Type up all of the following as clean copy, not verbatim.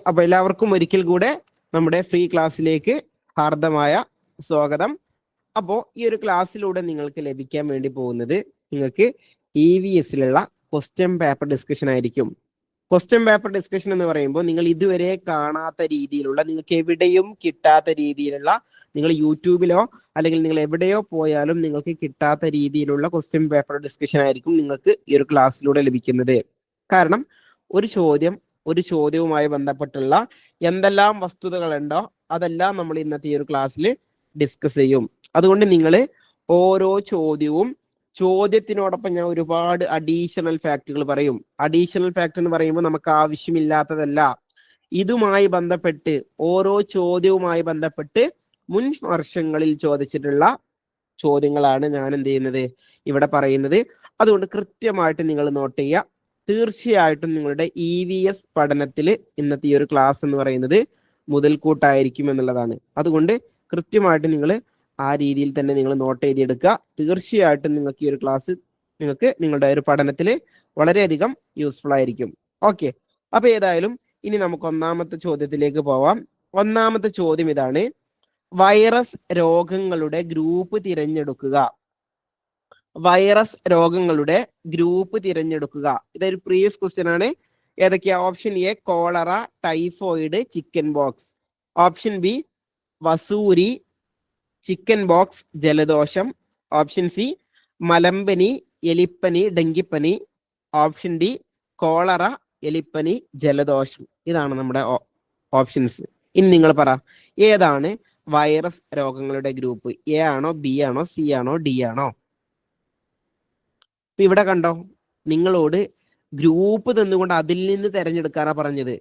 അപ്പൊ എല്ലാവർക്കും ഒരിക്കൽ കൂടെ നമ്മുടെ ഫ്രീ ക്ലാസ്സിലേക്ക് ഹാർദമായ സ്വാഗതം. അപ്പോൾ ഈ ഒരു ക്ലാസ്സിലൂടെ നിങ്ങൾക്ക് ലഭിക്കാൻ വേണ്ടി പോകുന്നത് നിങ്ങൾക്ക് EVSലുള്ള ക്വസ്റ്റ്യൻ പേപ്പർ ഡിസ്കഷൻ ആയിരിക്കും. ക്വസ്റ്റ്യൻ പേപ്പർ ഡിസ്കഷൻ എന്ന് പറയുമ്പോൾ നിങ്ങൾ ഇതുവരെ കാണാത്ത രീതിയിലുള്ള, നിങ്ങൾക്ക് എവിടെയും കിട്ടാത്ത രീതിയിലുള്ള, നിങ്ങൾ യൂട്യൂബിലോ അല്ലെങ്കിൽ നിങ്ങൾ എവിടെയോ പോയാലും നിങ്ങൾക്ക് കിട്ടാത്ത രീതിയിലുള്ള ക്വസ്റ്റ്യൻ പേപ്പർ ഡിസ്കഷൻ ആയിരിക്കും നിങ്ങൾക്ക് ഈ ഒരു ക്ലാസ്സിലൂടെ ലഭിക്കുന്നത്. കാരണം ഒരു ചോദ്യവുമായി ബന്ധപ്പെട്ടുള്ള എന്തെല്ലാം വസ്തുതകളുണ്ടോ അതെല്ലാം നമ്മൾ ഇന്നത്തെ ഈ ഒരു ക്ലാസ്സിൽ ഡിസ്കസ് ചെയ്യും. അതുകൊണ്ട് നിങ്ങൾ ഓരോ ചോദ്യത്തിനോടൊപ്പം ഞാൻ ഒരുപാട് അഡീഷണൽ ഫാക്റ്റുകൾ പറയും. അഡീഷണൽ ഫാക്ട് എന്ന് പറയുമ്പോൾ നമുക്ക് ആവശ്യമില്ലാത്തതല്ല, ഇതുമായി ബന്ധപ്പെട്ട് ഓരോ ചോദ്യവുമായി ബന്ധപ്പെട്ട് മുൻ വർഷങ്ങളിൽ ചോദിച്ചിട്ടുള്ള ചോദ്യങ്ങളാണ് ഞാൻ എന്ത് ചെയ്യുന്നത് ഇവിടെ പറയുന്നത്. അതുകൊണ്ട് കൃത്യമായിട്ട് നിങ്ങൾ നോട്ട് ചെയ്യുക. തീർച്ചയായിട്ടും നിങ്ങളുടെ EVS പഠനത്തിൽ ഇന്നത്തെ ഈ ഒരു ക്ലാസ് എന്ന് പറയുന്നത് മുതൽക്കൂട്ടായിരിക്കും എന്നുള്ളതാണ്. അതുകൊണ്ട് കൃത്യമായിട്ട് നിങ്ങൾ ആ രീതിയിൽ തന്നെ നിങ്ങൾ നോട്ട് ചെയ്തെടുക്കുക. തീർച്ചയായിട്ടും നിങ്ങൾക്ക് ഈ ഒരു ക്ലാസ് നിങ്ങളുടെ ഒരു പഠനത്തിൽ വളരെയധികം യൂസ്ഫുൾ ആയിരിക്കും. ഓക്കെ, അപ്പൊ ഏതായാലും ഇനി നമുക്ക് ഒന്നാമത്തെ ചോദ്യത്തിലേക്ക് പോവാം. ഒന്നാമത്തെ ചോദ്യം ഇതാണ്: വൈറസ് രോഗങ്ങളുടെ ഗ്രൂപ്പ് തിരഞ്ഞെടുക്കുക. വൈറസ് രോഗങ്ങളുടെ ഗ്രൂപ്പ് തിരഞ്ഞെടുക്കുക. ഇതൊരു പ്രീവിയസ് ക്വസ്റ്റ്യൻ ആണ്. ഏതൊക്കെയാ? Option A cholera, typhoid, chicken pox. Option B വസൂരി, ചിക്കൻ ബോക്സ്, ജലദോഷം. ഓപ്ഷൻ സി മലമ്പനി, എലിപ്പനി, ഡെങ്കിപ്പനി. ഓപ്ഷൻ ഡി കോളറ, എലിപ്പനി, ജലദോഷം. ഇതാണ് നമ്മുടെ ഓപ്ഷൻസ്. ഇനി നിങ്ങൾ പറ, ഏതാണ് വൈറസ് രോഗങ്ങളുടെ ഗ്രൂപ്പ്? എ ആണോ, ബി ആണോ, സി ആണോ, ഡി ആണോ? ഇപ്പൊ ഇവിടെ കണ്ടോ, നിങ്ങളോട് ഗ്രൂപ്പ് തന്നുകൊണ്ട് അതിൽ നിന്ന് തിരഞ്ഞെടുക്കാനാ പറഞ്ഞത്.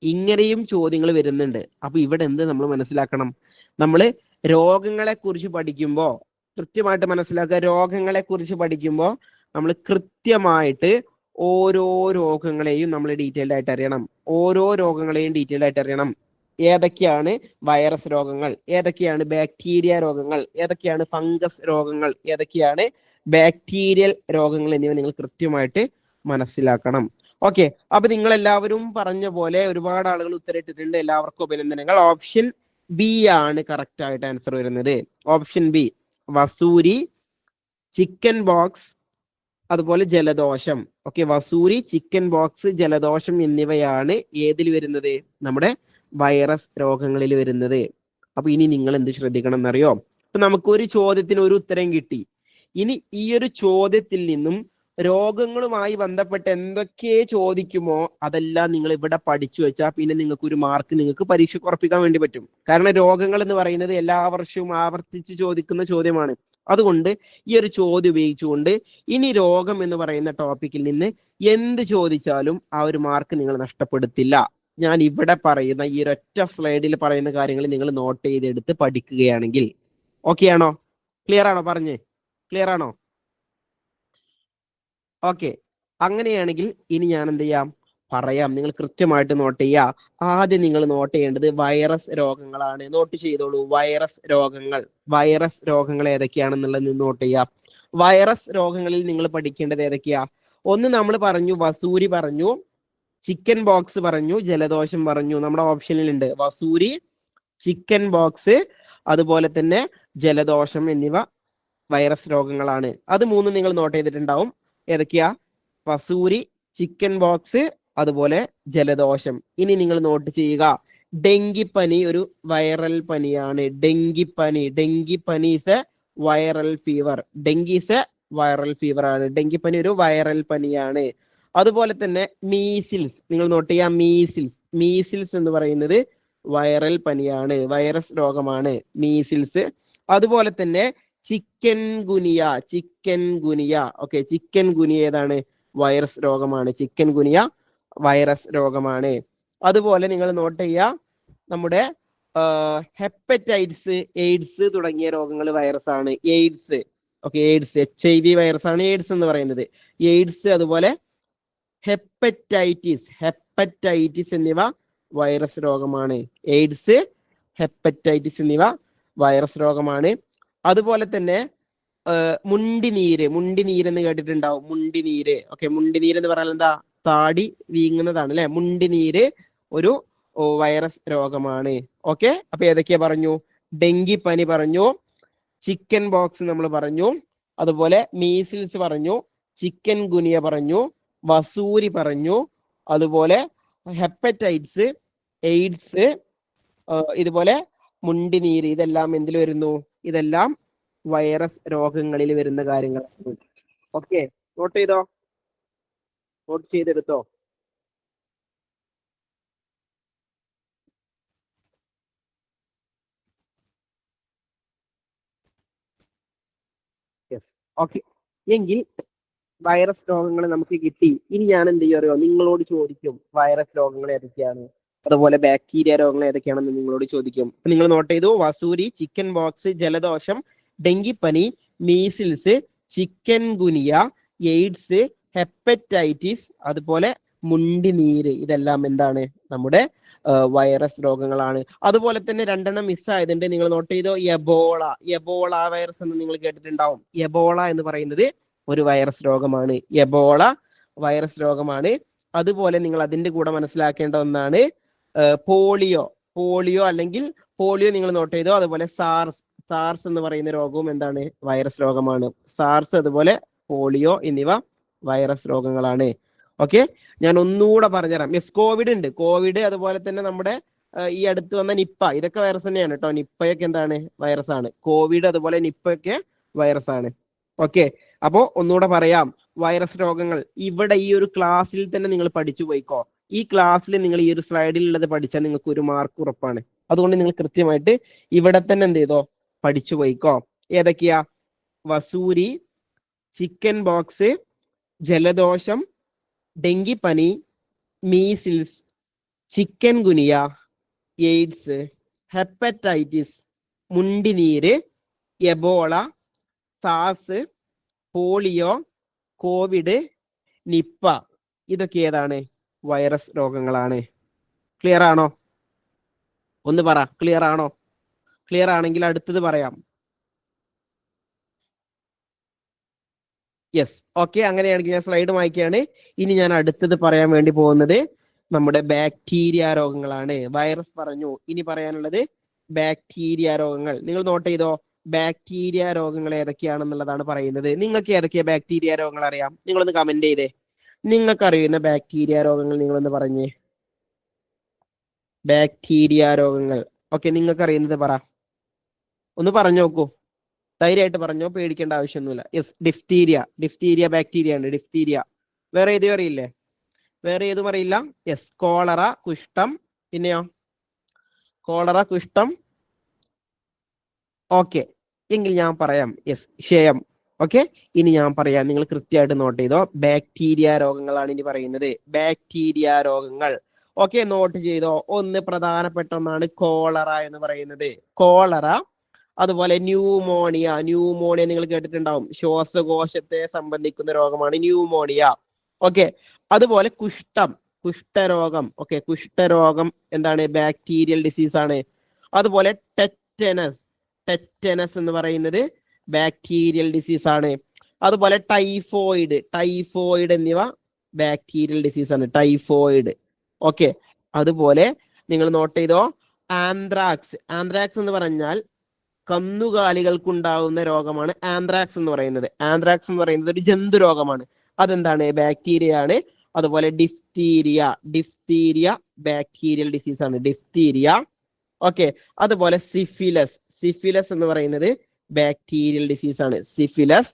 ഇങ്ങനെയും ചോദ്യങ്ങൾ വരുന്നുണ്ട്. അപ്പൊ ഇവിടെ എന്ത് നമ്മൾ മനസ്സിലാക്കണം? നമ്മൾ രോഗങ്ങളെ കുറിച്ച് പഠിക്കുമ്പോൾ കൃത്യമായിട്ട് മനസ്സിലാക്കുക. രോഗങ്ങളെ കുറിച്ച് പഠിക്കുമ്പോൾ നമ്മൾ കൃത്യമായിട്ട് ഓരോ രോഗങ്ങളെയും നമ്മൾ ഡീറ്റെയിൽഡ് ആയിട്ട് അറിയണം. ഓരോ രോഗങ്ങളെയും ഡീറ്റെയിൽഡ് ആയിട്ട് അറിയണം. ഏതൊക്കെയാണ് വൈറസ് രോഗങ്ങൾ, ഏതൊക്കെയാണ് ബാക്ടീരിയ രോഗങ്ങൾ, ഏതൊക്കെയാണ് ഫംഗസ് രോഗങ്ങൾ, ഏതൊക്കെയാണ് ബാക്ടീരിയൽ രോഗങ്ങൾ എന്നിവ നിങ്ങൾ കൃത്യമായിട്ട് മനസ്സിലാക്കണം. ഓക്കെ, അപ്പൊ നിങ്ങൾ എല്ലാവരും പറഞ്ഞ പോലെ ഒരുപാട് ആളുകൾ ഉത്തരവിട്ടിട്ടുണ്ട്. എല്ലാവർക്കും അഭിനന്ദനങ്ങൾ. ഓപ്ഷൻ ബി ആണ് കറക്റ്റ് ആയിട്ട് ആൻസർ വരുന്നത്. ഓപ്ഷൻ ബി വസൂരി, ചിക്കൻ ബോക്സ്, അതുപോലെ ജലദോഷം. ഓക്കെ, വസൂരി, ചിക്കൻ ബോക്സ്, ജലദോഷം എന്നിവയാണ് ഏതിൽ വരുന്നത്? നമ്മുടെ വൈറസ് രോഗങ്ങളിൽ വരുന്നത്. അപ്പൊ ഇനി നിങ്ങൾ എന്ത് ശ്രദ്ധിക്കണം എന്നറിയോ? അപ്പൊ നമുക്കൊരു ചോദ്യത്തിന് ഒരു ഉത്തരം കിട്ടി. ഇനി ഈ ഒരു ചോദ്യത്തിൽ നിന്നും രോഗങ്ങളുമായി ബന്ധപ്പെട്ട് എന്തൊക്കെ ചോദിക്കുമോ അതെല്ലാം നിങ്ങൾ ഇവിടെ പഠിച്ചു വെച്ചാൽ പിന്നെ നിങ്ങൾക്ക് ഒരു മാർക്ക് നിങ്ങൾക്ക് പരീക്ഷയ്ക്ക് ഉറപ്പിക്കാൻ വേണ്ടി പറ്റും. കാരണം രോഗങ്ങൾ എന്ന് പറയുന്നത് എല്ലാ വർഷവും ആവർത്തിച്ച് ചോദിക്കുന്ന ചോദ്യമാണ്. അതുകൊണ്ട് ഈ ഒരു ചോദ്യം ഉപയോഗിച്ചുകൊണ്ട് ഇനി രോഗം എന്ന് പറയുന്ന ടോപ്പിക്കിൽ നിന്ന് എന്ത് ചോദിച്ചാലും ആ ഒരു മാർക്ക് നിങ്ങൾ നഷ്ടപ്പെടുത്തില്ല. ഞാൻ ഇവിടെ പറയുന്ന ഈ ഒരൊറ്റ സ്ലൈഡിൽ പറയുന്ന കാര്യങ്ങൾ നിങ്ങൾ നോട്ട് ചെയ്തെടുത്ത് പഠിക്കുകയാണെങ്കിൽ. ഓക്കെ ആണോ? ക്ലിയർ ആണോ? പറഞ്ഞേ, ക്ലിയർ ആണോ? ഓക്കെ, അങ്ങനെയാണെങ്കിൽ ഇനി ഞാൻ എന്ത് പറയാം. നിങ്ങൾ കൃത്യമായിട്ട് നോട്ട് ചെയ്യുക. ആദ്യം നിങ്ങൾ നോട്ട് ചെയ്യേണ്ടത് വൈറസ് രോഗങ്ങളാണ്. നോട്ട് ചെയ്തോളൂ. വൈറസ് രോഗങ്ങൾ ഏതൊക്കെയാണെന്നുള്ളത് നോട്ട് ചെയ്യുക. വൈറസ് രോഗങ്ങളിൽ നിങ്ങൾ പഠിക്കേണ്ടത് ഏതൊക്കെയാ? ഒന്ന് നമ്മൾ പറഞ്ഞു, വസൂരി പറഞ്ഞു, ചിക്കൻ ബോക്സ് പറഞ്ഞു, ജലദോഷം പറഞ്ഞു. നമ്മുടെ ഓപ്ഷനിലുണ്ട് വസൂരി, ചിക്കൻ ബോക്സ്, അതുപോലെ തന്നെ ജലദോഷം എന്നിവ വൈറസ് രോഗങ്ങളാണ്. അത് മൂന്നും നിങ്ങൾ നോട്ട് ചെയ്തിട്ടുണ്ടാവും. ഏതൊക്കെയാ? വസൂരി, ചിക്കൻ ബോക്സ്, അതുപോലെ ജലദോഷം. ഇനി നിങ്ങൾ നോട്ട് ചെയ്യുക, ഡെങ്കിപ്പനി ഒരു വൈറൽ പനിയാണ്. ഡെങ്കിപ്പനി is A viral fever. Dengue is A viral fever ആണ്. ഡെങ്കിപ്പനി ഒരു വൈറൽ പനിയാണ്. അതുപോലെ തന്നെ മീസിൽസ് നിങ്ങൾ നോട്ട് ചെയ്യാം. മീസിൽസ് എന്ന് പറയുന്നത് വൈറൽ പനിയാണ്, വൈറസ് രോഗമാണ് മീസിൽസ്. അതുപോലെ തന്നെ ചിക്കൻ ഗുനിയ. ഓക്കെ, ചിക്കൻ ഗുനിയ ഏതാണ്? വൈറസ് രോഗമാണ്. ചിക്കൻ ഗുനിയ വൈറസ് രോഗമാണ്. അതുപോലെ നിങ്ങൾ നോട്ട് ചെയ്യുക, നമ്മുടെ ഹെപ്പറ്റൈറ്റിസ്, എയ്ഡ്സ് തുടങ്ങിയ രോഗങ്ങൾ വൈറസ് ആണ്. AIDS, okay, AIDS HIV virus ആണ് എയ്ഡ്സ് എന്ന് പറയുന്നത്. എയ്ഡ്സ്, അതുപോലെ ഹെപ്പറ്റൈറ്റിസ് എന്നിവ വൈറസ് രോഗമാണ്. എയ്ഡ്സ്, ഹെപ്പറ്റൈറ്റിസ് എന്നിവ വൈറസ് രോഗമാണ്. അതുപോലെ തന്നെ മുണ്ടിനീര് എന്ന് കേട്ടിട്ടുണ്ടാവും. മുണ്ടിനീര് എന്ന് പറഞ്ഞാൽ എന്താ? താടി വീങ്ങുന്നതാണ് അല്ലെ? മുണ്ടിനീര് ഒരു വൈറസ് രോഗമാണ്. ഓക്കെ, അപ്പൊ ഏതൊക്കെയാ പറഞ്ഞു? ഡെങ്കിപ്പനി പറഞ്ഞു, ചിക്കൻ ബോക്സ് നമ്മൾ പറഞ്ഞു, അതുപോലെ മീസിൽസ് പറഞ്ഞു, ചിക്കൻ ഗുനിയ പറഞ്ഞു, വസൂരി പറഞ്ഞു, അതുപോലെ ഹെപ്പറ്റൈറ്റ്സ്, എയ്ഡ്സ്, ഇതുപോലെ മുണ്ടിനീര്. ഇതെല്ലാം എന്തിൽ വരുന്നു? ഇതെല്ലാം വൈറസ് രോഗങ്ങളിൽ വരുന്ന കാര്യങ്ങളാണ്. ഓക്കെ, നോട്ട് ചെയ്തോ? നോട്ട് ചെയ്തെടുത്തോ? യെസ്. ഓക്കെ, എങ്കിൽ വൈറസ് രോഗങ്ങൾ നമുക്ക് കിട്ടി. ഇനി ഞാൻ എന്ത് ചെയ്യോ? നിങ്ങളോട് ചോദിക്കും വൈറസ് രോഗങ്ങൾ ഏതൊക്കെയാണ്, അതുപോലെ ബാക്ടീരിയ രോഗങ്ങൾ ഏതൊക്കെയാണെന്ന് നിങ്ങളോട് ചോദിക്കും. നിങ്ങൾ നോട്ട് ചെയ്തു: വസൂരി, ചിക്കൻ ബോക്സ്, ജലദോഷം, ഡെങ്കിപ്പനി, measles, chikungunya, AIDS, hepatitis, അതുപോലെ മുണ്ടിനീര്. ഇതെല്ലാം എന്താണ്? നമ്മുടെ വൈറസ് രോഗങ്ങളാണ്. അതുപോലെ തന്നെ 2 മിസ്സായതുണ്ട്, നിങ്ങൾ നോട്ട് ചെയ്തോ? എബോള. എബോള വൈറസ് എന്ന് നിങ്ങൾ കേട്ടിട്ടുണ്ടാവും. എബോള എന്ന് പറയുന്നത് ഒരു വൈറസ് രോഗമാണ്. എബോള വൈറസ് രോഗമാണ്. അതുപോലെ നിങ്ങൾ അതിന്റെ കൂടെ മനസ്സിലാക്കേണ്ട ഒന്നാണ് പോളിയോ. പോളിയോ അല്ലെങ്കിൽ പോളിയോ നിങ്ങൾ നോട്ട് ചെയ്തോ? അതുപോലെ സാർസ്. സാർസ് എന്ന് പറയുന്ന രോഗവും എന്താണ്? വൈറസ് രോഗമാണ്. സാർസ്, അതുപോലെ പോളിയോ എന്നിവ വൈറസ് രോഗങ്ങളാണ്. ഓക്കെ, ഞാൻ ഒന്നുകൂടെ പറഞ്ഞുതരാം. യെസ്, കോവിഡ് ഉണ്ട്. കോവിഡ്, അതുപോലെ തന്നെ നമ്മുടെ ഈ അടുത്ത് വന്ന നിപ്പ, ഇതൊക്കെ വൈറസ് തന്നെയാണ് കേട്ടോ. നിപ്പയൊക്കെ എന്താണ്? വൈറസ് ആണ്. കോവിഡ് അതുപോലെ നിപ്പയൊക്കെ വൈറസ് ആണ്. ഓക്കെ, അപ്പോ ഒന്നുകൂടെ പറയാം. വൈറസ് രോഗങ്ങൾ ഇവിടെ ഈ ഒരു ക്ലാസ്സിൽ തന്നെ നിങ്ങൾ പഠിച്ചു പോയിക്കോ. ഈ ക്ലാസ്സിൽ നിങ്ങൾ ഈ ഒരു സ്ലൈഡിൽ ഉള്ളത് പഠിച്ചാൽ നിങ്ങൾക്ക് ഒരു മാർക്ക് ഉറപ്പാണ്. അതുകൊണ്ട് നിങ്ങൾ കൃത്യമായിട്ട് ഇവിടെ തന്നെ എന്ത് ചെയ്തോ? പഠിച്ചു പോയിക്കോ. ഏതൊക്കെയാ? വസൂരി, ചിക്കൻ ബോക്സ്, ജലദോഷം, ഡെങ്കിപ്പനി, measles, chikungunya, AIDS, hepatitis, മുണ്ടിനീര്, എബോള, സാസ്, പോളിയോ, കോവിഡ്, നിപ്പ. ഇതൊക്കെ ഏതാണ്? വൈറസ് രോഗങ്ങളാണ്. ക്ലിയർ ആണോ? ഒന്ന് പറ, ക്ലിയർ ആണോ? ക്ലിയർ ആണെങ്കിൽ അടുത്തത് പറയാം. Yes, okay. അങ്ങനെയാണെങ്കിൽ ഞാൻ സ്ലൈഡ് വായിക്കുകയാണ്. ഇനി ഞാൻ അടുത്തത് പറയാൻ വേണ്ടി പോകുന്നത് നമ്മുടെ ബാക്ടീരിയ രോഗങ്ങളാണ്. വൈറസ് പറഞ്ഞു, ഇനി പറയാനുള്ളത് ബാക്ടീരിയ രോഗങ്ങൾ. നിങ്ങൾ നോട്ട് ചെയ്തോ? ബാക്ടീരിയ രോഗങ്ങൾ ഏതൊക്കെയാണെന്നുള്ളതാണ് പറയുന്നത്. നിങ്ങൾക്ക് ഏതൊക്കെയാ ബാക്ടീരിയ രോഗങ്ങൾ അറിയാം? നിങ്ങളൊന്ന് കമന്റ് ചെയ്തേ. നിങ്ങൾക്ക് അറിയുന്ന ബാക്ടീരിയ രോഗങ്ങൾ നിങ്ങളൊന്ന് പറഞ്ഞേ. ബാക്ടീരിയ രോഗങ്ങൾ. ഓക്കെ, നിങ്ങൾക്ക് അറിയുന്നത് പറ. ഒന്ന് പറഞ്ഞു നോക്കൂ. ധൈര്യമായിട്ട് പറഞ്ഞോ, പേടിക്കേണ്ട ആവശ്യമൊന്നുമില്ല. Yes, diphtheria. ഡിഫ്തീരിയ ബാക്ടീരിയ ഉണ്ട്, ഡിഫ്തീരിയ. വേറെ ഏതും അറിയില്ലേ? വേറെ ഏതും അറിയില്ല? യെസ്, കോളറ, കുഷ്ഠം. പിന്നെയോ? കോളറ, കുഷ്ഠം. ഓക്കെ, എങ്കിൽ ഞാൻ പറയാം. യെസ്, ക്ഷയം. ഓക്കെ, ഇനി ഞാൻ പറയാം, നിങ്ങൾ കൃത്യമായിട്ട് നോട്ട് ചെയ്തോ. ബാക്ടീരിയ രോഗങ്ങളാണ് ഇനി പറയുന്നത്. ബാക്ടീരിയ രോഗങ്ങൾ. ഓക്കെ, നോട്ട് ചെയ്തോ? ഒന്ന് പ്രധാനപ്പെട്ട ഒന്നാണ് കോളറ എന്ന് പറയുന്നത്. കോളറ, അതുപോലെ ന്യൂമോണിയ. ന്യൂമോണിയ നിങ്ങൾ കേട്ടിട്ടുണ്ടാവും. ശ്വാസകോശത്തെ സംബന്ധിക്കുന്ന രോഗമാണ് ന്യൂമോണിയ. ഓക്കെ, അതുപോലെ കുഷ്ഠം, കുഷ്ഠരോഗം. ഓക്കെ, കുഷ്ഠരോഗം എന്താണ്? ബാക്ടീരിയൽ ഡിസീസ് ആണ്. അതുപോലെ ടെറ്റനസ്. ടെറ്റനസ് എന്ന് പറയുന്നത് ബാക്ടീരിയൽ ഡിസീസ് ആണ്. അതുപോലെ ടൈഫോയിഡ്. ടൈഫോയിഡ് എന്നിവ ബാക്ടീരിയൽ ഡിസീസ് ആണ്. ടൈഫോയിഡ്. ഓക്കെ, അതുപോലെ നിങ്ങൾ നോട്ട് ചെയ്തോ? ആന്ത്രാക്സ്. ആന്ത്രാക്സ് എന്ന് പറഞ്ഞാൽ കന്നുകാലികൾക്കുണ്ടാവുന്ന രോഗമാണ് ആന്ത്രാക്സ് എന്ന് പറയുന്നത്. ആന്ത്രാക്സ് എന്ന് പറയുന്നത് ഒരു ജന്തു രോഗമാണ്. അതെന്താണ്? ബാക്ടീരിയ ആണ്. അതുപോലെ ഡിഫ്തീരിയ. ഡിഫ്തീരിയ ബാക്ടീരിയൽ ഡിസീസ് ആണ്, ഡിഫ്തീരിയ. ഓക്കെ, അതുപോലെ സിഫിലസ്. സിഫിലസ് എന്ന് പറയുന്നത് ബാക്ടീരിയൽ ഡിസീസ് ആണ്, സിഫിലസ്.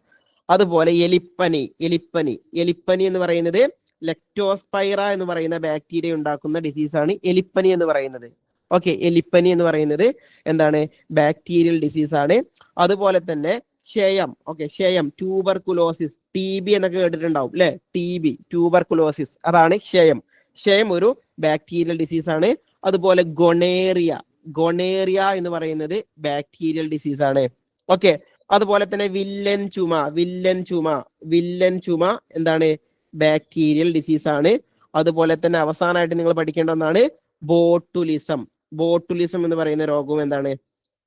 അതുപോലെ എലിപ്പനി. എലിപ്പനി. എലിപ്പനി എന്ന് പറയുന്നത് ലെക്ടോസ്പൈറ എന്ന് പറയുന്ന ബാക്ടീരിയ ഉണ്ടാക്കുന്ന ഡിസീസ് ആണ് എലിപ്പനി എന്ന് പറയുന്നത്. ഓക്കെ, എലിപ്പനി എന്ന് പറയുന്നത് എന്താണ്? ബാക്ടീരിയൽ ഡിസീസ് ആണ്. അതുപോലെ തന്നെ ക്ഷയം. ഓക്കെ, ക്ഷയം, ട്യൂബർകുലോസിസ്, TB എന്നൊക്കെ കേട്ടിട്ടുണ്ടാവും അല്ലെ? TB, ട്യൂബർകുലോസിസ്, അതാണ് ക്ഷയം. ക്ഷയം ഒരു ബാക്ടീരിയൽ ഡിസീസ് ആണ്. അതുപോലെ ഗൊണേറിയ. ഗൊണേറിയ എന്ന് പറയുന്നത് ബാക്ടീരിയൽ ഡിസീസ് ആണ്. ഓക്കെ, അതുപോലെ തന്നെ വില്ലൻ ചുമ. വില്ലൻ ചുമ. വില്ലൻ ചുമ എന്താണ്? ബാക്ടീരിയൽ ഡിസീസ് ആണ്. അതുപോലെ തന്നെ അവസാനമായിട്ട് നിങ്ങൾ പഠിക്കേണ്ട ഒന്നാണ് ബോട്ടുലിസം. ബോട്ടുലിസം എന്ന് പറയുന്ന രോഗവും എന്താണ്?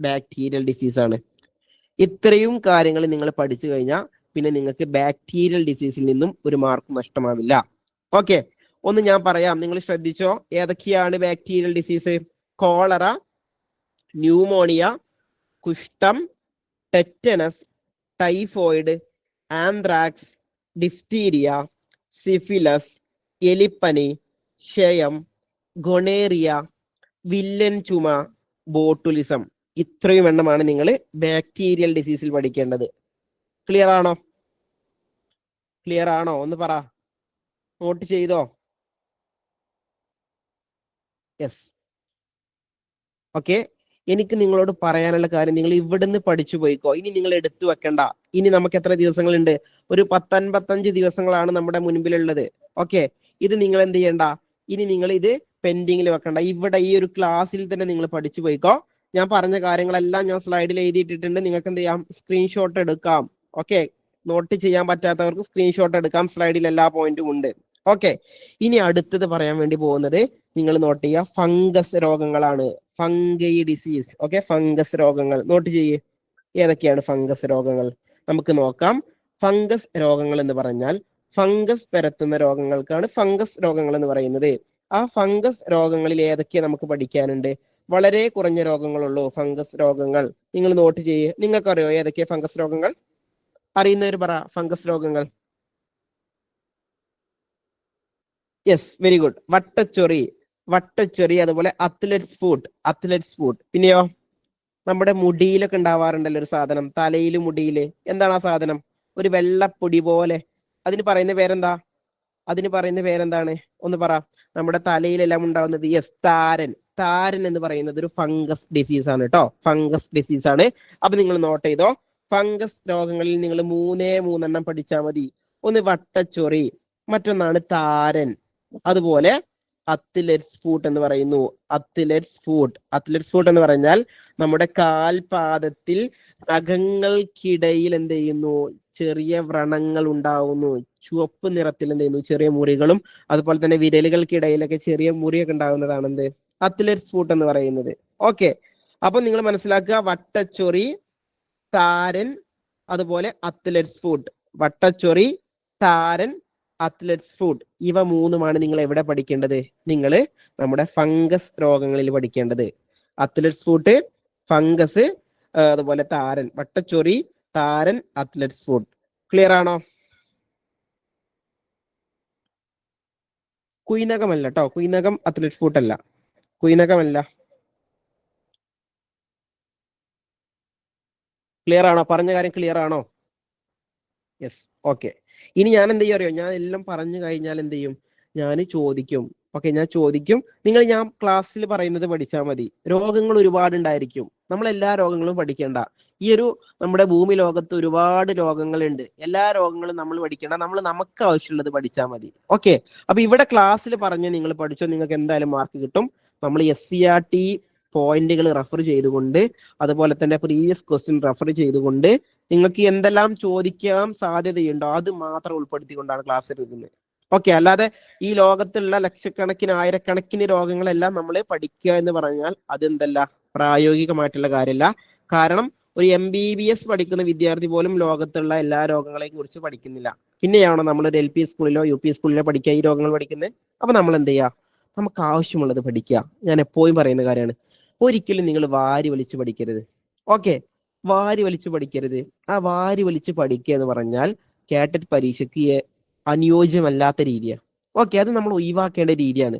ബാക്ടീരിയൽ ഡിസീസ് ആണ്. ഇത്രയും കാര്യങ്ങൾ നിങ്ങൾ പഠിച്ചു കഴിഞ്ഞാൽ പിന്നെ നിങ്ങൾക്ക് ബാക്ടീരിയൽ ഡിസീസിൽ നിന്നും ഒരു മാർക്ക് നഷ്ടമാവില്ല. ഓക്കെ, ഒന്ന് ഞാൻ പറയാം, നിങ്ങൾ ശ്രദ്ധിച്ചോ. ഏതൊക്കെയാണ് ബാക്ടീരിയൽ ഡിസീസ്? കോളറ, ന്യൂമോണിയ, കുഷ്ഠം, tetanus, typhoid, anthrax, diphtheria, syphilis, എലിപ്പനി, ക്ഷയം, ഗൊണേറിയ, വില്ലൻ ചുമ, ബോട്ടുലിസം. ഇത്രയും എണ്ണമാണ് നിങ്ങൾ ബാക്ടീരിയൽ ഡിസീസിൽ പഠിക്കേണ്ടത്. ക്ലിയർ ആണോ? ക്ലിയർ ആണോ? ഒന്ന് പറ, നോട്ട് ചെയ്തോ? യെസ്. ഓക്കെ. എനിക്ക് നിങ്ങളോട് പറയാനുള്ള കാര്യം, നിങ്ങൾ ഇവിടുന്ന് പഠിച്ചു പോയിക്കോ. ഇനി നിങ്ങൾ എടുത്തു വെക്കണ്ട. ഇനി നമുക്ക് എത്ര ദിവസങ്ങളുണ്ട്? ഒരു 10-55 ദിവസങ്ങളാണ് നമ്മുടെ മുൻപിലുള്ളത്. ഓക്കെ. ഇത് നിങ്ങൾ എന്ത് ചെയ്യണ്ട, ഇനി നിങ്ങൾ ഇത് പെൻഡിങ്ങിൽ വെക്കണ്ട. ഇവിടെ ഈ ഒരു ക്ലാസ്സിൽ തന്നെ നിങ്ങൾ പഠിച്ചു പോയിക്കോ. ഞാൻ പറഞ്ഞ കാര്യങ്ങളെല്ലാം ഞാൻ സ്ലൈഡിൽ എഴുതിയിട്ടിട്ടുണ്ട്. നിങ്ങൾക്ക് എന്ത് ചെയ്യാം? സ്ക്രീൻഷോട്ട് എടുക്കാം. ഓക്കെ. നോട്ട് ചെയ്യാൻ പറ്റാത്തവർക്ക് സ്ക്രീൻഷോട്ട് എടുക്കാം. സ്ലൈഡിൽ എല്ലാ പോയിന്റും ഉണ്ട്. ഓക്കെ. ഇനി അടുത്തത് പറയാൻ വേണ്ടി പോകുന്നത്, നിങ്ങൾ നോട്ട് ചെയ്യുക, ഫംഗസ് രോഗങ്ങളാണ്. Fungi disease. ഓക്കെ. ഫംഗസ് രോഗങ്ങൾ നോട്ട് ചെയ്യേ. ഏതൊക്കെയാണ് ഫംഗസ് രോഗങ്ങൾ? നമുക്ക് നോക്കാം. ഫംഗസ് രോഗങ്ങൾ എന്ന് പറഞ്ഞാൽ ഫംഗസ് പരത്തുന്ന രോഗങ്ങൾക്കാണ് ഫംഗസ് രോഗങ്ങൾ എന്ന് പറയുന്നത്. ആ ഫംഗസ് രോഗങ്ങളിൽ ഏതൊക്കെ നമുക്ക് പഠിക്കാനുണ്ട്? വളരെ കുറഞ്ഞ രോഗങ്ങളുള്ളൂ ഫംഗസ് രോഗങ്ങൾ. നിങ്ങൾ നോട്ട് ചെയ്യേ. നിങ്ങൾക്കറിയോ ഏതൊക്കെയാ ഫംഗസ് രോഗങ്ങൾ? അറിയുന്നവർ പറ. ഫംഗസ് രോഗങ്ങൾ. Yes, very good. വട്ടച്ചൊറി, അതുപോലെ അത്ലറ്റ്സ് ഫുഡ്. പിന്നെയോ നമ്മുടെ മുടിയിലൊക്കെ ഉണ്ടാവാറുണ്ടല്ലോ ഒരു സാധനം, തലയിൽ മുടിയില്. എന്താണ് ആ സാധനം? ഒരു വെള്ളപ്പൊടി പോലെ. അതിന് പറയുന്ന പേരെന്താ? ഒന്ന് പറ. നമ്മുടെ തലയിലെല്ലാം ഉണ്ടാവുന്നത്. യെസ്, താരൻ എന്ന് പറയുന്നത് ഒരു ഫംഗസ് ഡിസീസ് ആണ് കേട്ടോ. ഫംഗസ് ഡിസീസ് ആണ്. അപ്പൊ നിങ്ങൾ നോട്ട് ചെയ്തോ. ഫംഗസ് രോഗങ്ങളിൽ നിങ്ങൾ 3 പഠിച്ചാൽ മതി. ഒന്ന് വട്ടച്ചൊറി, മറ്റൊന്നാണ് താരൻ, അതുപോലെ അത്ലറ്റ്സ് ഫുട്ട് എന്ന് പറയുന്നു. അത്ലറ്റ്സ് ഫുട്ട് എന്ന് പറഞ്ഞാൽ നമ്മുടെ കാൽപാദത്തിൽ നഖങ്ങൾക്കിടയിൽ എന്ത് ചെയ്യുന്നു? ചെറിയ വ്രണങ്ങൾ ഉണ്ടാവുന്നു. ചുവപ്പ് നിറത്തിൽ എന്ത് ചെയ്യുന്നു? ചെറിയ മുറികളും, അതുപോലെ തന്നെ വിരലുകൾക്കിടയിലൊക്കെ ചെറിയ മുറിയൊക്കെ ഉണ്ടാകുന്നതാണ് എന്ത്? അത്ലറ്റ്സ് ഫുട്ട് എന്ന് പറയുന്നത്. ഓക്കെ. അപ്പൊ നിങ്ങൾ മനസ്സിലാക്കുക, വട്ടച്ചൊറി, താരൻ, അതുപോലെ അത്ലറ്റ്സ് ഫുട്ട്. വട്ടച്ചൊറി, താരൻ, അത്ലറ്റ്സ് ഫുഡ്. ഇവ 3 നിങ്ങൾ എവിടെ പഠിക്കേണ്ടത്? നിങ്ങൾ നമ്മുടെ ഫംഗസ് രോഗങ്ങളിൽ പഠിക്കേണ്ടത്. അത്ലറ്റ്സ് ഫുഡ്, ഫംഗസ്, അതുപോലെ താരൻ. വട്ടച്ചൊറി, താരൻ, അത്ലറ്റ്സ് ഫുഡ്. ക്ലിയർ ആണോ? കുയിനകമല്ല കേട്ടോ. കുയിനകം അത്ലറ്റ്സ് ഫുഡ് അല്ല. കുയിനകമല്ല. ക്ലിയർ ആണോ? പറഞ്ഞ കാര്യം ക്ലിയർ ആണോ? യെസ്. ഓക്കെ. ഇനി ഞാൻ എന്ത് ചെയ്യും അറിയോ? ഞാൻ എല്ലാം പറഞ്ഞു കഴിഞ്ഞാൽ എന്ത് ചെയ്യും? ഞാൻ ചോദിക്കും. ഓക്കെ, ഞാൻ ചോദിക്കും. ഞാൻ ക്ലാസ്സിൽ പറയുന്നത് പഠിച്ചാൽ മതി. രോഗങ്ങൾ ഒരുപാട് ഉണ്ടായിരിക്കും. നമ്മൾ എല്ലാ രോഗങ്ങളും പഠിക്കേണ്ട. ഈ ഒരു നമ്മുടെ ഭൂമി ലോകത്ത് ഒരുപാട് രോഗങ്ങളുണ്ട്. എല്ലാ രോഗങ്ങളും നമ്മൾ പഠിക്കേണ്ട. നമ്മൾ നമുക്ക് ആവശ്യമുള്ളത് പഠിച്ചാൽ മതി. ഓക്കെ. അപ്പൊ ഇവിടെ ക്ലാസ്സിൽ പറഞ്ഞ് നിങ്ങൾ പഠിച്ചോ, നിങ്ങൾക്ക് എന്തായാലും മാർക്ക് കിട്ടും. നമ്മൾ SCERT പോയിന്റുകൾ റെഫർ ചെയ്തുകൊണ്ട്, അതുപോലെ തന്നെ പ്രീവിയസ് ക്വസ്റ്റ്യൻ റെഫർ ചെയ്തുകൊണ്ട്, നിങ്ങൾക്ക് എന്തെല്ലാം ചോദിക്കാൻ സാധ്യതയുണ്ടോ അത് മാത്രം ഉൾപ്പെടുത്തിക്കൊണ്ടാണ് ക്ലാസ് എടുക്കുന്നത്. ഓക്കെ. അല്ലാതെ ഈ ലോകത്തുള്ള ലക്ഷക്കണക്കിന് ആയിരക്കണക്കിന് രോഗങ്ങളെല്ലാം നമ്മൾ പഠിക്കുക എന്ന് പറഞ്ഞാൽ അതെന്തല്ല, പ്രായോഗികമായിട്ടുള്ള കാര്യമല്ല. കാരണം ഒരു MBBS പഠിക്കുന്ന വിദ്യാർത്ഥി പോലും ലോകത്തുള്ള എല്ലാ രോഗങ്ങളെയും കുറിച്ച് പഠിക്കുന്നില്ല. പിന്നെയാണോ നമ്മൾ ഒരു LP സ്കൂളിലോ UP സ്കൂളിലോ പഠിക്കുക ഈ രോഗങ്ങൾ പഠിക്കുന്നത്? അപ്പൊ നമ്മൾ എന്ത് ചെയ്യുക? നമുക്ക് ആവശ്യമുള്ളത് പഠിക്കുക. ഞാൻ എപ്പോഴും പറയുന്ന കാര്യമാണ്, ഒരിക്കലും നിങ്ങൾ വാരി വലിച്ചു പഠിക്കരുത്. ഓക്കെ. വാരി വലിച്ചു പഠിക്കരുത്. ആ വാരി വലിച്ചു പഠിക്കുക എന്ന് പറഞ്ഞാൽ കാറ്ററ്റ് പരീക്ഷയ്ക്ക് അനുയോജ്യമല്ലാത്ത രീതിയാണ്. ഓക്കെ. അത് നമ്മൾ ഒഴിവാക്കേണ്ട രീതിയാണ്.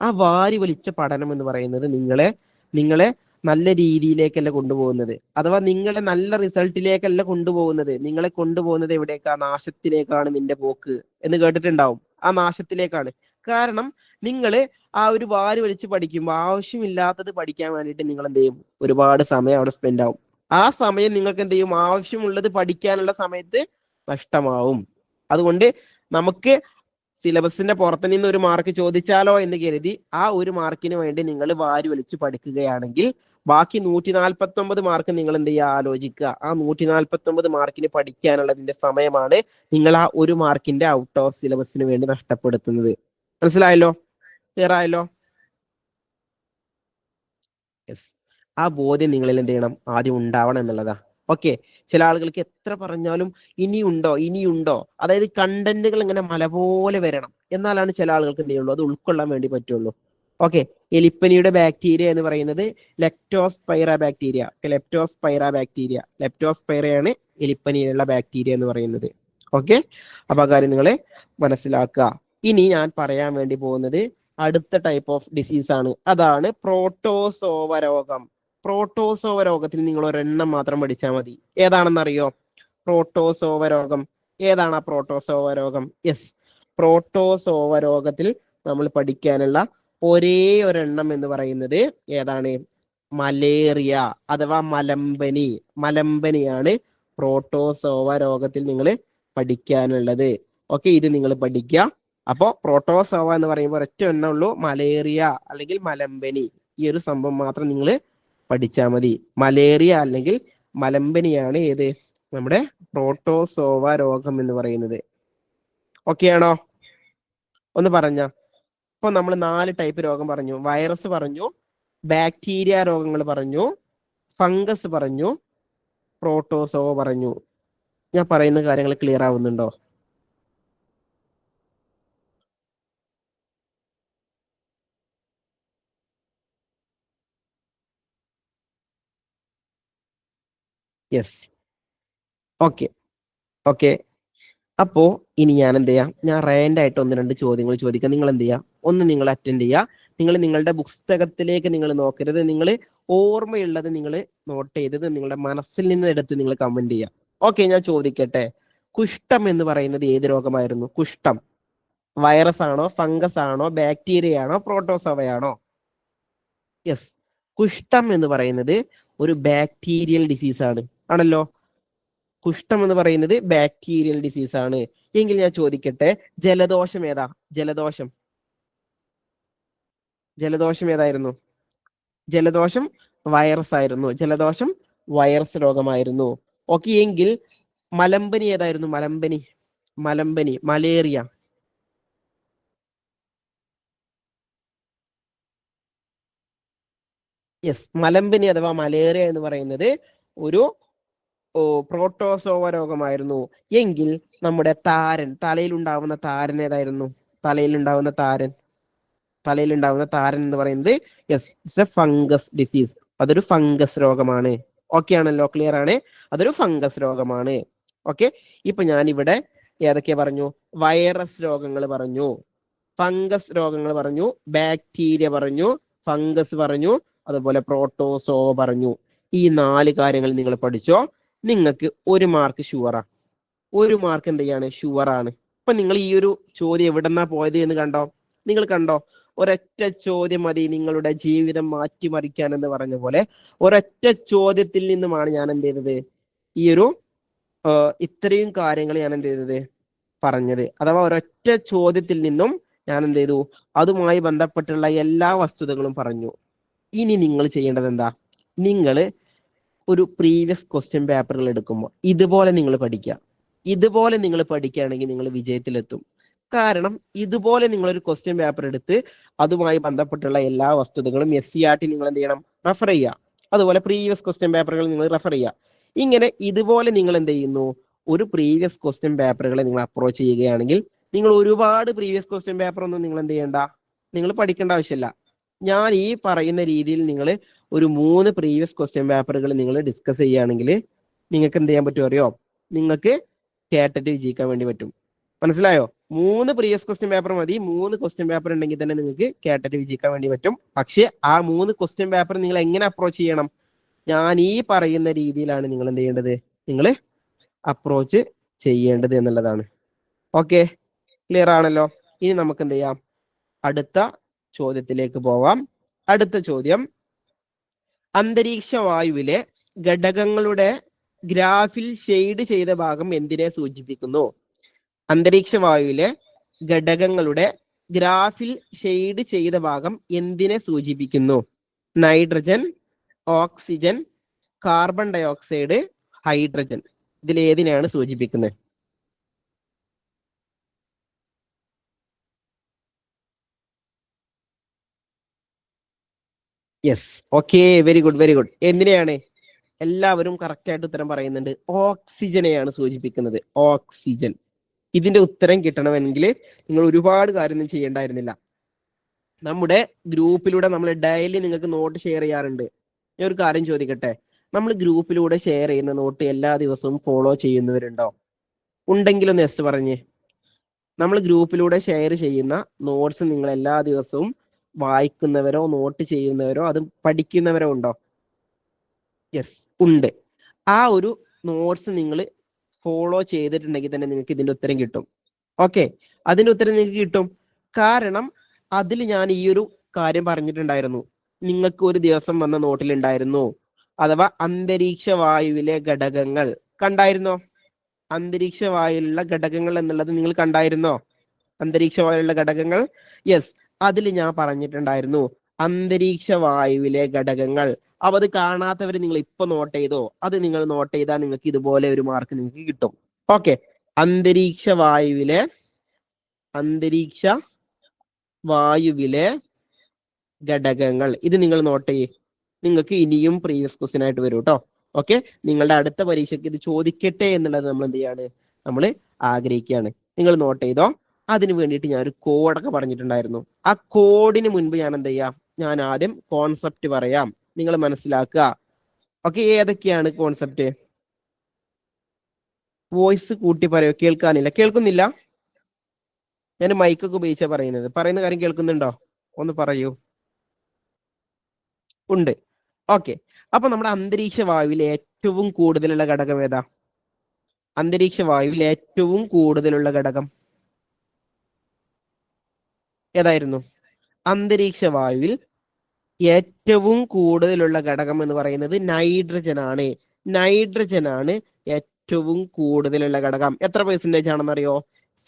ആ വാരി വലിച്ച പഠനം എന്ന് പറയുന്നത് നിങ്ങളെ നല്ല രീതിയിലേക്കല്ല കൊണ്ടുപോകുന്നത്, അഥവാ നിങ്ങളെ നല്ല റിസൾട്ടിലേക്കല്ല കൊണ്ടുപോകുന്നത്. നിങ്ങളെ കൊണ്ടുപോകുന്നത് എവിടേക്കാ? നാശത്തിലേക്കാണ് നിന്റെ പോക്ക് എന്ന് കേട്ടിട്ടുണ്ടാവും. ആ നാശത്തിലേക്കാണ്. കാരണം നിങ്ങൾ ആ ഒരു വാരി വലിച്ച് പഠിക്കുമ്പോൾ ആവശ്യമില്ലാത്തത് പഠിക്കാൻ വേണ്ടിയിട്ട് നിങ്ങൾ എന്ത് ചെയ്യും? ഒരുപാട് സമയം അവിടെ സ്പെൻഡ് ആവും. ആ സമയം നിങ്ങൾക്ക് എന്ത് ചെയ്യും? ആവശ്യമുള്ളത് പഠിക്കാനുള്ള സമയത്ത് നഷ്ടമാവും. അതുകൊണ്ട് നമുക്ക് സിലബസിന്റെ പുറത്തു നിന്ന് ഒരു മാർക്ക് ചോദിച്ചാലോ എന്ന് കരുതി ആ ഒരു മാർക്കിന് വേണ്ടി നിങ്ങൾ വാരി വലിച്ച് പഠിക്കുകയാണെങ്കിൽ ബാക്കി 149 മാർക്ക് നിങ്ങൾ എന്ത് ചെയ്യുക? ആലോചിക്കുക. ആ 149 മാർക്കിന് പഠിക്കാനുള്ളതിന്റെ സമയമാണ് നിങ്ങൾ ആ ഒരു മാർക്കിന്റെ ഔട്ട് ഓഫ് സിലബസിന് വേണ്ടി നഷ്ടപ്പെടുത്തുന്നത്. മനസ്സിലായല്ലോ? ക്ലിയർ ആയല്ലോ? യെസ്. ആ ബോധ്യം നിങ്ങളിൽ എന്ത് ചെയ്യണം? ആദ്യം ഉണ്ടാവണം എന്നുള്ളതാ. ഓക്കെ, ചില ആളുകൾക്ക് എത്ര പറഞ്ഞാലും ഇനിയുണ്ടോ ഇനിയുണ്ടോ, അതായത് കണ്ടന്റുകൾ ഇങ്ങനെ മല പോലെ വരണം, എന്നാലാണ് ചില ആളുകൾക്ക് എന്ത് ചെയ്യുള്ളൂ അത് ഉൾക്കൊള്ളാൻ വേണ്ടി പറ്റുള്ളൂ. ഓക്കെ, എലിപ്പനിയുടെ ബാക്ടീരിയ എന്ന് പറയുന്നത് ലെപ്റ്റോസ്പൈറ ബാക്ടീരിയ. ലെപ്റ്റോസ്പൈറയാണ് എലിപ്പനിയിലുള്ള ബാക്ടീരിയ എന്ന് പറയുന്നത്. ഓക്കെ, അപ്പൊ ആ കാര്യം നിങ്ങൾ മനസ്സിലാക്കുക. ഇനി ഞാൻ പറയാൻ വേണ്ടി പോകുന്നത് അടുത്ത ടൈപ്പ് ഓഫ് ഡിസീസ് ആണ്, അതാണ് പ്രോട്ടോസോവ രോഗം. പ്രോട്ടോസോവ രോഗത്തിൽ നിങ്ങൾ ഒരെണ്ണം മാത്രം പഠിച്ചാൽ മതി. ഏതാണെന്നറിയോ പ്രോട്ടോസോവ രോഗം? ഏതാണ് ആ പ്രോട്ടോസോവ രോഗം? യെസ്, പ്രോട്ടോസോവ രോഗത്തിൽ നമ്മൾ പഠിക്കാനുള്ള ഒരേ ഒരെണ്ണം എന്ന് പറയുന്നത് ഏതാണ്? മലേറിയ അഥവാ മലമ്പനി. മലമ്പനിയാണ് പ്രോട്ടോസോവ രോഗത്തിൽ നിങ്ങൾ പഠിക്കാനുള്ളത്. ഓക്കെ, ഇത് നിങ്ങൾ പഠിക്കുക. അപ്പോ പ്രോട്ടോസോവ എന്ന് പറയുമ്പോൾ ഒരൊറ്റ എണ്ണേ ഉള്ളൂ, മലേറിയ അല്ലെങ്കിൽ മലമ്പനി. ഈ ഒരു സംഭവം മാത്രം നിങ്ങൾ പഠിച്ചാൽ മതി. മലേറിയ അല്ലെങ്കിൽ മലമ്പനിയാണ് ഏത്? നമ്മുടെ പ്രോട്ടോസോവ രോഗം എന്ന് പറയുന്നത്. ഓക്കെ ആണോ? ഒന്ന് പറഞ്ഞ. ഇപ്പൊ നമ്മൾ 4 ടൈപ്പ് രോഗം പറഞ്ഞു. വൈറസ് പറഞ്ഞു, ബാക്ടീരിയ രോഗങ്ങൾ പറഞ്ഞു, ഫംഗസ് പറഞ്ഞു, പ്രോട്ടോസോവ പറഞ്ഞു. ഞാൻ പറയുന്ന കാര്യങ്ങൾ ക്ലിയർ ആവുന്നുണ്ടോ? യെസ്. ഓക്കെ ഓക്കെ, അപ്പോ ഇനി ഞാൻ എന്ത് ചെയ്യാം, ഞാൻ റാൻഡ് ആയിട്ട് 1-2 ചോദ്യങ്ങൾ ചോദിക്കാം. നിങ്ങൾ എന്ത് ചെയ്യുക, ഒന്ന് നിങ്ങൾ അറ്റൻഡ് ചെയ്യുക. നിങ്ങൾ നിങ്ങളുടെ പുസ്തകത്തിലേക്ക് നിങ്ങൾ നോക്കരുത്. നിങ്ങൾ ഓർമ്മയുള്ളത് നിങ്ങൾ നോട്ട് ചെയ്തത് നിങ്ങളുടെ മനസ്സിൽ നിന്ന് എടുത്ത് നിങ്ങൾ കമന്റ് ചെയ്യുക. ഓക്കെ, ഞാൻ ചോദിക്കട്ടെ, കുഷ്ഠം എന്ന് പറയുന്നത് ഏത് രോഗമായിരുന്നു? കുഷ്ഠം വൈറസ് ആണോ, ഫംഗസ് ആണോ, ബാക്ടീരിയ ആണോ, പ്രോട്ടോസോവയാണോ? യെസ്, കുഷ്ഠം എന്ന് പറയുന്നത് ഒരു ബാക്ടീരിയൽ ഡിസീസ് ആണ്. ആണല്ലോ, കുഷ്ഠം എന്ന് പറയുന്നത് ബാക്ടീരിയൽ ഡിസീസ് ആണ്. എങ്കിൽ ഞാൻ ചോദിക്കട്ടെ, ജലദോഷം ഏതാ? ജലദോഷം ജലദോഷം ഏതായിരുന്നു? ജലദോഷം വൈറസ് ആയിരുന്നു. ജലദോഷം വൈറസ് രോഗമായിരുന്നു. ഓക്കെ, എങ്കിൽ മലമ്പനി ഏതായിരുന്നു? മലമ്പനി മലേറിയ. യെസ്, മലമ്പനി അഥവാ മലേറിയ എന്ന് പറയുന്നത് ഒരു പ്രോട്ടോസോവ രോഗമായിരുന്നു. എങ്കിൽ നമ്മുടെ താരൻ, തലയിലുണ്ടാവുന്ന താരൻ ഏതായിരുന്നു? തലയിലുണ്ടാവുന്ന താരൻ തലയിലുണ്ടാവുന്ന താരൻ എന്ന് പറയുന്നത് yes, it's A fungus disease. അതൊരു ഫംഗസ് രോഗമാണ്. ഓക്കെ ആണല്ലോ, ക്ലിയർ ആണ്, അതൊരു ഫംഗസ് രോഗമാണ്. ഓക്കെ, ഇപ്പൊ ഞാൻ ഇവിടെ ഏതൊക്കെ പറഞ്ഞു? വൈറസ് രോഗങ്ങൾ പറഞ്ഞു, ഫംഗസ് രോഗങ്ങൾ പറഞ്ഞു, ബാക്ടീരിയ പറഞ്ഞു, ഫംഗസ് പറഞ്ഞു, അതുപോലെ പ്രോട്ടോസോവ പറഞ്ഞു. ഈ 4 കാര്യങ്ങൾ നിങ്ങൾ പഠിച്ചോ, നിങ്ങൾക്ക് 1 മാർക്ക് ഷുവറാ. 1 മാർക്ക് എന്ത് ചെയ്യാണ്? ഷുവറാണ്. ഇപ്പൊ നിങ്ങൾ ഈ ഒരു ചോദ്യം എവിടെന്നാ പോയത് എന്ന് കണ്ടോ? നിങ്ങൾ കണ്ടോ? ഒരൊറ്റ ചോദ്യം മതി നിങ്ങളുടെ ജീവിതം മാറ്റിമറിക്കാൻ എന്ന് പറഞ്ഞ പോലെ ഒരൊറ്റ ചോദ്യത്തിൽ നിന്നുമാണ് ഞാൻ എന്ത് ചെയ്തത്, ഈ ഒരു ഇത്രയും കാര്യങ്ങൾ ഞാൻ എന്ത് ചെയ്തത്, പറഞ്ഞത്. അഥവാ ഒരൊറ്റ ചോദ്യത്തിൽ നിന്നും ഞാൻ എന്ത് ചെയ്തു, അതുമായി ബന്ധപ്പെട്ടുള്ള എല്ലാ വസ്തുതകളും പറഞ്ഞു. ഇനി നിങ്ങൾ ചെയ്യേണ്ടത് എന്താ? നിങ്ങൾ ഒരു പ്രീവിയസ് ക്വസ്റ്റ്യൻ പേപ്പറുകൾ എടുക്കുമ്പോൾ ഇതുപോലെ നിങ്ങൾ പഠിക്കുക. ഇതുപോലെ നിങ്ങൾ പഠിക്കുകയാണെങ്കിൽ നിങ്ങൾ വിജയത്തിലെത്തും. കാരണം ഇതുപോലെ നിങ്ങളൊരു ക്വസ്റ്റ്യൻ പേപ്പർ എടുത്ത് അതുമായി ബന്ധപ്പെട്ടുള്ള എല്ലാ വസ്തുതകളും SCERT നിങ്ങൾ എന്ത് ചെയ്യണം? റെഫർ ചെയ്യുക. അതുപോലെ പ്രീവിയസ് ക്വസ്റ്റ്യൻ പേപ്പറുകൾ നിങ്ങൾ റെഫർ ചെയ്യുക. ഇങ്ങനെ ഇതുപോലെ നിങ്ങൾ എന്ത് ചെയ്യുന്നു, ഒരു പ്രീവിയസ് ക്വസ്റ്റ്യൻ പേപ്പറുകളെ നിങ്ങൾ അപ്രോച്ച് ചെയ്യുകയാണെങ്കിൽ നിങ്ങൾ ഒരുപാട് പ്രീവിയസ് ക്വസ്റ്റ്യൻ പേപ്പർ ഒന്നും നിങ്ങൾ എന്ത് ചെയ്യണ്ട, നിങ്ങൾ പഠിക്കേണ്ട ആവശ്യമില്ല. ഞാൻ ഈ പറയുന്ന രീതിയിൽ നിങ്ങൾ ഒരു 3 പ്രീവിയസ് ക്വസ്റ്റ്യൻ പേപ്പറുകൾ നിങ്ങൾ ഡിസ്കസ് ചെയ്യുകയാണെങ്കിൽ നിങ്ങൾക്ക് എന്ത് ചെയ്യാൻ പറ്റും അറിയോ? നിങ്ങൾക്ക് കേട്ടിട്ട് വിജയിക്കാൻ വേണ്ടി പറ്റും. മനസ്സിലായോ? 3 പ്രീവിയസ് ക്വസ്റ്റ്യൻ പേപ്പർ മതി. 3 ക്വസ്റ്റ്യൻ പേപ്പർ ഉണ്ടെങ്കിൽ തന്നെ നിങ്ങൾക്ക് കേട്ടിട്ട് വിജയിക്കാൻ വേണ്ടി പറ്റും. പക്ഷെ ആ 3 ക്വസ്റ്റ്യൻ പേപ്പർ നിങ്ങൾ എങ്ങനെ അപ്രോച്ച് ചെയ്യണം? ഞാൻ ഈ പറയുന്ന രീതിയിലാണ് നിങ്ങൾ എന്ത് ചെയ്യേണ്ടത്, നിങ്ങൾ അപ്രോച്ച് ചെയ്യേണ്ടത് എന്നുള്ളതാണ്. ഓക്കെ, ക്ലിയർ ആണല്ലോ? ഇനി നമുക്ക് എന്ത് ചെയ്യാം, അടുത്ത ചോദ്യത്തിലേക്ക് പോവാം. അടുത്ത ചോദ്യം, അന്തരീക്ഷ വായുവിലെ ഘടകങ്ങളുടെ ഗ്രാഫിൽ ഷെയ്ഡ് ചെയ്ത ഭാഗം എന്തിനെ സൂചിപ്പിക്കുന്നു? അന്തരീക്ഷ വായുവിലെ ഘടകങ്ങളുടെ ഗ്രാഫിൽ ഷെയ്ഡ് ചെയ്ത ഭാഗം എന്തിനെ സൂചിപ്പിക്കുന്നു? Nitrogen, oxygen, carbon dioxide, hydrogen. ഇതിൽ ഏതിനെയാണ് സൂചിപ്പിക്കുന്നത്? Yes, okay, very good very good. എന്തിനെയാണ്? എല്ലാവരും കറക്റ്റ് ആയിട്ട് ഉത്തരം പറയുന്നുണ്ട്. ഓക്സിജനെയാണ് സൂചിപ്പിക്കുന്നത്. ഓക്സിജൻ. ഇതിന്റെ ഉത്തരം കിട്ടണമെങ്കിൽ നിങ്ങൾ ഒരുപാട് കാര്യമൊന്നും ചെയ്യേണ്ടായിരുന്നില്ല. നമ്മുടെ ഗ്രൂപ്പിലൂടെ നമ്മൾ ഡെയിലി നിങ്ങൾക്ക് നോട്ട് ഷെയർ ചെയ്യാറുണ്ട്. ഞാൻ ഒരു കാര്യം ചോദിക്കട്ടെ, നമ്മൾ ഗ്രൂപ്പിലൂടെ ഷെയർ ചെയ്യുന്ന നോട്ട് എല്ലാ ദിവസവും ഫോളോ ചെയ്യുന്നവരുണ്ടോ? ഉണ്ടെങ്കിലൊന്ന് യെസ് പറഞ്ഞേ. നമ്മൾ ഗ്രൂപ്പിലൂടെ ഷെയർ ചെയ്യുന്ന നോട്ട്സ് നിങ്ങൾ എല്ലാ ദിവസവും വായിക്കുന്നവരോ നോട്ട് ചെയ്യുന്നവരോ അത് പഠിക്കുന്നവരോ ഉണ്ടോ? യെസ്, ഉണ്ട്. ആ ഒരു നോട്ട്സ് നിങ്ങൾ ഫോളോ ചെയ്തിട്ടുണ്ടെങ്കിൽ തന്നെ നിങ്ങൾക്ക് ഇതിന്റെ ഉത്തരം കിട്ടും. ഓക്കെ, അതിന്റെ ഉത്തരം നിങ്ങൾക്ക് കിട്ടും. കാരണം അതിൽ ഞാൻ ഈ ഒരു കാര്യം പറഞ്ഞിട്ടുണ്ടായിരുന്നു. നിങ്ങൾക്ക് ഒരു ദിവസം വന്ന നോട്ടിലുണ്ടായിരുന്നു, അഥവാ അന്തരീക്ഷ വായുവിലെ ഘടകങ്ങൾ കണ്ടായിരുന്നോ? അന്തരീക്ഷ വായുവിലുള്ള ഘടകങ്ങൾ എന്നുള്ളത് നിങ്ങൾ കണ്ടായിരുന്നോ? അന്തരീക്ഷ വായുവിലുള്ള ഘടകങ്ങൾ, യെസ്, അതിൽ ഞാൻ പറഞ്ഞിട്ടുണ്ടായിരുന്നു അന്തരീക്ഷ വായുവിലെ ഘടകങ്ങൾ. അപ്പൊ അത് കാണാത്തവർ നിങ്ങൾ ഇപ്പൊ നോട്ട് ചെയ്തോ? അത് നിങ്ങൾ നോട്ട് ചെയ്താൽ നിങ്ങൾക്ക് ഇതുപോലെ ഒരു മാർക്ക് നിങ്ങൾക്ക് കിട്ടും. ഓക്കെ, അന്തരീക്ഷ വായുവിലെ ഘടകങ്ങൾ, ഇത് നിങ്ങൾ നോട്ട് ചെയ്യേ. നിങ്ങൾക്ക് ഇനിയും പ്രീവിയസ് ക്വസ്റ്റ്യൻ ആയിട്ട് വരും കേട്ടോ. ഓക്കെ, നിങ്ങളുടെ അടുത്ത പരീക്ഷയ്ക്ക് ഇത് ചോദിക്കട്ടെ എന്നുള്ളത് നമ്മൾ എന്ത് ചെയ്യാണ്, നമ്മൾ ആഗ്രഹിക്കുകയാണ്. നിങ്ങൾ നോട്ട് ചെയ്തോ. അതിന് വേണ്ടിയിട്ട് ഞാൻ ഒരു കോഡൊക്കെ പറഞ്ഞിട്ടുണ്ടായിരുന്നു. ആ കോഡിന് മുൻപ് ഞാൻ എന്ത് ചെയ്യാം, ഞാൻ ആദ്യം കോൺസെപ്റ്റ് പറയാം, നിങ്ങൾ മനസ്സിലാക്കുക. ഓക്കെ, ഏതൊക്കെയാണ് കോൺസെപ്റ്റ്? വോയിസ് കൂട്ടി പറയോ? കേൾക്കുന്നില്ല? ഞാൻ മൈക്കൊക്കെ ഉപയോഗിച്ചാ പറയുന്ന കാര്യം കേൾക്കുന്നുണ്ടോ? ഒന്ന് പറയൂ. ഉണ്ട്. ഓക്കെ, അപ്പൊ നമ്മുടെ അന്തരീക്ഷ വായുവിൽ ഏറ്റവും കൂടുതലുള്ള ഘടകം ഏതാ? അന്തരീക്ഷ വായുവിൽ ഏറ്റവും കൂടുതലുള്ള ഘടകം ഏതായിരുന്നു? അന്തരീക്ഷ വായുവിൽ ഏറ്റവും കൂടുതലുള്ള ഘടകം എന്ന് പറയുന്നത് നൈട്രജൻ ആണ്. നൈട്രജൻ ആണ് ഏറ്റവും കൂടുതലുള്ള ഘടകം. എത്ര പെർസെന്റേജ് ആണെന്നറിയോ?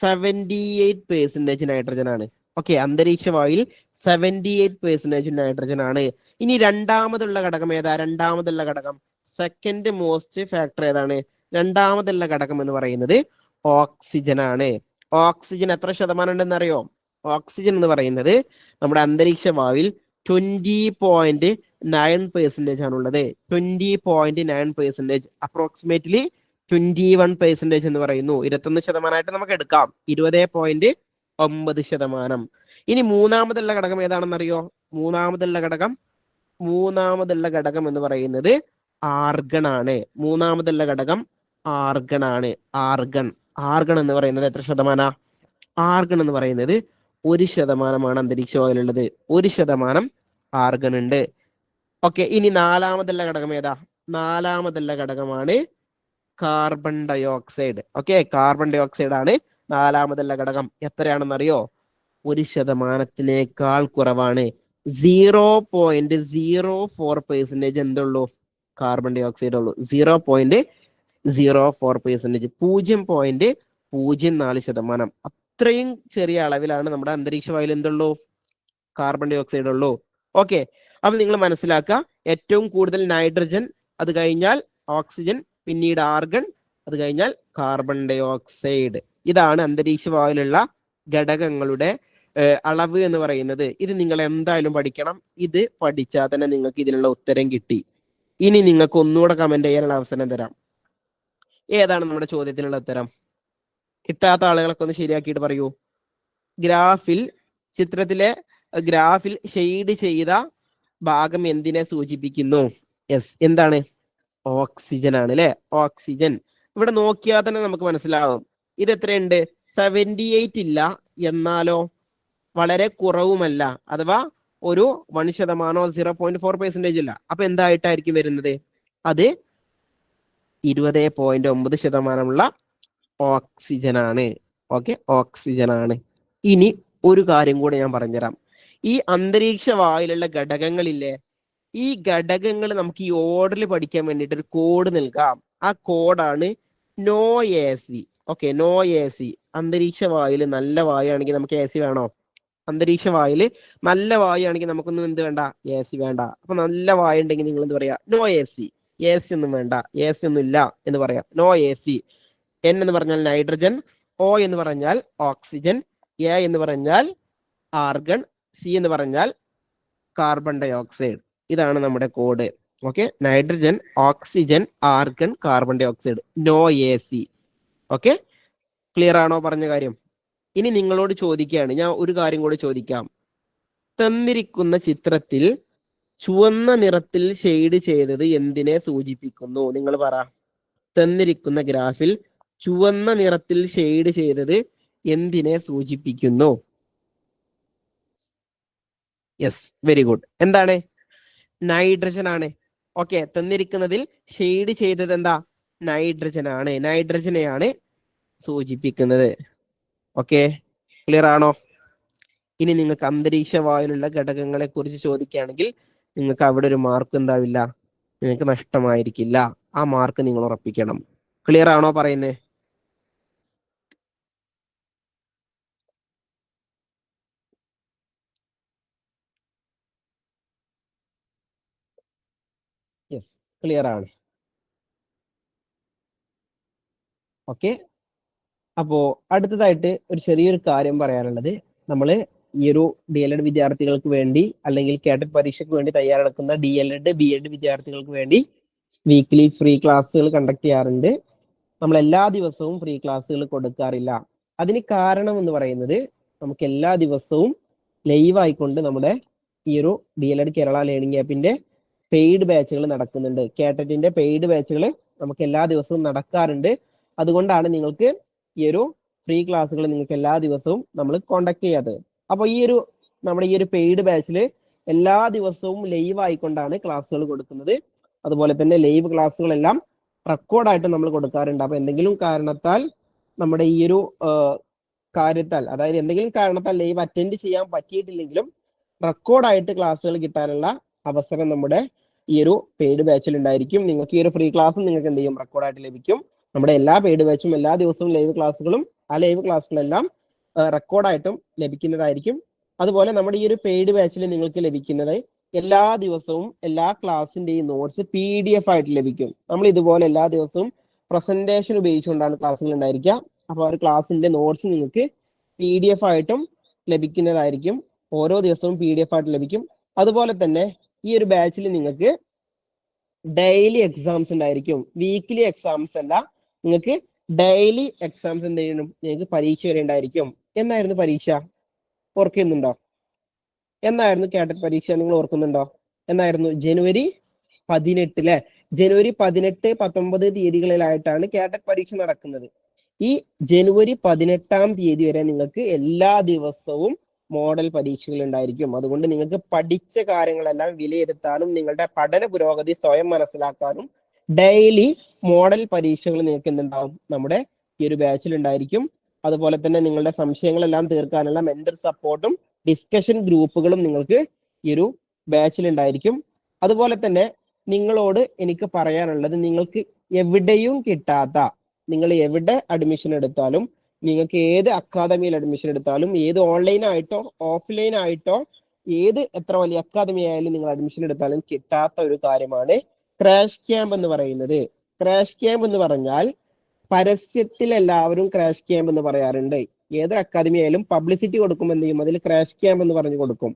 78% നൈട്രജൻ ആണ്. ഓക്കെ, അന്തരീക്ഷ വായുവിൽ 78% നൈട്രജൻ ആണ്. ഇനി രണ്ടാമതുള്ള ഘടകം ഏതാ? രണ്ടാമതുള്ള ഘടകം, സെക്കൻഡ് മോസ്റ്റ് ഫാക്ടർ ഏതാണ്? രണ്ടാമതുള്ള ഘടകം എന്ന് പറയുന്നത് ഓക്സിജൻ ആണ്. ഓക്സിജൻ എത്ര ശതമാനം ഉണ്ടെന്ന് അറിയോ? ഓക്സിജൻ എന്ന് പറയുന്നത് നമ്മുടെ അന്തരീക്ഷ വായുവിൽ 20.9% ആണുള്ളത്. 20.9%, അപ്രോക്സിമേറ്റ്ലി 21% എന്ന് പറയുന്നു. 21% നമുക്ക് എടുക്കാം. 20.9%. ഇനി മൂന്നാമതുള്ള ഘടകം ഏതാണെന്നറിയോ? മൂന്നാമതുള്ള ഘടകം എന്ന് പറയുന്നത് ആർഗൺ ആണ്. മൂന്നാമതുള്ള ഘടകം ആർഗൺ ആണ്. ആർഗൺ എന്ന് പറയുന്നത് എത്ര ശതമാനം? ആർഗൺ എന്ന് പറയുന്നത് 1% അന്തരീക്ഷ വായുവിലുള്ളത്. 1% ആർഗൺ ഉണ്ട്. ഓക്കെ, ഇനി നാലാമതുള്ള ഘടകം ഏതാ? നാലാമതുള്ള ഘടകമാണ് carbon dioxide. Okay, carbon dioxide ആണ് നാലാമതുള്ള ഘടകം. എത്രയാണെന്നറിയോ? 1%-നേക്കാൾ കുറവാണ്. 0.04% എന്തുള്ളൂ? കാർബൺ ഡയോക്സൈഡ് ഉള്ളൂ. 0.04%, 0.04%. അത്രയും ചെറിയ അളവിലാണ് നമ്മുടെ അന്തരീക്ഷ വായുവിൽ എന്തുള്ളൂ? കാർബൺ ഡയോക്സൈഡ് ഉള്ളൂ. ഓക്കെ, അപ്പൊ നിങ്ങൾ മനസ്സിലാക്കുക, ഏറ്റവും കൂടുതൽ നൈട്രജൻ, അത് കഴിഞ്ഞാൽ ഓക്സിജൻ, പിന്നീട് ആർഗൺ, അത് കഴിഞ്ഞാൽ കാർബൺ ഡയോക്സൈഡ്. ഇതാണ് അന്തരീക്ഷ വായുവിലുള്ള ഘടകങ്ങളുടെ അളവ് എന്ന് പറയുന്നത്. ഇത് നിങ്ങൾ എന്തായാലും പഠിക്കണം. ഇത് പഠിച്ചാൽ തന്നെ നിങ്ങൾക്ക് ഇതിനുള്ള ഉത്തരം കിട്ടി. ഇനി നിങ്ങൾക്ക് ഒന്നുകൂടെ കമന്റ് ചെയ്യാനുള്ള അവസരം തരാം. ഏതാണ് നമ്മുടെ ചോദ്യത്തിനുള്ള ഉത്തരം? കിട്ടാത്ത ആളുകളൊക്കെ ഒന്ന് ശരിയാക്കിയിട്ട് പറയൂ. ചിത്രത്തിലെ ഗ്രാഫിൽ ഷെയ്ഡ് ചെയ്ത ഭാഗം എന്തിനെ സൂചിപ്പിക്കുന്നു? യെസ്, എന്താണ്? ഓക്സിജൻ ആണ് അല്ലെ? ഓക്സിജൻ. ഇവിടെ നോക്കിയാൽ തന്നെ നമുക്ക് മനസ്സിലാവും ഇത് എത്രയുണ്ട്. 78 ഇല്ല, എന്നാലോ വളരെ കുറവുമല്ല, അഥവാ ഒരു 1%, 0.4% ഇല്ല. അപ്പൊ എന്തായിട്ടായിരിക്കും വരുന്നത്? അത് 20.9% ഓക്സിജൻ ആണ്. ഓക്കെ, ഓക്സിജൻ ആണ്. ഇനി ഒരു കാര്യം കൂടെ ഞാൻ പറഞ്ഞുതരാം. ഈ അന്തരീക്ഷ വായുവിലുള്ള ഘടകങ്ങളില്ലേ, ഈ ഘടകങ്ങൾ നമുക്ക് ഈ ഓർഡറിൽ പഠിക്കാൻ വേണ്ടിയിട്ട് ഒരു കോഡ് നൽകാം. ആ കോഡാണ് no A C. Okay, no A C. അന്തരീക്ഷ വായുവിൽ നല്ല വായു ആണെങ്കിൽ നമുക്ക് എ സി വേണോ? അന്തരീക്ഷ വായുവിൽ നല്ല വായു ആണെങ്കിൽ നമുക്കൊന്നും എന്ത് വേണ്ട? എ സി വേണ്ട. അപ്പൊ നല്ല വായു ഉണ്ടെങ്കിൽ നിങ്ങൾ എന്ത് പറയാ? No A C. A C ഒന്നും വേണ്ട, എ സി ഒന്നും ഇല്ല എന്ന് പറയാം. No A C. എൻ എന്ന് പറഞ്ഞാൽ നൈട്രജൻ, ഒ എന്ന് പറഞ്ഞാൽ ഓക്സിജൻ, എ എന്ന് പറഞ്ഞാൽ ആർഗൺ, സി എന്ന് പറഞ്ഞാൽ കാർബൺ ഡയോക്സൈഡ്. ഇതാണ് നമ്മുടെ code. Okay, nitrogen, oxygen, argon, carbon dioxide, no AC. Okay, clear ആണോ പറഞ്ഞ കാര്യം? ഇനി നിങ്ങളോട് ചോദിക്കുകയാണ്, ഞാൻ ഒരു കാര്യം കൂടി ചോദിക്കാം. തന്നിരിക്കുന്ന ചിത്രത്തിൽ ചുവന്ന നിറത്തിൽ ഷെയ്ഡ് ചെയ്തത് എന്തിനെ സൂചിപ്പിക്കുന്നു? നിങ്ങൾ പറ. തന്നിരിക്കുന്ന ഗ്രാഫിൽ ചുവന്ന നിറത്തിൽ ഷെയ്ഡ് ചെയ്തത് എന്തിനെ സൂചിപ്പിക്കുന്നു? Yes, very good. എന്താണ്? നൈട്രജൻ ആണ്. ഓക്കെ, തന്നിരിക്കുന്നതിൽ ഷെയ്ഡ് ചെയ്തത് എന്താ? നൈട്രജൻ ആണ്. നൈട്രജനെയാണ് സൂചിപ്പിക്കുന്നത്. ഓക്കെ, ക്ലിയർ ആണോ? ഇനി നിങ്ങൾക്ക് അന്തരീക്ഷ വായുവിലുള്ള ഘടകങ്ങളെ കുറിച്ച് ചോദിക്കുകയാണെങ്കിൽ നിങ്ങൾക്ക് അവിടെ ഒരു മാർക്ക് എന്താവില്ല, നിങ്ങൾക്ക് നഷ്ടമായിരിക്കില്ല. ആ മാർക്ക് നിങ്ങൾ ഉറപ്പിക്കണം. ക്ലിയർ ആണോ പറയുന്നത്? യെസ്, ക്ലിയർ ആണ്. ഓക്കെ, അപ്പോ അടുത്തതായിട്ട് ഒരു ചെറിയൊരു കാര്യം പറയാനുള്ളത്, നമ്മൾ ഈ ഒരു DLED വിദ്യാർത്ഥികൾക്ക് വേണ്ടി അല്ലെങ്കിൽ കേഡറ്റ് പരീക്ഷയ്ക്ക് വേണ്ടി തയ്യാറെടുക്കുന്ന DLED B.Ed വിദ്യാർത്ഥികൾക്ക് വേണ്ടി വീക്ക്ലി ഫ്രീ ക്ലാസ്സുകൾ കണ്ടക്ട് ചെയ്യാറുണ്ട്. നമ്മൾ എല്ലാ ദിവസവും ഫ്രീ ക്ലാസ്സുകൾ കൊടുക്കാറില്ല. അതിന് കാരണം എന്ന് പറയുന്നത്, നമുക്ക് എല്ലാ ദിവസവും ലൈവ് ആയിക്കൊണ്ട് നമ്മുടെ ഈ ഒരു DLED കേരള ലേണിംഗ് ആപ്പിന്റെ പെയ്ഡ് ബാച്ചുകൾ നടക്കുന്നുണ്ട്. കേട്ടറ്റിന്റെ പെയ്ഡ് ബാച്ചുകൾ നമുക്ക് എല്ലാ ദിവസവും നടക്കാറുണ്ട്. അതുകൊണ്ടാണ് നിങ്ങൾക്ക് ഈ ഒരു ഫ്രീ ക്ലാസ്സുകൾ നിങ്ങൾക്ക് എല്ലാ ദിവസവും നമ്മൾ കോണ്ടാക്ട് ചെയ്യാത്തത്. അപ്പൊ നമ്മുടെ ഈ ഒരു പെയ്ഡ് ബാച്ചിൽ എല്ലാ ദിവസവും ലൈവ് ആയിക്കൊണ്ടാണ് ക്ലാസ്സുകൾ കൊടുക്കുന്നത്. അതുപോലെ തന്നെ ലൈവ് ക്ലാസ്സുകളെല്ലാം റെക്കോർഡായിട്ട് നമ്മൾ കൊടുക്കാറുണ്ട്. അപ്പൊ എന്തെങ്കിലും കാരണത്താൽ നമ്മുടെ ഈ ഒരു കാര്യത്താൽ, അതായത് എന്തെങ്കിലും കാരണത്താൽ ലൈവ് അറ്റൻഡ് ചെയ്യാൻ പറ്റിയിട്ടില്ലെങ്കിലും റെക്കോർഡായിട്ട് ക്ലാസ്സുകൾ കിട്ടാനുള്ള അവസരം നമ്മുടെ ഈ ഒരു പെയ്ഡ് ബാച്ചിൽ ഉണ്ടായിരിക്കും. നിങ്ങൾക്ക് ഈ ഒരു ഫ്രീ ക്ലാസ് നിങ്ങൾക്ക് എന്ത് ചെയ്യും, റെക്കോർഡായിട്ട് ലഭിക്കും. നമ്മുടെ എല്ലാ പെയ്ഡ് ബാച്ചും എല്ലാ ദിവസവും ലൈവ് ക്ലാസ്സുകളും ആ ലൈവ് ക്ലാസ്സുകളെല്ലാം റെക്കോർഡായിട്ടും ലഭിക്കുന്നതായിരിക്കും. അതുപോലെ നമ്മുടെ ഈ ഒരു പെയ്ഡ് ബാച്ചിൽ നിങ്ങൾക്ക് ലഭിക്കുന്നത് എല്ലാ ദിവസവും എല്ലാ ക്ലാസ്സിന്റെയും നോട്ട്സ് PDF ആയിട്ട് ലഭിക്കും. നമ്മൾ ഇതുപോലെ എല്ലാ ദിവസവും പ്രസന്റേഷൻ ഉപയോഗിച്ചുകൊണ്ടാണ് ക്ലാസ്സുകൾ ഉണ്ടായിരിക്കുക. അപ്പൊ ആ ഒരു ക്ലാസ്സിന്റെ നോട്ട്സ് നിങ്ങൾക്ക് PDF ആയിട്ടും ലഭിക്കുന്നതായിരിക്കും. ഓരോ ദിവസവും PDF ആയിട്ട് ലഭിക്കും. അതുപോലെ തന്നെ ഈ ഒരു ബാച്ചിൽ നിങ്ങൾക്ക് ഡെയിലി എക്സാംസ് ഉണ്ടായിരിക്കും. വീക്ക്ലി എക്സാംസ് അല്ല, നിങ്ങൾക്ക് ഡെയിലി എക്സാംസ് എന്ത് ചെയ്യണം, നിങ്ങൾക്ക് പരീക്ഷ വരെ ഉണ്ടായിരിക്കും. എന്നായിരുന്നു പരീക്ഷ? ഓർക്കുന്നുണ്ടോ? എന്നായിരുന്നു കേഡറ്റ് പരീക്ഷ? നിങ്ങൾ ഓർക്കുന്നുണ്ടോ? എന്നായിരുന്നു? ജനുവരി 18 അല്ലെ? ജനുവരി 18, 19 തീയതികളിലായിട്ടാണ് കേഡറ്റ് പരീക്ഷ നടക്കുന്നത്. ഈ ജനുവരി 18 തീയതി വരെ നിങ്ങൾക്ക് എല്ലാ ദിവസവും മോഡൽ പരീക്ഷകൾ ഉണ്ടായിരിക്കും. അതുകൊണ്ട് നിങ്ങൾക്ക് പഠിച്ച കാര്യങ്ങളെല്ലാം വിലയിരുത്താനും നിങ്ങളുടെ പഠന പുരോഗതി സ്വയം മനസ്സിലാക്കാനും ഡെയിലി മോഡൽ പരീക്ഷകൾ നിങ്ങൾക്ക് എന്തുണ്ടാവും, നമ്മുടെ ഈ ഒരു ബാച്ചിൽ ഉണ്ടായിരിക്കും. അതുപോലെ തന്നെ നിങ്ങളുടെ സംശയങ്ങളെല്ലാം തീർക്കാനുള്ള മെന്റർ സപ്പോർട്ടും ഡിസ്കഷൻ ഗ്രൂപ്പുകളും നിങ്ങൾക്ക് ഈ ഒരു ബാച്ചിൽ ഉണ്ടായിരിക്കും. അതുപോലെ തന്നെ നിങ്ങളോട് എനിക്ക് പറയാനുള്ളത്, നിങ്ങൾക്ക് എവിടെയും കിട്ടാത്ത, നിങ്ങൾ എവിടെ അഡ്മിഷൻ എടുത്താലും, നിങ്ങൾക്ക് ഏത് അക്കാദമിയിൽ അഡ്മിഷൻ എടുത്താലും, ഏത് ഓൺലൈൻ ആയിട്ടോ ഓഫ്ലൈൻ ആയിട്ടോ ഏത് എത്ര വലിയ അക്കാദമി ആയാലും നിങ്ങൾ അഡ്മിഷൻ എടുത്താലും കിട്ടാത്ത ഒരു കാര്യമാണ് ക്രാഷ് ക്യാമ്പ് എന്ന് പറയുന്നത്. ക്രാഷ് ക്യാമ്പ് എന്ന് പറഞ്ഞാൽ പരസ്യത്തിൽ എല്ലാവരും ക്രാഷ് ക്യാമ്പ് എന്ന് പറയാറുണ്ട്. ഏതൊരു അക്കാദമി ആയാലും പബ്ലിസിറ്റി കൊടുക്കുമ്പോൾ എന്ത് ചെയ്യും, അതിൽ ക്രാഷ് ക്യാമ്പ് എന്ന് പറഞ്ഞു കൊടുക്കും.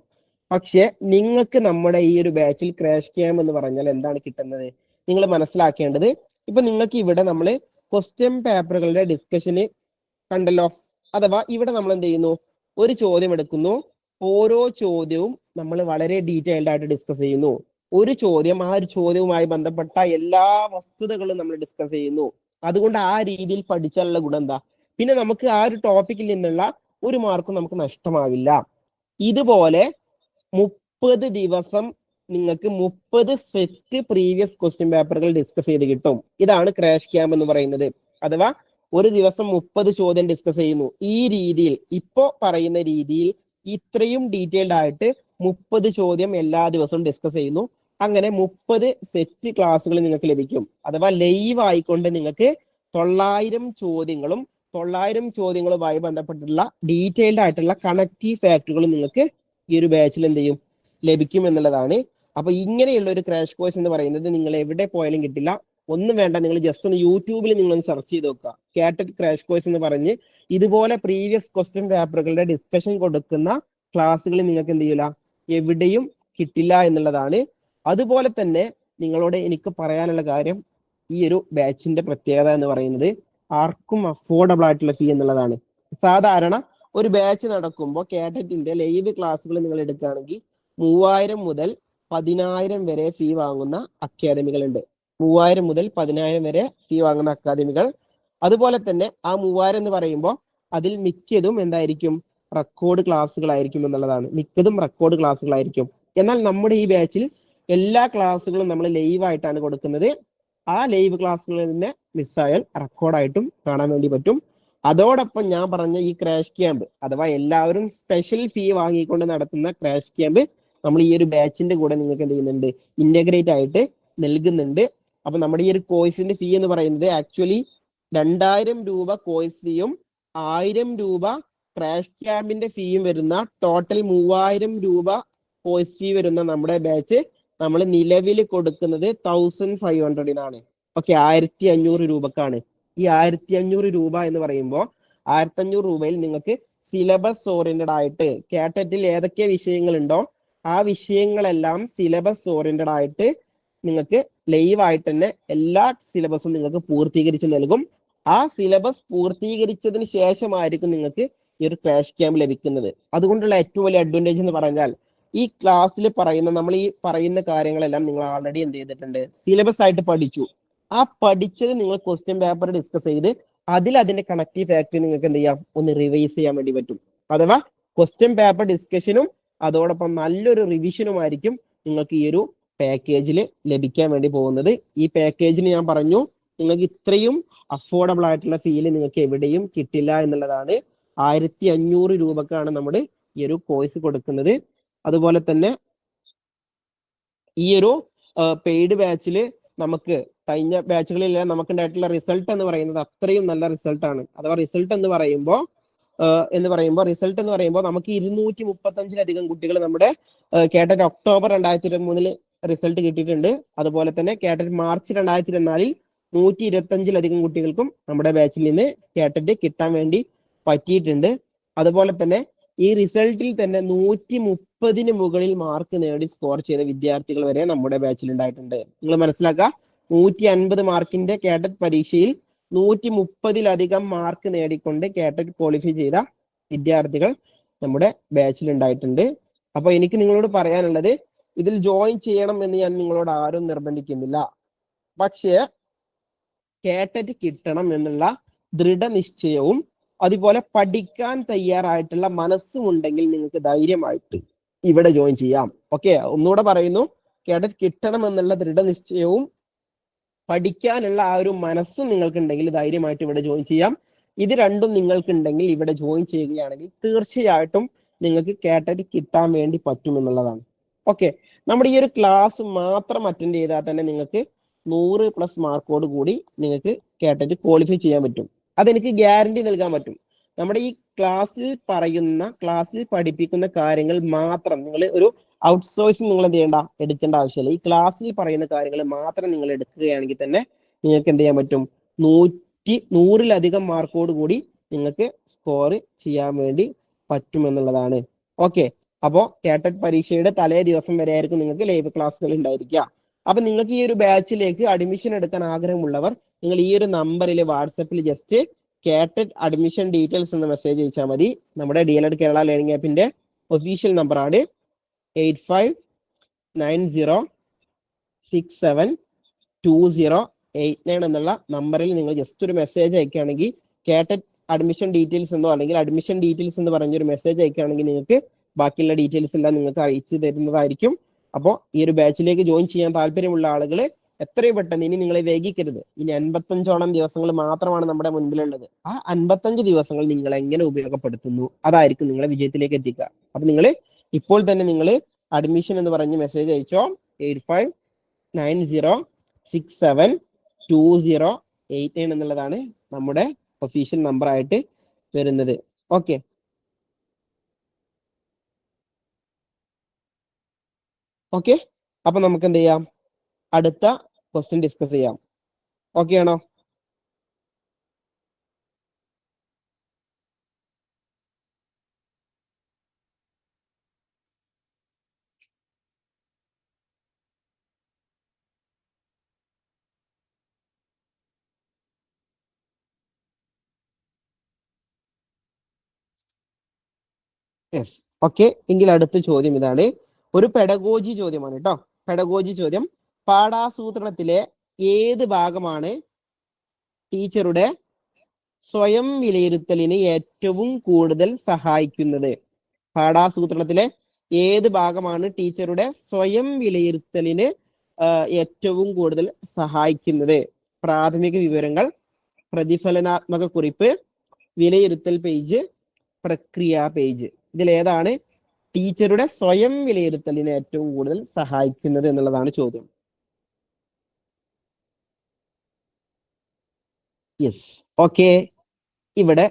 പക്ഷെ നിങ്ങൾക്ക് നമ്മുടെ ഈ ഒരു ബാച്ചിൽ ക്രാഷ് ക്യാമ്പ് എന്ന് പറഞ്ഞാൽ എന്താണ് കിട്ടുന്നത്? നിങ്ങൾ മനസ്സിലാക്കേണ്ടത്, ഇപ്പൊ നിങ്ങൾക്ക് ഇവിടെ നമ്മൾ ക്വസ്റ്റ്യൻ പേപ്പറുകളുടെ ഡിസ്കഷന് കണ്ടല്ലോ. അഥവാ ഇവിടെ നമ്മൾ എന്ത് ചെയ്യുന്നു, ഒരു ചോദ്യം എടുക്കുന്നു, ഓരോ ചോദ്യവും നമ്മൾ വളരെ ഡീറ്റെയിൽഡ് ആയിട്ട് ഡിസ്കസ് ചെയ്യുന്നു. ഒരു ചോദ്യം, ആ ഒരു ചോദ്യവുമായി ബന്ധപ്പെട്ട എല്ലാ വസ്തുതകളും നമ്മൾ ഡിസ്കസ് ചെയ്യുന്നു. അതുകൊണ്ട് ആ രീതിയിൽ പഠിച്ചാലുള്ള ഗുണം എന്താ, പിന്നെ നമുക്ക് ആ ഒരു ടോപ്പിക്കിൽ നിന്നുള്ള ഒരു മാർക്കും നമുക്ക് നഷ്ടമാവില്ല. ഇതുപോലെ 30 ദിവസം നിങ്ങൾക്ക് 30 സെറ്റ് പ്രീവിയസ് ക്വസ്റ്റ്യൻ പേപ്പറുകൾ ഡിസ്കസ് ചെയ്ത് കിട്ടും. ഇതാണ് ക്രാഷ് ക്യാമ്പ് എന്ന് പറയുന്നത്. അഥവാ ഒരു ദിവസം 30 ചോദ്യം ഡിസ്കസ് ചെയ്യുന്നു. ഈ രീതിയിൽ, ഇപ്പോ പറയുന്ന രീതിയിൽ ഇത്രയും ഡീറ്റെയിൽഡ് ആയിട്ട് 30 ചോദ്യം എല്ലാ ദിവസവും ഡിസ്കസ് ചെയ്യുന്നു. അങ്ങനെ 30 സെറ്റ് ക്ലാസ്സുകൾ നിങ്ങൾക്ക് ലഭിക്കും. അഥവാ ലൈവ് ആയിക്കൊണ്ട് നിങ്ങൾക്ക് 900 ചോദ്യങ്ങളും 900 ചോദ്യങ്ങളുമായി ബന്ധപ്പെട്ടുള്ള ഡീറ്റെയിൽഡ് ആയിട്ടുള്ള കണക്റ്റീവ് ഫാക്ടുകളും നിങ്ങൾക്ക് ഈ ഒരു ബാച്ചിൽ എന്ത് ചെയ്യും, ലഭിക്കും എന്നുള്ളതാണ്. അപ്പൊ ഇങ്ങനെയുള്ള ഒരു ക്രാഷ് കോഴ്സ് എന്ന് പറയുന്നത് നിങ്ങൾ എവിടെ പോയാലും കിട്ടില്ല. ഒന്നും വേണ്ട, നിങ്ങൾ ജസ്റ്റ് ഒന്ന് യൂട്യൂബിൽ നിങ്ങൾ സെർച്ച് ചെയ്ത് നോക്കുക, കാറ്ററ്റ് ക്രാഷ് കോഴ്സ് എന്ന് പറഞ്ഞ്. ഇതുപോലെ പ്രീവിയസ് ക്വസ്റ്റ്യൻ പേപ്പറുകളുടെ ഡിസ്കഷൻ കൊടുക്കുന്ന ക്ലാസ്സുകൾ നിങ്ങൾക്ക് എന്ത് ചെയ്യില്ല, എവിടെയും കിട്ടില്ല എന്നുള്ളതാണ്. അതുപോലെ തന്നെ നിങ്ങളോട് എനിക്ക് പറയാനുള്ള കാര്യം, ഈ ഒരു ബാച്ചിന്റെ പ്രത്യേകത എന്ന് പറയുന്നത് ആർക്കും അഫോർഡബിൾ ആയിട്ടുള്ള ഫീ എന്നുള്ളതാണ്. സാധാരണ ഒരു ബാച്ച് നടക്കുമ്പോൾ കേട്ടറ്റിന്റെ ലൈവ് ക്ലാസ്സുകൾ നിങ്ങൾ എടുക്കുകയാണെങ്കിൽ 3000 മുതൽ 10000 വരെ ഫീ വാങ്ങുന്ന അക്കാദമികളുണ്ട്. 3000 മുതൽ 10000 വരെ ഫീ വാങ്ങുന്ന അക്കാദമികൾ. അതുപോലെ തന്നെ ആ 3000 എന്ന് പറയുമ്പോൾ അതിൽ മിക്കതും എന്തായിരിക്കും? റെക്കോർഡ് ക്ലാസ്സുകളായിരിക്കും എന്നുള്ളതാണ്. മിക്കതും റെക്കോർഡ് ക്ലാസ്സുകളായിരിക്കും. എന്നാൽ നമ്മുടെ ഈ ബാച്ചിൽ എല്ലാ ക്ലാസ്സുകളും നമ്മൾ ലൈവ് ആയിട്ടാണ് കൊടുക്കുന്നത്. ആ ലൈവ് ക്ലാസ്സുകളിൽ തന്നെ മിസ്സായാൽ റെക്കോർഡായിട്ടും കാണാൻ വേണ്ടി പറ്റും. അതോടൊപ്പം ഞാൻ പറഞ്ഞ ഈ ക്രാഷ് ക്യാമ്പ്, അഥവാ എല്ലാവരും സ്പെഷ്യൽ ഫീ വാങ്ങിക്കൊണ്ട് നടത്തുന്ന ക്രാഷ് ക്യാമ്പ് നമ്മൾ ഈ ഒരു ബാച്ചിന്റെ കൂടെ നിങ്ങൾക്ക് എന്ത് ചെയ്യുന്നുണ്ട്? ഇന്റഗ്രേറ്റ് ആയിട്ട് നൽകുന്നുണ്ട്. അപ്പൊ നമ്മുടെ ഈ ഒരു കോഴ്സിന്റെ ഫീ എന്ന് പറയുന്നത് ആക്ച്വലി 2000 രൂപ കോഴ്സ് ഫീയും 1000 രൂപ ക്രാഷ് ക്യാമ്പിന്റെ ഫീയും വരുന്ന ടോട്ടൽ 3000 രൂപ കോഴ്സ് ഫീ വരുന്ന നമ്മുടെ ബാച്ച് നമ്മൾ നിലവിൽ കൊടുക്കുന്നത് 1500-നാണ്. ഓക്കെ, 1500 രൂപക്കാണ്. ഈ 1500 രൂപ എന്ന് പറയുമ്പോൾ 1500 രൂപയിൽ നിങ്ങൾക്ക് സിലബസ് ഓറിയന്റഡ് ആയിട്ട് കാറ്ററ്റിൽ ഏതൊക്കെ വിഷയങ്ങളുണ്ടോ ആ വിഷയങ്ങളെല്ലാം സിലബസ് ഓറിയന്റഡ് ആയിട്ട് നിങ്ങൾക്ക് ലൈവ് ആയിട്ട് തന്നെ എല്ലാ സിലബസും നിങ്ങൾക്ക് പൂർത്തീകരിച്ച് നൽകും. ആ സിലബസ് പൂർത്തീകരിച്ചതിന് ശേഷമായിരിക്കും നിങ്ങൾക്ക് ഈ ഒരു ക്രാഷ് ക്യാമ്പ് ലഭിക്കുന്നത്. അതുകൊണ്ടുള്ള ഏറ്റവും വലിയ അഡ്വാൻറ്റേജ് എന്ന് പറഞ്ഞാൽ, ഈ ക്ലാസ്സിൽ പറയുന്ന നമ്മൾ ഈ പറയുന്ന കാര്യങ്ങളെല്ലാം നിങ്ങൾ ആൾറെഡി എന്ത് ചെയ്തിട്ടുണ്ട്? സിലബസ് ആയിട്ട് പഠിച്ചു. ആ പഠിച്ചത് നിങ്ങൾ ക്വസ്റ്റ്യൻ പേപ്പർ ഡിസ്കസ് ചെയ്ത് അതിന്റെ കണക്റ്റീവ് ഫാക്ടറി നിങ്ങൾക്ക് എന്ത് ചെയ്യാം? ഒന്ന് റിവൈസ് ചെയ്യാൻ വേണ്ടി പറ്റും. അഥവാ ക്വസ്റ്റ്യൻ പേപ്പർ ഡിസ്കഷനും അതോടൊപ്പം നല്ലൊരു റിവിഷനുമായിരിക്കും നിങ്ങൾക്ക് ഈ ഒരു പാക്കേജിൽ ലഭിക്കാൻ വേണ്ടി പോകുന്നത്. ഈ പാക്കേജിന് ഞാൻ പറഞ്ഞു, നിങ്ങൾക്ക് ഇത്രയും അഫോർഡബിൾ ആയിട്ടുള്ള ഫീല് നിങ്ങൾക്ക് എവിടെയും കിട്ടില്ല എന്നുള്ളതാണ്. 1500 രൂപക്കാണ് നമ്മൾ ഈ ഒരു കോഴ്സ് കൊടുക്കുന്നത്. അതുപോലെ തന്നെ ഈ ഒരു പെയ്ഡ് ബാച്ചിൽ നമുക്ക് കഴിഞ്ഞ ബാച്ചുകളിലെല്ലാം നമുക്ക് ഉണ്ടായിട്ടുള്ള റിസൾട്ട് എന്ന് പറയുന്നത് അത്രയും നല്ല റിസൾട്ടാണ്. അഥവാ റിസൾട്ട് എന്ന് പറയുമ്പോൾ നമുക്ക് 235-ലധികം കുട്ടികൾ നമ്മുടെ കേട്ടറ്റ് ഒക്ടോബർ 2023 റിസൾട്ട് കിട്ടിയിട്ടുണ്ട്. അതുപോലെ തന്നെ കേട്ടറ്റ് മാർച്ച് 2024 125-ലധികം കുട്ടികൾക്കും നമ്മുടെ ബാച്ചിൽ നിന്ന് കേട്ടറ്റ് കിട്ടാൻ വേണ്ടി പറ്റിയിട്ടുണ്ട്. അതുപോലെ തന്നെ ഈ റിസൾട്ടിൽ തന്നെ 130-ന് മുകളിൽ മാർക്ക് നേടി സ്കോർ ചെയ്ത വിദ്യാർത്ഥികൾ വരെ നമ്മുടെ ബാച്ചിൽ ഉണ്ടായിട്ടുണ്ട്. നിങ്ങൾ മനസ്സിലാക്കുക, 150 മാർക്കിന്റെ കേട്ടറ്റ് പരീക്ഷയിൽ 130-ലധികം മാർക്ക് നേടിക്കൊണ്ട് കേട്ടറ്റ് ക്വാളിഫൈ ചെയ്ത വിദ്യാർത്ഥികൾ നമ്മുടെ ബാച്ചിൽ ഉണ്ടായിട്ടുണ്ട്. അപ്പൊ എനിക്ക് നിങ്ങളോട് പറയാനുള്ളത്, ഇതിൽ ജോയിൻ ചെയ്യണം എന്ന് ഞാൻ നിങ്ങളോട് ആരും നിർബന്ധിക്കുന്നില്ല. പക്ഷേ കേട്ടറ്റ് കിട്ടണം എന്നുള്ള ദൃഢനിശ്ചയവും അതുപോലെ പഠിക്കാൻ തയ്യാറായിട്ടുള്ള മനസ്സും ഉണ്ടെങ്കിൽ നിങ്ങൾക്ക് ധൈര്യമായിട്ട് ഇവിടെ ജോയിൻ ചെയ്യാം. ഓക്കെ, ഒന്നുകൂടെ പറയുന്നു, കേട്ടറ്റ് കിട്ടണം എന്നുള്ള ദൃഢനിശ്ചയവും പഠിക്കാനുള്ള ആ ഒരു മനസ്സും നിങ്ങൾക്കുണ്ടെങ്കിൽ ധൈര്യമായിട്ട് ഇവിടെ ജോയിൻ ചെയ്യാം. ഇത് രണ്ടും നിങ്ങൾക്കുണ്ടെങ്കിൽ ഇവിടെ ജോയിൻ ചെയ്യുകയാണെങ്കിൽ തീർച്ചയായിട്ടും നിങ്ങൾക്ക് കേട്ടറ്റ് കിട്ടാൻ വേണ്ടി പറ്റും എന്നുള്ളതാണ്. ഓക്കെ, നമ്മുടെ ഈ ഒരു ക്ലാസ് മാത്രം അറ്റൻഡ് ചെയ്താൽ തന്നെ നിങ്ങൾക്ക് 100+ മാർക്കോട് കൂടി നിങ്ങൾക്ക് കേട്ടറ്റ് ക്വാളിഫൈ ചെയ്യാൻ പറ്റും. അതെനിക്ക് ഗ്യാരണ്ടി നൽകാൻ പറ്റും. നമ്മുടെ ഈ ക്ലാസ്സിൽ പഠിപ്പിക്കുന്ന കാര്യങ്ങൾ മാത്രം നിങ്ങൾ ഒരു ഔട്ട്സോഴ്സിങ് നിങ്ങൾ എന്ത് ചെയ്യേണ്ട, എടുക്കേണ്ട ആവശ്യമില്ല. ഈ ക്ലാസ്സിൽ പറയുന്ന കാര്യങ്ങൾ മാത്രം നിങ്ങൾ എടുക്കുകയാണെങ്കിൽ തന്നെ നിങ്ങൾക്ക് എന്ത് ചെയ്യാൻ പറ്റും? 100-ലധികം മാർക്കോട് കൂടി നിങ്ങൾക്ക് സ്കോർ ചെയ്യാൻ വേണ്ടി പറ്റുമെന്നുള്ളതാണ്. ഓക്കെ, അപ്പോൾ കേട്ടറ്റ് പരീക്ഷയുടെ തലേ ദിവസം വരെ ആയിരിക്കും നിങ്ങൾക്ക് ലൈവ് ക്ലാസ്സുകൾ ഉണ്ടായിരിക്കുക. അപ്പൊ നിങ്ങൾക്ക് ഈ ഒരു ബാച്ചിലേക്ക് അഡ്മിഷൻ എടുക്കാൻ ആഗ്രഹമുള്ളവർ നിങ്ങൾ ഈ ഒരു നമ്പറിൽ വാട്സപ്പിൽ ജസ്റ്റ് കേട്ടറ്റ് അഡ്മിഷൻ ഡീറ്റെയിൽസ് എന്ന മെസ്സേജ് അയച്ചാൽ മതി. നമ്മുടെ DLED കേരള ലേണിംഗ് ആപ്പിന്റെ ഒഫീഷ്യൽ നമ്പറാണ് 8590672089 എന്നുള്ള നമ്പറിൽ നിങ്ങൾ ജസ്റ്റ് ഒരു മെസ്സേജ് അയക്കുകയാണെങ്കിൽ കേട്ടറ്റ് അഡ്മിഷൻ ഡീറ്റെയിൽസ് എന്നോ അല്ലെങ്കിൽ അഡ്മിഷൻ ഡീറ്റെയിൽസ് എന്ന് പറഞ്ഞൊരു മെസ്സേജ് അയക്കുകയാണെങ്കിൽ നിങ്ങൾക്ക് ബാക്കിയുള്ള ഡീറ്റെയിൽസ് എല്ലാം നിങ്ങൾക്ക് അറിയിച്ചു തരുന്നതായിരിക്കും. അപ്പോൾ ഈ ഒരു ബാച്ചിലേക്ക് ജോയിൻ ചെയ്യാൻ താല്പര്യമുള്ള ആളുകൾ എത്രയും പെട്ടെന്ന്, ഇനി നിങ്ങളെ വൈകിക്കരുത്. ഇനി 55ഓളം ദിവസങ്ങൾ മാത്രമാണ് നമ്മുടെ മുൻപിലുള്ളത്. ആ 55 ദിവസങ്ങൾ നിങ്ങൾ എങ്ങനെ ഉപയോഗപ്പെടുത്തുന്നു അതായിരിക്കും നിങ്ങളെ വിജയത്തിലേക്ക് എത്തിക്കുക. അപ്പൊ നിങ്ങൾ ഇപ്പോൾ തന്നെ നിങ്ങൾ അഡ്മിഷൻ എന്ന് പറഞ്ഞ് മെസ്സേജ് അയച്ചോ. 8590672089 എന്നുള്ളതാണ് നമ്മുടെ ഒഫീഷ്യൽ നമ്പർ ആയിട്ട് വരുന്നത്. ഓക്കെ, അപ്പൊ നമുക്ക് എന്ത് ചെയ്യാം? അടുത്ത ക്വസ്റ്റ്യൻ ഡിസ്കസ് ചെയ്യാം. ഓക്കെ ആണോ? യെസ്. ഓക്കെ, എങ്കിൽ അടുത്ത ചോദ്യം ഇതാണ്. ഒരു പെഡഗോജി ചോദ്യമാണ് കേട്ടോ. പെഡഗോജി ചോദ്യം: പാഠാസൂത്രണത്തിലെ ഏത് ഭാഗമാണ് ടീച്ചറുടെ സ്വയം വിലയിരുത്തലിന് ഏറ്റവും കൂടുതൽ സഹായിക്കുന്നത്? പാഠാസൂത്രണത്തിലെ ഏത് ഭാഗമാണ് ടീച്ചറുടെ സ്വയം വിലയിരുത്തലിന് ഏറ്റവും കൂടുതൽ സഹായിക്കുന്നത്? പ്രാഥമിക വിവരങ്ങൾ, പ്രതിഫലനാത്മക കുറിപ്പ്, വിലയിരുത്തൽ പേജ്, പ്രക്രിയ പേജ്. ഇതിലേതാണ് ടീച്ചറുടെ സ്വയം വിലയിരുത്തലിന് ഏറ്റവും കൂടുതൽ സഹായിക്കുന്നത് എന്നുള്ളതാണ് ചോദ്യം. യെസ്. ഓക്കെ, ഇവിടെ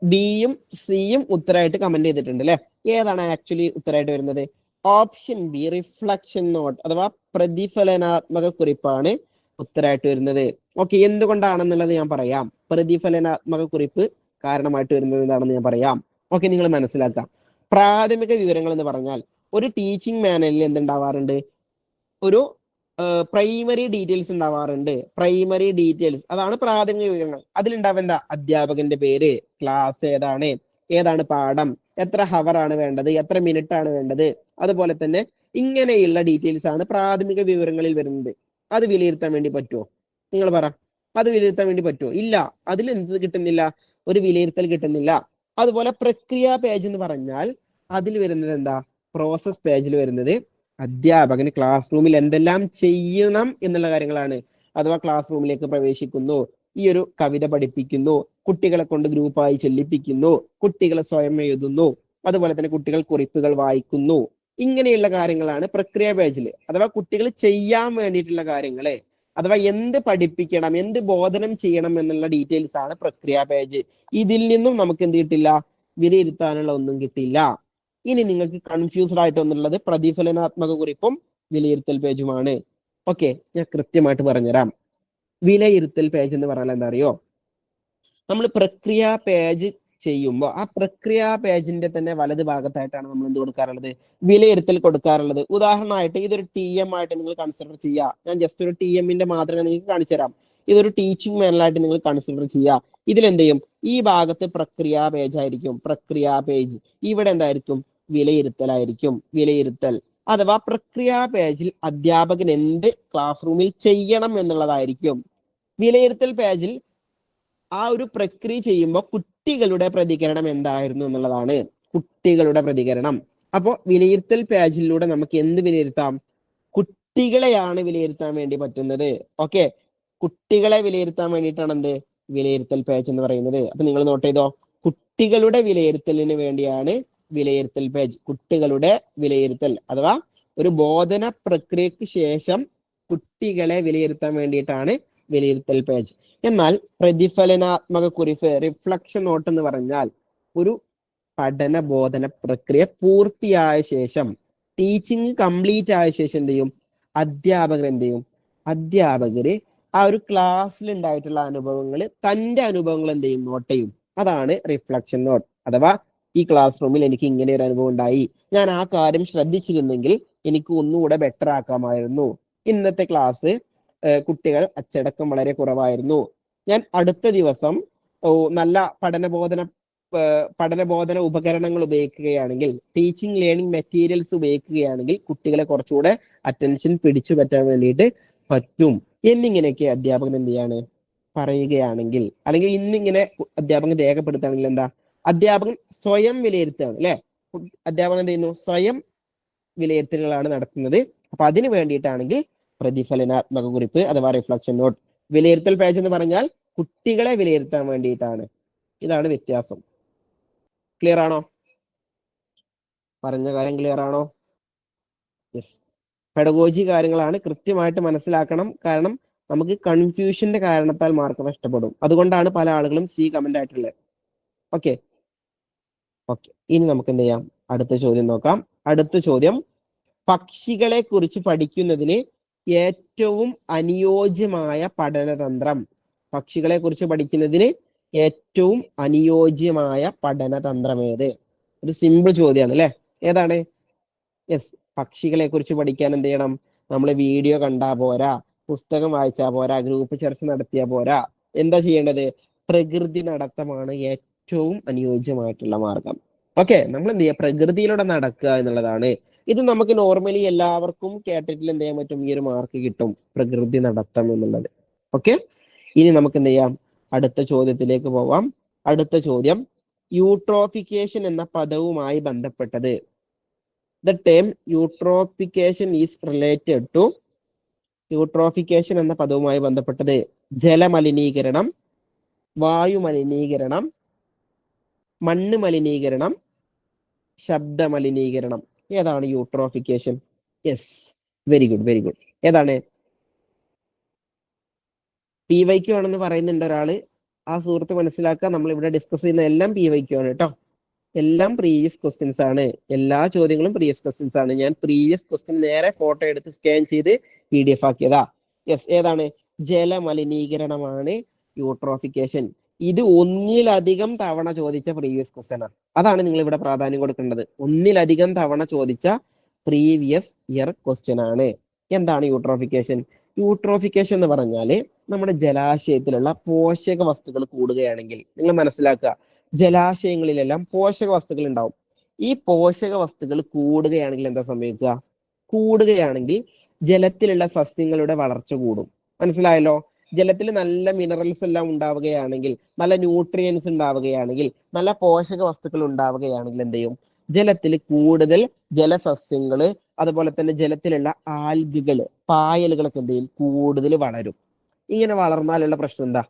ബിയും സിയും ഉത്തരമായിട്ട് കമന്റ് ചെയ്തിട്ടുണ്ട് അല്ലെ. ഏതാണ് ആക്ച്വലി ഉത്തരമായിട്ട് വരുന്നത്? ഓപ്ഷൻ ബി, റിഫ്ലക്ഷൻ നോട്ട് അഥവാ പ്രതിഫലനാത്മക കുറിപ്പാണ് ഉത്തരമായിട്ട് വരുന്നത്. ഓക്കെ, എന്തുകൊണ്ടാണെന്നുള്ളത് ഞാൻ പറയാം. പ്രതിഫലനാത്മക കുറിപ്പ് കാരണമായിട്ട് വരുന്നത് എന്താണെന്ന് ഞാൻ പറയാം. ഓക്കെ, നിങ്ങൾ മനസ്സിലാക്കാം. പ്രാഥമിക വിവരങ്ങൾ എന്ന് പറഞ്ഞാൽ ഒരു ടീച്ചിങ് മാനുവലിൽ എന്തുണ്ടാവാറുണ്ട്? ഒരു പ്രൈമറി ഡീറ്റെയിൽസ് ഉണ്ടാവാറുണ്ട്. പ്രൈമറി ഡീറ്റെയിൽസ് അതാണ് പ്രാഥമിക വിവരങ്ങൾ. അതിലുണ്ടാവുക എന്താ? അധ്യാപകന്റെ പേര്, ക്ലാസ് ഏതാണ്, ഏതാണ് പാഠം, എത്ര ഹവർ ആണ് വേണ്ടത്, എത്ര മിനിറ്റ് ആണ് വേണ്ടത്, അതുപോലെ തന്നെ ഇങ്ങനെയുള്ള ഡീറ്റെയിൽസ് ആണ് പ്രാഥമിക വിവരങ്ങളിൽ വരുന്നത്. അത് വിലയിരുത്താൻ വേണ്ടി പറ്റുമോ? നിങ്ങൾ പറ, അത് വിലയിരുത്താൻ വേണ്ടി പറ്റുമോ? ഇല്ല. അതിൽ എന്ത് കിട്ടുന്നില്ല? ഒരു വിലയിരുത്തൽ കിട്ടുന്നില്ല. അതുപോലെ പ്രക്രിയ പേജ് എന്ന് പറഞ്ഞാൽ അതിൽ വരുന്നത് എന്താ? പ്രോസസ് പേജിൽ വരുന്നത് അധ്യാപകന് ക്ലാസ് റൂമിൽ എന്തെല്ലാം ചെയ്യണം എന്നുള്ള കാര്യങ്ങളാണ്. അഥവാ ക്ലാസ് റൂമിലേക്ക് പ്രവേശിക്കുന്നു, ഈ ഒരു കവിത പഠിപ്പിക്കുന്നു, കുട്ടികളെ കൊണ്ട് ഗ്രൂപ്പായി ചെല്ലിപ്പിക്കുന്നു, കുട്ടികളെ സ്വയം എഴുതുന്നു, അതുപോലെ തന്നെ കുട്ടികൾ കുറിപ്പുകൾ വായിക്കുന്നു. ഇങ്ങനെയുള്ള കാര്യങ്ങളാണ് പ്രക്രിയ പേജിൽ. അഥവാ കുട്ടികൾ ചെയ്യാൻ വേണ്ടിയിട്ടുള്ള കാര്യങ്ങള്, അഥവാ എന്ത് പഠിപ്പിക്കണം, എന്ത് ബോധനം ചെയ്യണം എന്നുള്ള ഡീറ്റെയിൽസ് ആണ് പ്രക്രിയ പേജ്. ഇതിൽ നിന്നും നമുക്ക് എന്ത് കിട്ടില്ല? വിലയിരുത്താനുള്ള ഒന്നും കിട്ടില്ല. ഇനി നിങ്ങൾക്ക് കൺഫ്യൂസ്ഡ് ആയിട്ടൊന്നുള്ളത് പ്രതിഫലനാത്മക കുറിപ്പും വിലയിരുത്തൽ പേജുമാണ്. ഓക്കെ, ഞാൻ കൃത്യമായിട്ട് പറഞ്ഞുതരാം. വിലയിരുത്തൽ പേജ് എന്ന് പറഞ്ഞാൽ എന്താ അറിയോ? നമ്മൾ പ്രക്രിയ പേജ് ചെയ്യുമ്പോൾ ആ പ്രക്രിയ പേജിന്റെ തന്നെ വലത് ഭാഗത്തായിട്ടാണ് നമ്മൾ എന്ത് കൊടുക്കാറുള്ളത്? വിലയിരുത്തൽ കൊടുക്കാറുള്ളത്. ഉദാഹരണമായിട്ട് ഇതൊരു TM ആയിട്ട് നിങ്ങൾ കൺസിഡർ ചെയ്യുക. ഞാൻ ജസ്റ്റ് ഒരു TM-ന്റെ മാതൃക നിങ്ങൾക്ക് കാണിച്ചു തരാം. ഇതൊരു ടീച്ചിങ് മാനുവലായിട്ട് നിങ്ങൾ കൺസിഡർ ചെയ്യുക. ഇതിലെന്ത് ചെയ്യും? ഈ ഭാഗത്ത് പ്രക്രിയ പേജ് ആയിരിക്കും. പ്രക്രിയ പേജ് ഇവിടെ എന്തായിരിക്കും? വിലയിരുത്തലായിരിക്കും. വിലയിരുത്തൽ അഥവാ പ്രക്രിയ പേജിൽ അധ്യാപകൻ എന്ത് ക്ലാസ് റൂമിൽ ചെയ്യണം എന്നുള്ളതായിരിക്കും. വിലയിരുത്തൽ പേജിൽ ആ ഒരു പ്രക്രിയ ചെയ്യുമ്പോൾ കുട്ടികളുടെ പ്രതികരണം എന്തായിരുന്നു എന്നുള്ളതാണ്. കുട്ടികളുടെ പ്രതികരണം. അപ്പോൾ വിലയിരുത്തൽ പേജിലൂടെ നമുക്ക് എന്ത് വിലയിരുത്താം? കുട്ടികളെയാണ് വിലയിരുത്താൻ വേണ്ടി പറ്റുന്നത്. ഓക്കെ, കുട്ടികളെ വിലയിരുത്താൻ വേണ്ടിയിട്ടാണ് എന്ത് വിലയിരുത്തൽ പേജ് എന്ന് പറയുന്നത്. അപ്പൊ നിങ്ങൾ നോട്ട് ചെയ്തോ, കുട്ടികളുടെ വിലയിരുത്തലിന് വേണ്ടിയാണ് വിലയിരുത്തൽ പേജ്. കുട്ടികളുടെ വിലയിരുത്തൽ അഥവാ ഒരു ബോധന പ്രക്രിയക്ക് ശേഷം കുട്ടികളെ വിലയിരുത്താൻ വേണ്ടിയിട്ടാണ് വിലയിരുത്തൽ പേജ്. എന്നാൽ പ്രതിഫലനാത്മക കുറിപ്പ്, റിഫ്ലക്ഷൻ നോട്ട് എന്ന് പറഞ്ഞാൽ ഒരു പഠന ബോധന പ്രക്രിയ പൂർത്തിയായ ശേഷം, ടീച്ചിങ് കംപ്ലീറ്റ് ആയ ശേഷം എന്ത് ചെയ്യും? അധ്യാപകർ എന്ത് ചെയ്യും? അധ്യാപകര് ആ ഒരു ക്ലാസ്സിൽ ഉണ്ടായിട്ടുള്ള അനുഭവങ്ങൾ, തന്റെ അനുഭവങ്ങൾ എന്ത് ചെയ്യും? നോട്ട് ചെയ്യും. അതാണ് റിഫ്ലക്ഷൻ നോട്ട്. അഥവാ ഈ ക്ലാസ് റൂമിൽ എനിക്ക് ഇങ്ങനെ ഒരു അനുഭവം ഉണ്ടായി, ഞാൻ ആ കാര്യം ശ്രദ്ധിച്ചിരുന്നെങ്കിൽ എനിക്ക് ഒന്നുകൂടെ ബെറ്റർ ആക്കാമായിരുന്നു. ഇന്നത്തെ ക്ലാസ് കുട്ടികൾ അച്ചടക്കം വളരെ കുറവായിരുന്നു. ഞാൻ അടുത്ത ദിവസം നല്ല പഠനബോധന ഉപകരണങ്ങൾ ഉപയോഗിക്കുകയാണെങ്കിൽ, ടീച്ചിങ് ലേണിംഗ് മെറ്റീരിയൽസ് ഉപയോഗിക്കുകയാണെങ്കിൽ കുട്ടികളെ കുറച്ചുകൂടെ അറ്റൻഷൻ പിടിച്ചു പറ്റാൻ വേണ്ടിയിട്ട് പറ്റും എന്നിങ്ങനെയൊക്കെ അധ്യാപകൻ എന്ത് ചെയ്യാണ്? പറയുകയാണെങ്കിൽ, അല്ലെങ്കിൽ ഇന്നിങ്ങനെ അധ്യാപകൻ രേഖപ്പെടുത്തുകയാണെങ്കിൽ എന്താ? അധ്യാപകൻ സ്വയം വിലയിരുത്തുകയാണ് അല്ലെ. അധ്യാപകൻ എന്ത് ചെയ്യുന്നു? സ്വയം വിലയിരുത്തലുകളാണ് നടത്തുന്നത്. അപ്പൊ അതിന് വേണ്ടിയിട്ടാണെങ്കിൽ പ്രതിഫലനാത്മക കുറിപ്പ് അഥവാ റിഫ്ലക്ഷൻ നോട്ട്. വിലയിരുത്തൽ പേജ് എന്ന് പറഞ്ഞാൽ കുട്ടികളെ വിലയിരുത്താൻ വേണ്ടിയിട്ടാണ്. ഇതാണ് വ്യത്യാസം. ക്ലിയർ ആണോ? പറഞ്ഞ കാര്യം ക്ലിയർ ആണോ? യെസ്. പെഡഗോജി കാര്യങ്ങളാണ്, കൃത്യമായിട്ട് മനസ്സിലാക്കണം. കാരണം നമുക്ക് കൺഫ്യൂഷന്റെ കാരണത്താൽ മാർക്ക് നഷ്ടപ്പെടും. അതുകൊണ്ടാണ് പല ആളുകളും C കമന്റ് ആയിട്ടുള്ളത്. ഓക്കെ ഓക്കെ, ഇനി നമുക്ക് എന്ത് ചെയ്യാം? അടുത്ത ചോദ്യം നോക്കാം. അടുത്ത ചോദ്യം: പക്ഷികളെ കുറിച്ച് പഠിക്കുന്നതിന് ഏറ്റവും അനുയോജ്യമായ പഠനതന്ത്രം. പക്ഷികളെ കുറിച്ച് പഠിക്കുന്നതിന് ഏറ്റവും അനുയോജ്യമായ പഠനതന്ത്രം ഏത്? ഒരു സിമ്പിൾ ചോദ്യമാണ് അല്ലെ. ഏതാണ്? യെസ്. പക്ഷികളെ കുറിച്ച് പഠിക്കാൻ എന്ത് ചെയ്യണം? നമ്മൾ വീഡിയോ കണ്ടാ പോരാ, പുസ്തകം വായിച്ചാ പോരാ, ഗ്രൂപ്പ് ചർച്ച നടത്തിയാ പോരാ. എന്താ ചെയ്യേണ്ടത്? പ്രകൃതി നടത്തമാണ് ഏറ്റവും അനുയോജ്യമായിട്ടുള്ള മാർഗം. ഓക്കെ, നമ്മൾ എന്ത് ചെയ്യുക, പ്രകൃതിയിലൂടെ നടക്കുക എന്നുള്ളതാണ്. ഇത് നമുക്ക് നോർമലി എല്ലാവർക്കും കേട്ടിട്ടിൽ എന്ത് ചെയ്യാൻ പറ്റും, ഈ ഒരു മാർക്ക് കിട്ടും, പ്രകൃതി നടത്തം എന്നുള്ളത്. ഓക്കെ, ഇനി നമുക്ക് എന്ത് ചെയ്യാം, അടുത്ത ചോദ്യത്തിലേക്ക് പോവാം. അടുത്ത ചോദ്യം യൂട്രോഫിക്കേഷൻ എന്ന പദവുമായി ബന്ധപ്പെട്ടത്. The term eutrophication is related to, eutrophication എന്ന പദവുമായി ബന്ധപ്പെട്ടത് ജലമലിനീകരണം, വായു മലിനീകരണം, മണ്ണ് മലിനീകരണം, ശബ്ദ മലിനീകരണം. ഏതാണ് eutrophication? Yes, very good very good. ഏതാണ്? PYQ ആണെന്ന് പറയുന്നുണ്ട് ഒരാള്. ആ സുഹൃത്ത് മനസ്സിലാക്കുക, നമ്മൾ ഇവിടെ ഡിസ്കസ് ചെയ്യുന്ന എല്ലാം PYQ ആണ് കേട്ടോ. എല്ലാം പ്രീവിയസ് ക്വസ്റ്റ്യൻസ് ആണ്. എല്ലാ ചോദ്യങ്ങളും പ്രീവിയസ് ക്വസ്റ്റ്യൻസ് ആണ്. ഞാൻ പ്രീവിയസ് ക്വസ്റ്റ്യൻ നേരെ ഫോട്ടോ എടുത്ത് സ്കാൻ ചെയ്ത് PDF ആക്കിയതാ. യെസ്, ഏതാണ്? ജലമലിനീകരണമാണ് യൂട്രോഫിക്കേഷൻ. ഇത് ഒന്നിലധികം തവണ ചോദിച്ച പ്രീവിയസ് ക്വസ്റ്റ്യൻ ആണ്. അതാണ് നിങ്ങൾ ഇവിടെ പ്രാധാന്യം കൊടുക്കേണ്ടത്. ഒന്നിലധികം തവണ ചോദിച്ച പ്രീവിയസ് ഇയർ ക്വസ്റ്റ്യൻ ആണ്. എന്താണ് യൂട്രോഫിക്കേഷൻ? യൂട്രോഫിക്കേഷൻ എന്ന് പറഞ്ഞാല് നമ്മുടെ ജലാശയത്തിലുള്ള പോഷക വസ്തുക്കൾ കൂടുകയാണെങ്കിൽ, നിങ്ങൾ മനസ്സിലാക്കുക, ജലാശയങ്ങളിലെല്ലാം പോഷക വസ്തുക്കൾ ഉണ്ടാവും. ഈ പോഷക വസ്തുക്കൾ കൂടുകയാണെങ്കിൽ എന്താ സംഭവിക്കുക? കൂടുകയാണെങ്കിൽ ജലത്തിലുള്ള സസ്യങ്ങളുടെ വളർച്ച കൂടും. മനസ്സിലായല്ലോ? ജലത്തിൽ നല്ല മിനറൽസ് എല്ലാം ഉണ്ടാവുകയാണെങ്കിൽ, നല്ല ന്യൂട്രിയൻസ് ഉണ്ടാവുകയാണെങ്കിൽ, നല്ല പോഷക വസ്തുക്കൾ ഉണ്ടാവുകയാണെങ്കിൽ എന്ത് ചെയ്യും? ജലത്തിൽ കൂടുതൽ ജലസസ്യങ്ങള്, അതുപോലെ തന്നെ ജലത്തിലുള്ള ആൽഗകള്, പായലുകളൊക്കെ എന്ത് ചെയ്യും? കൂടുതൽ വളരും. ഇങ്ങനെ വളർന്നാലുള്ള പ്രശ്നം എന്താ?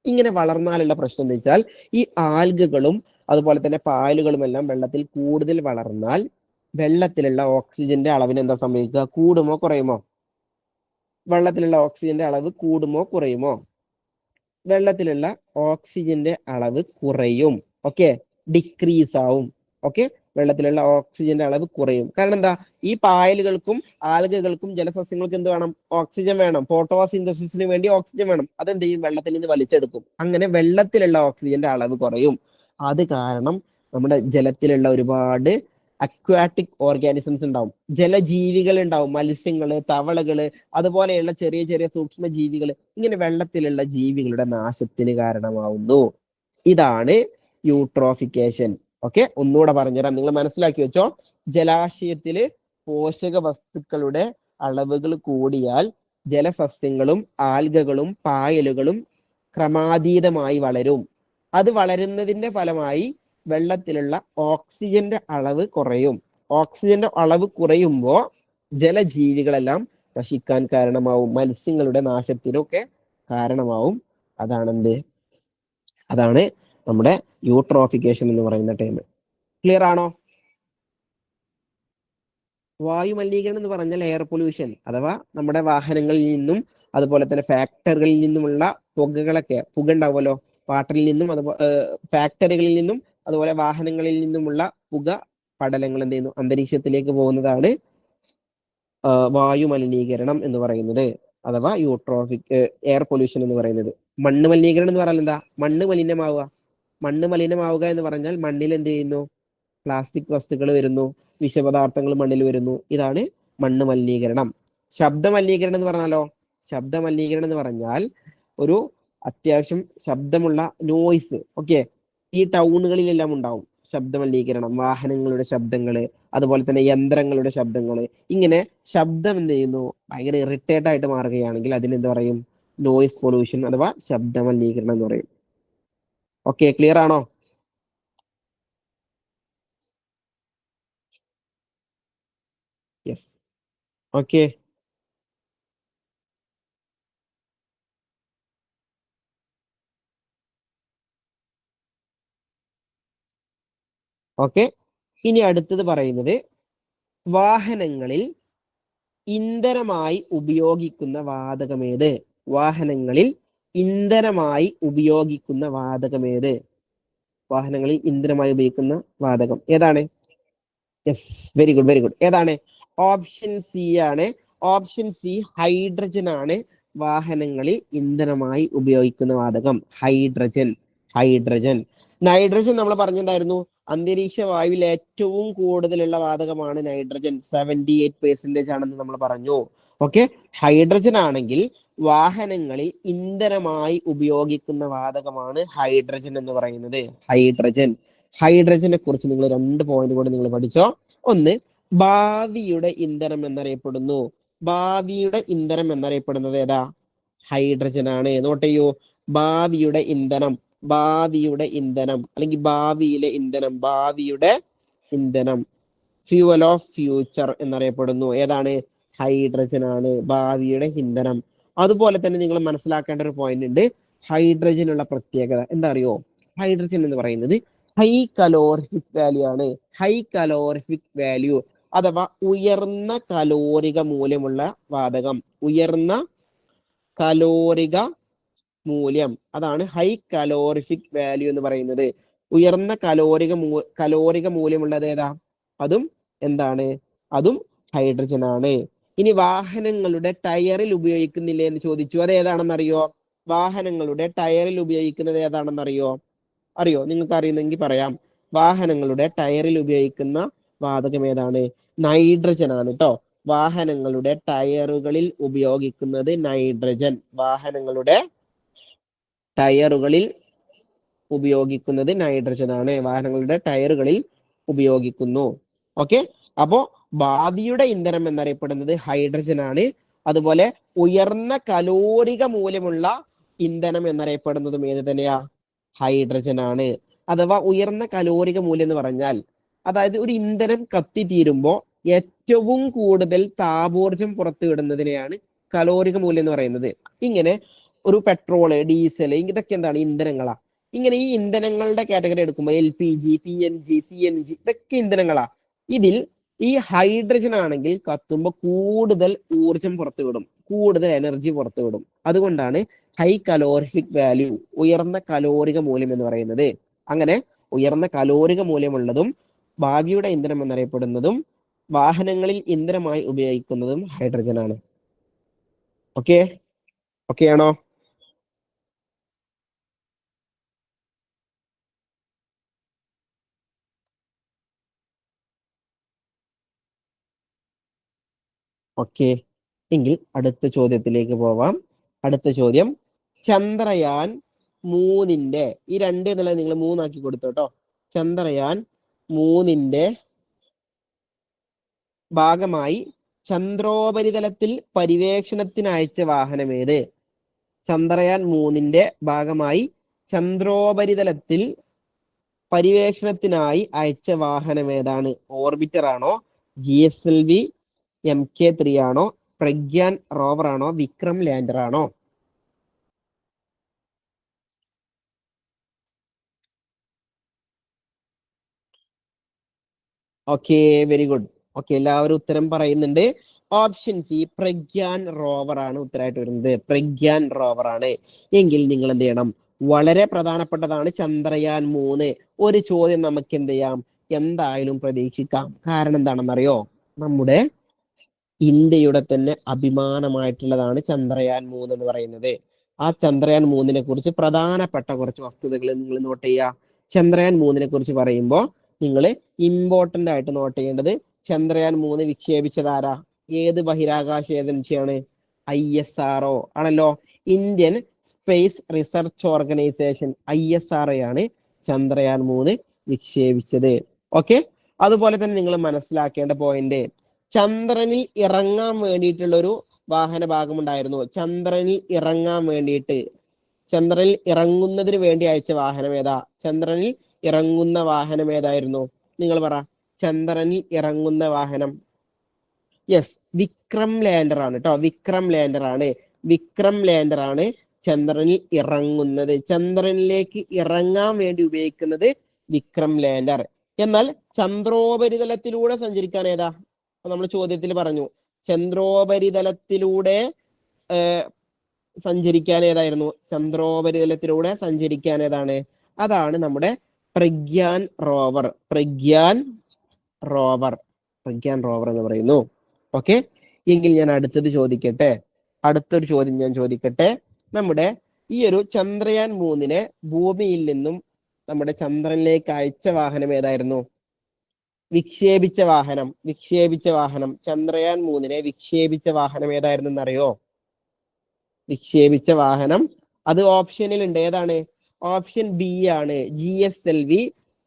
ഇങ്ങനെ വളർന്നാലുള്ള പ്രശ്നം എന്ന് വെച്ചാൽ, ഈ ആൽഗകളും അതുപോലെ തന്നെ പായലുകളും എല്ലാം വെള്ളത്തിൽ കൂടുതൽ വളർന്നാൽ വെള്ളത്തിലുള്ള ഓക്സിജന്റെ അളവിന് എന്താ സംഭവിക്കുക? കൂടുമോ കുറയുമോ? വെള്ളത്തിലുള്ള ഓക്സിജന്റെ അളവ് കൂടുമോ കുറയുമോ? വെള്ളത്തിലുള്ള ഓക്സിജന്റെ അളവ് കുറയും. ഓക്കെ, ഡിക്രീസ് ആവും. ഓക്കെ, വെള്ളത്തിലുള്ള ഓക്സിജന്റെ അളവ് കുറയും. കാരണം എന്താ? ഈ പായലുകൾക്കും ആൽഗകൾക്കും ജലസസ്യങ്ങൾക്കും എന്ത് വേണം? ഓക്സിജൻ വേണം. ഫോട്ടോസിന്തസിസിന് വേണ്ടി ഓക്സിജൻ വേണം. അതെന്ത് ചെയ്യും? വെള്ളത്തിൽ നിന്ന് വലിച്ചെടുക്കും. അങ്ങനെ വെള്ളത്തിലുള്ള ഓക്സിജന്റെ അളവ് കുറയും. അത് കാരണം നമ്മുടെ ജലത്തിലുള്ള ഒരുപാട് അക്വാറ്റിക് ഓർഗാനിസംസ് ഉണ്ടാവും, ജലജീവികൾ ഉണ്ടാവും, മത്സ്യങ്ങള്, തവളകള്, അതുപോലെയുള്ള ചെറിയ ചെറിയ സൂക്ഷ്മ ജീവികൾ. ഇങ്ങനെ വെള്ളത്തിലുള്ള ജീവികളുടെ നാശത്തിന് കാരണമാവുന്നു. ഇതാണ് യൂട്രോഫിക്കേഷൻ. ഓക്കെ, ഒന്നുകൂടെ പറഞ്ഞുതരാം, നിങ്ങൾ മനസ്സിലാക്കി വെച്ചോ. ജലാശയത്തില് പോഷക വസ്തുക്കളുടെ അളവുകൾ കൂടിയാൽ ജലസസ്യങ്ങളും ആൽഗകളും പായലുകളും ക്രമാതീതമായി വളരും. അത് വളരുന്നതിന്റെ ഫലമായി വെള്ളത്തിലുള്ള ഓക്സിജന്റെ അളവ് കുറയും. ഓക്സിജന്റെ അളവ് കുറയുമ്പോൾ ജലജീവികളെല്ലാം നശിക്കാൻ കാരണമാവും, മത്സ്യങ്ങളുടെ നാശത്തിനൊക്കെ കാരണമാവും. അതാണെന്ത്? അതാണ് നമ്മുടെ യൂട്രോഫിക്കേഷൻ എന്ന് പറയുന്ന ടൈം. ക്ലിയർ ആണോ? വായു മലിനീകരണം എന്ന് പറഞ്ഞാൽ എയർ പൊല്യൂഷൻ, അഥവാ നമ്മുടെ വാഹനങ്ങളിൽ നിന്നും അതുപോലെ തന്നെ ഫാക്ടറികളിൽ നിന്നുമുള്ള പുക ഉണ്ടാവുമല്ലോ, വാട്ടറിൽ നിന്നും അതുപോലെ ഫാക്ടറികളിൽ നിന്നും അതുപോലെ വാഹനങ്ങളിൽ നിന്നുമുള്ള പുക പടലങ്ങൾ എന്ത് ചെയ്യുന്നു? അന്തരീക്ഷത്തിലേക്ക് പോകുന്നതാണ് വായു മലിനീകരണം എന്ന് പറയുന്നത്, അഥവാ യൂട്രോഫിക് എയർ പൊല്യൂഷൻ എന്ന് പറയുന്നത്. മണ്ണ് മലിനീകരണം എന്ന് പറഞ്ഞാൽ എന്താ? മണ്ണ് മലിനമാവുക. മണ്ണ് മലിനമാവുക എന്ന് പറഞ്ഞാൽ മണ്ണിൽ എന്ത് ചെയ്യുന്നു? പ്ലാസ്റ്റിക് വസ്തുക്കൾ വരുന്നു, വിഷപദാർത്ഥങ്ങൾ മണ്ണിൽ വരുന്നു. ഇതാണ് മണ്ണ് മലിനീകരണം. ശബ്ദ മലിനീകരണം എന്ന് പറഞ്ഞാലോ? ശബ്ദ മലിനീകരണം എന്ന് പറഞ്ഞാൽ ഒരു അത്യാവശ്യം ശബ്ദമുള്ള നോയ്സ്. ഓക്കെ, ഈ ടൗണുകളിലെല്ലാം ഉണ്ടാവും ശബ്ദ മലിനീകരണം. വാഹനങ്ങളുടെ ശബ്ദങ്ങള്, അതുപോലെ തന്നെ യന്ത്രങ്ങളുടെ ശബ്ദങ്ങള്. ഇങ്ങനെ ശബ്ദം എന്ത് ചെയ്യുന്നു? ഭയങ്കര ഇറിറ്റേറ്റ് ആയിട്ട് മാറുകയാണെങ്കിൽ അതിനെന്ത് പറയും? നോയിസ് പൊല്യൂഷൻ അഥവാ ശബ്ദ മലിനീകരണം എന്ന് പറയും. ഓക്കെ, ക്ലിയർ ആണോ? യെസ്. Okay, okay. ഇനി അടുത്തത് പറയുന്നത് വാഹനങ്ങളിൽ ഇന്ധനമായി ഉപയോഗിക്കുന്ന വാതകമേത്? വാഹനങ്ങളിൽ ഇന്ധനമായി ഉപയോഗിക്കുന്ന വാതകമേത്? വാഹനങ്ങളിൽ ഇന്ധനമായി ഉപയോഗിക്കുന്ന വാതകം ഏതാണ്? Yes, very good very good. ഏതാണ്? ഓപ്ഷൻ സി ആണ്. ഓപ്ഷൻ സി, ഹൈഡ്രജൻ ആണ് വാഹനങ്ങളിൽ ഇന്ധനമായി ഉപയോഗിക്കുന്ന വാതകം. ഹൈഡ്രജൻ. ഹൈഡ്രജൻ. നൈട്രജൻ നമ്മൾ പറഞ്ഞിട്ടുണ്ടായിരുന്നു, അന്തരീക്ഷ വായുവിൽ ഏറ്റവും കൂടുതലുള്ള വാതകമാണ് നൈട്രജൻ. 78% ആണെന്ന് നമ്മൾ പറഞ്ഞു. ഓക്കെ, ഹൈഡ്രജൻ ആണെങ്കിൽ വാഹനങ്ങളിൽ ഇന്ധനമായി ഉപയോഗിക്കുന്ന വാതകമാണ് ഹൈഡ്രജൻ എന്ന് പറയുന്നത്. ഹൈഡ്രജൻ. ഹൈഡ്രജനെ കുറിച്ച് നിങ്ങൾ 2 പോയിന്റ് കൂടെ നിങ്ങൾ പഠിച്ചോ. ഒന്ന്, ഭാവിയുടെ ഇന്ധനം എന്നറിയപ്പെടുന്നു. ഭാവിയുടെ ഇന്ധനം എന്നറിയപ്പെടുന്നത് ഏതാ? ഹൈഡ്രജൻ ആണ്. നോട്ട് ചെയ്യൂ, ഭാവിയുടെ ഇന്ധനം, ഭാവിയുടെ ഇന്ധനം അല്ലെങ്കിൽ ഭാവിയിലെ ഇന്ധനം, ഭാവിയുടെ ഇന്ധനം, ഫ്യൂവൽ ഓഫ് ഫ്യൂച്ചർ എന്നറിയപ്പെടുന്നു. ഏതാണ്? ഹൈഡ്രജൻ ആണ് ഭാവിയുടെ ഇന്ധനം. അതുപോലെ തന്നെ നിങ്ങൾ മനസ്സിലാക്കേണ്ട ഒരു പോയിന്റ് ഉണ്ട്. ഹൈഡ്രജനുള്ള പ്രത്യേകത എന്താ അറിയോ? ഹൈഡ്രജൻ എന്ന് പറയുന്നത് ഹൈ കലോറിഫിക് വാല്യൂ ആണ്. ഹൈ കലോറിഫിക് വാല്യൂ അഥവാ ഉയർന്ന കലോറിക മൂല്യമുള്ള വാതകം. ഉയർന്ന കലോറിക മൂല്യം, അതാണ് ഹൈ കലോറിഫിക് വാല്യൂ എന്ന് പറയുന്നത്. ഉയർന്ന കലോറിക മൂല്യമുള്ളത് ഏതാ? അതും എന്താണ്? അതും ഹൈഡ്രജൻ ആണ്. ഇനി വാഹനങ്ങളുടെ ടയറിൽ ഉപയോഗിക്കുന്നില്ലേ എന്ന് ചോദിച്ചു. അത് ഏതാണെന്നറിയോ? വാഹനങ്ങളുടെ ടയറിൽ ഉപയോഗിക്കുന്നത് ഏതാണെന്നറിയോ? അറിയോ? നിങ്ങൾക്ക് അറിയുന്നെങ്കിൽ പറയാം. വാഹനങ്ങളുടെ ടയറിൽ ഉപയോഗിക്കുന്ന വാതകം ഏതാണ്? നൈട്രജൻ ആണ് കേട്ടോ. വാഹനങ്ങളുടെ ടയറുകളിൽ ഉപയോഗിക്കുന്നത് നൈട്രജൻ. വാഹനങ്ങളുടെ ടയറുകളിൽ ഉപയോഗിക്കുന്നത് നൈട്രജൻ ആണ്. വാഹനങ്ങളുടെ ടയറുകളിൽ ഉപയോഗിക്കുന്നു. ഓക്കെ, അപ്പോ ഭാവിയുടെ ഇന്ധനം എന്നറിയപ്പെടുന്നത് ഹൈഡ്രജൻ ആണ്. അതുപോലെ ഉയർന്ന കലോറിക മൂല്യമുള്ള ഇന്ധനം എന്നറിയപ്പെടുന്നതും ഏത് തന്നെയാ? ഹൈഡ്രജൻ ആണ്. അഥവാ ഉയർന്ന കലോറിക മൂല്യം എന്ന് പറഞ്ഞാൽ, അതായത് ഒരു ഇന്ധനം കത്തിത്തീരുമ്പോൾ ഏറ്റവും കൂടുതൽ താപോർജം പുറത്തുവിടുന്നതിനെയാണ് കലോറിക മൂല്യം എന്ന് പറയുന്നത്. ഇങ്ങനെ ഒരു പെട്രോള്, ഡീസൽ, ഇതൊക്കെ എന്താണ്? ഇന്ധനങ്ങളാ. ഇങ്ങനെ ഈ ഇന്ധനങ്ങളുടെ കാറ്റഗറി എടുക്കുമ്പോൾ LPG, PNG, CNG ഇതൊക്കെ ഇന്ധനങ്ങളാ. ഇതിൽ ഈ ഹൈഡ്രജൻ ആണെങ്കിൽ കത്തുമ്പോൾ കൂടുതൽ ഊർജം പുറത്തുവിടും, കൂടുതൽ എനർജി പുറത്തുവിടും. അതുകൊണ്ടാണ് ഹൈ കലോറിഫിക് വാല്യൂ, ഉയർന്ന കലോറിക മൂല്യം എന്ന് പറയുന്നത്. അങ്ങനെ ഉയർന്ന കലോറിക മൂല്യമുള്ളതും ഭാവിയുടെ ഇന്ധനം എന്നറിയപ്പെടുന്നതും വാഹനങ്ങളിൽ ഇന്ധനമായി ഉപയോഗിക്കുന്നതും ഹൈഡ്രജൻ ആണ്. ഓക്കെ, ഓക്കെ ആണോ? ഓക്കെ, എങ്കിൽ അടുത്ത ചോദ്യത്തിലേക്ക് പോവാം. അടുത്ത ചോദ്യം, ചന്ദ്രയാൻ 3 ഈ 2 എന്നുള്ളത് നിങ്ങൾ 3 ആക്കി കൊടുത്തു കേട്ടോ. ചന്ദ്രയാൻ 3 ഭാഗമായി ചന്ദ്രോപരിതലത്തിൽ പര്യവേക്ഷണത്തിന് അയച്ച വാഹനം ഏത്? ചന്ദ്രയാൻ 3 ഭാഗമായി ചന്ദ്രോപരിതലത്തിൽ പര്യവേക്ഷണത്തിനായി അയച്ച വാഹനം ഏതാണ്? ഓർബിറ്റർ ആണോ? GSLV MK3 ആണോ? പ്രഗ്യാൻ റോവർ ആണോ? വിക്രം ലാൻഡർ ആണോ? Okay, very good. ഓക്കെ, എല്ലാവരും ഉത്തരം പറയുന്നുണ്ട്. ഓപ്ഷൻ സി പ്രഗ്യാൻ റോവർ ആണ് ഉത്തരമായിട്ട് വരുന്നത്. പ്രഗ്യാൻ റോവർ ആണ്. എങ്കിൽ നിങ്ങൾ എന്ത് ചെയ്യണം? വളരെ പ്രധാനപ്പെട്ടതാണ് ചന്ദ്രയാൻ 3. ഒരു ചോദ്യം നമുക്ക് എന്ത് ചെയ്യാം? എന്തായാലും പ്രതീക്ഷിക്കാം. കാരണം എന്താണെന്നറിയോ? നമ്മുടെ ഇന്ത്യയുടെ തന്നെ അഭിമാനമായിട്ടുള്ളതാണ് ചന്ദ്രയാൻ 3 എന്ന് പറയുന്നത്. ആ ചന്ദ്രയാൻ 3 കുറിച്ച് പ്രധാനപ്പെട്ട കുറച്ച് വസ്തുതകൾ നിങ്ങൾ നോട്ട് ചെയ്യുക. ചന്ദ്രയാൻ 3 കുറിച്ച് പറയുമ്പോൾ നിങ്ങൾ ഇമ്പോർട്ടന്റ് ആയിട്ട് നോട്ട് ചെയ്യേണ്ടത്, ചന്ദ്രയാൻ 3 വിക്ഷേപിച്ചത് ആരാ? ഏത് ബഹിരാകാശ ഏജൻസിയാണ്? ISRO ആണല്ലോ. Indian space research organisation ISRO ആണ് ചന്ദ്രയാൻ 3 വിക്ഷേപിച്ചത്. ഓക്കെ, അതുപോലെ തന്നെ നിങ്ങൾ മനസ്സിലാക്കേണ്ട പോയിന്റ്, ചന്ദ്രനിൽ ഇറങ്ങാൻ വേണ്ടിയിട്ടുള്ള ഒരു വാഹന ഭാഗം ഉണ്ടായിരുന്നു. ചന്ദ്രനിൽ ഇറങ്ങാൻ വേണ്ടിയിട്ട്, ചന്ദ്രനിൽ ഇറങ്ങുന്നതിന് വേണ്ടി അയച്ച വാഹനം ഏതാ? ചന്ദ്രനിൽ ഇറങ്ങുന്ന വാഹനം ഏതായിരുന്നു? നിങ്ങൾ പറ. ചന്ദ്രനിൽ ഇറങ്ങുന്ന വാഹനം, യെസ്, വിക്രം ലാൻഡർ ആണ് കേട്ടോ. വിക്രം ലാൻഡർ ആണ്. വിക്രം ലാൻഡർ ആണ് ചന്ദ്രനിൽ ഇറങ്ങുന്നത്. ചന്ദ്രനിലേക്ക് ഇറങ്ങാൻ വേണ്ടി ഉപയോഗിക്കുന്നത് വിക്രം ലാൻഡർ. എന്നാൽ ചന്ദ്രോപരിതലത്തിലൂടെ സഞ്ചരിക്കാൻ ഏതാ? നമ്മൾ ചോദ്യത്തിൽ പറഞ്ഞു, ചന്ദ്രോപരിതലത്തിലൂടെ സഞ്ചരിക്കാൻ ഏതായിരുന്നു? ചന്ദ്രോപരിതലത്തിലൂടെ സഞ്ചരിക്കാൻ ഏതാണ്? അതാണ് നമ്മുടെ Pragyan rover. Pragyan rover, Pragyan rover എന്ന് പറയുന്നു. ഓക്കെ, എങ്കിൽ ഞാൻ അടുത്തത് ചോദിക്കട്ടെ. അടുത്തൊരു ചോദ്യം ഞാൻ ചോദിക്കട്ടെ. നമ്മുടെ ഈ ഒരു ചന്ദ്രയാൻ 3 ഭൂമിയിൽ നിന്നും നമ്മുടെ ചന്ദ്രനിലേക്ക് അയച്ച വാഹനം ഏതായിരുന്നു? വിക്ഷേപിച്ച വാഹനം. വിക്ഷേപിച്ച വാഹനം, ചന്ദ്രയാൻ 3 വിക്ഷേപിച്ച വാഹനം ഏതായിരുന്നു എന്നറിയോ? വിക്ഷേപിച്ച വാഹനം അത് ഓപ്ഷനിൽ ഉണ്ട്. ഏതാണ്? ഓപ്ഷൻ ബി ആണ് GSLV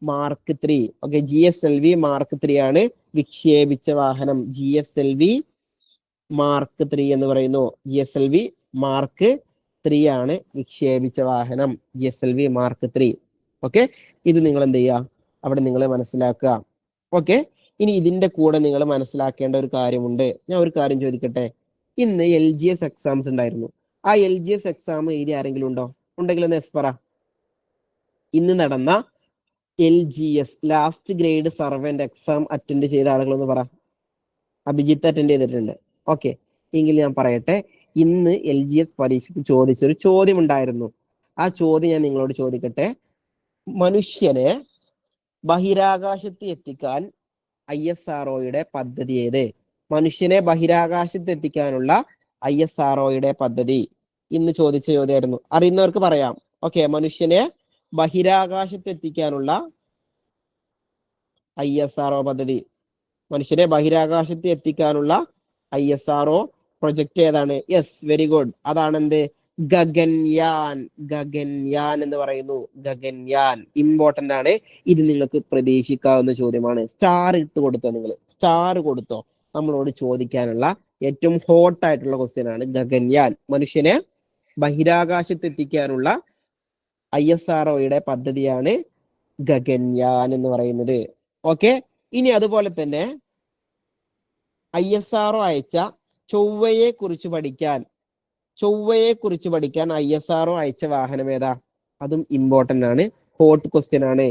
Mark 3. Okay, GSLV Mark 3 ആണ് വിക്ഷേപിച്ച വാഹനം. GSLV Mark 3 എന്ന് പറയുന്നു. GSLV Mark 3 ആണ് വിക്ഷേപിച്ച വാഹനം. GSLV Mark 3. ഓക്കെ, ഇത് നിങ്ങൾ എന്ത് ചെയ്യുക, അവിടെ നിങ്ങൾ മനസ്സിലാക്കുക. ഓക്കെ, ഇനി ഇതിന്റെ കൂടെ നിങ്ങൾ മനസ്സിലാക്കേണ്ട ഒരു കാര്യമുണ്ട്. ഞാൻ ഒരു കാര്യം ചോദിക്കട്ടെ. ഇന്ന് LGS എക്സാംസ് ഉണ്ടായിരുന്നു. ആ LGS എക്സാം എഴുതി ആരെങ്കിലും ഉണ്ടോ? ഉണ്ടെങ്കിൽ ഒന്ന് എസ് പറ. ഇന്ന് നടന്ന LGS last grade servant exam attend ചെയ്ത ആളുകളൊന്ന് പറ. അഭിജിത്ത് അറ്റൻഡ് ചെയ്തിട്ടുണ്ട്. ഓക്കെ, എങ്കിൽ ഞാൻ പറയട്ടെ. ഇന്ന് LGS പരീക്ഷയ്ക്ക് ചോദിച്ചൊരു ചോദ്യം ഉണ്ടായിരുന്നു. ആ ചോദ്യം ഞാൻ നിങ്ങളോട് ചോദിക്കട്ടെ. മനുഷ്യനെ ബഹിരാകാശത്ത് എത്തിക്കാൻ ISROയുടെ പദ്ധതി ഏത്? മനുഷ്യനെ ബഹിരാകാശത്ത് എത്തിക്കാനുള്ള ISROയുടെ പദ്ധതി ഇന്ന് ചോദിച്ച ചോദ്യമായിരുന്നു. അറിയുന്നവർക്ക് പറയാം. ഓക്കെ, മനുഷ്യനെ ബഹിരാകാശത്ത് എത്തിക്കാനുള്ള ISRO പദ്ധതി. മനുഷ്യനെ ബഹിരാകാശത്ത് എത്തിക്കാനുള്ള ISRO പ്രൊജക്ട് ഏതാണ്? Yes, very good. അതാണ് എന്ത്? ഗഗൻയാൻ. ഗഗൻയാൻ എന്ന് പറയുന്നു. ഗഗൻയാൻ ഇമ്പോർട്ടന്റ് ആണ്. ഇത് നിങ്ങൾക്ക് പ്രതീക്ഷിക്കാവുന്ന ചോദ്യമാണ്. സ്റ്റാർ ഇട്ട് കൊടുത്തോ? നിങ്ങൾ സ്റ്റാർ കൊടുത്തോ? നമ്മളോട് ചോദിക്കാനുള്ള ഏറ്റവും ഹോട്ട് ആയിട്ടുള്ള ക്വസ്റ്റ്യൻ ആണ് ഗഗൻയാൻ. മനുഷ്യനെ ബഹിരാകാശത്ത് എത്തിക്കാനുള്ള ISROയുടെ പദ്ധതിയാണ് ഗഗൻയാൻ എന്ന് പറയുന്നത്. ഓക്കെ, ഇനി അതുപോലെ തന്നെ ISRO അയച്ച ചൊവ്വയെ കുറിച്ച് പഠിക്കാൻ ISRO അയച്ച വാഹനം ഏതാ? അതും ഇമ്പോർട്ടന്റ് ആണ്, ഹോട്ട് ക്വസ്റ്റ്യൻ ആണ്.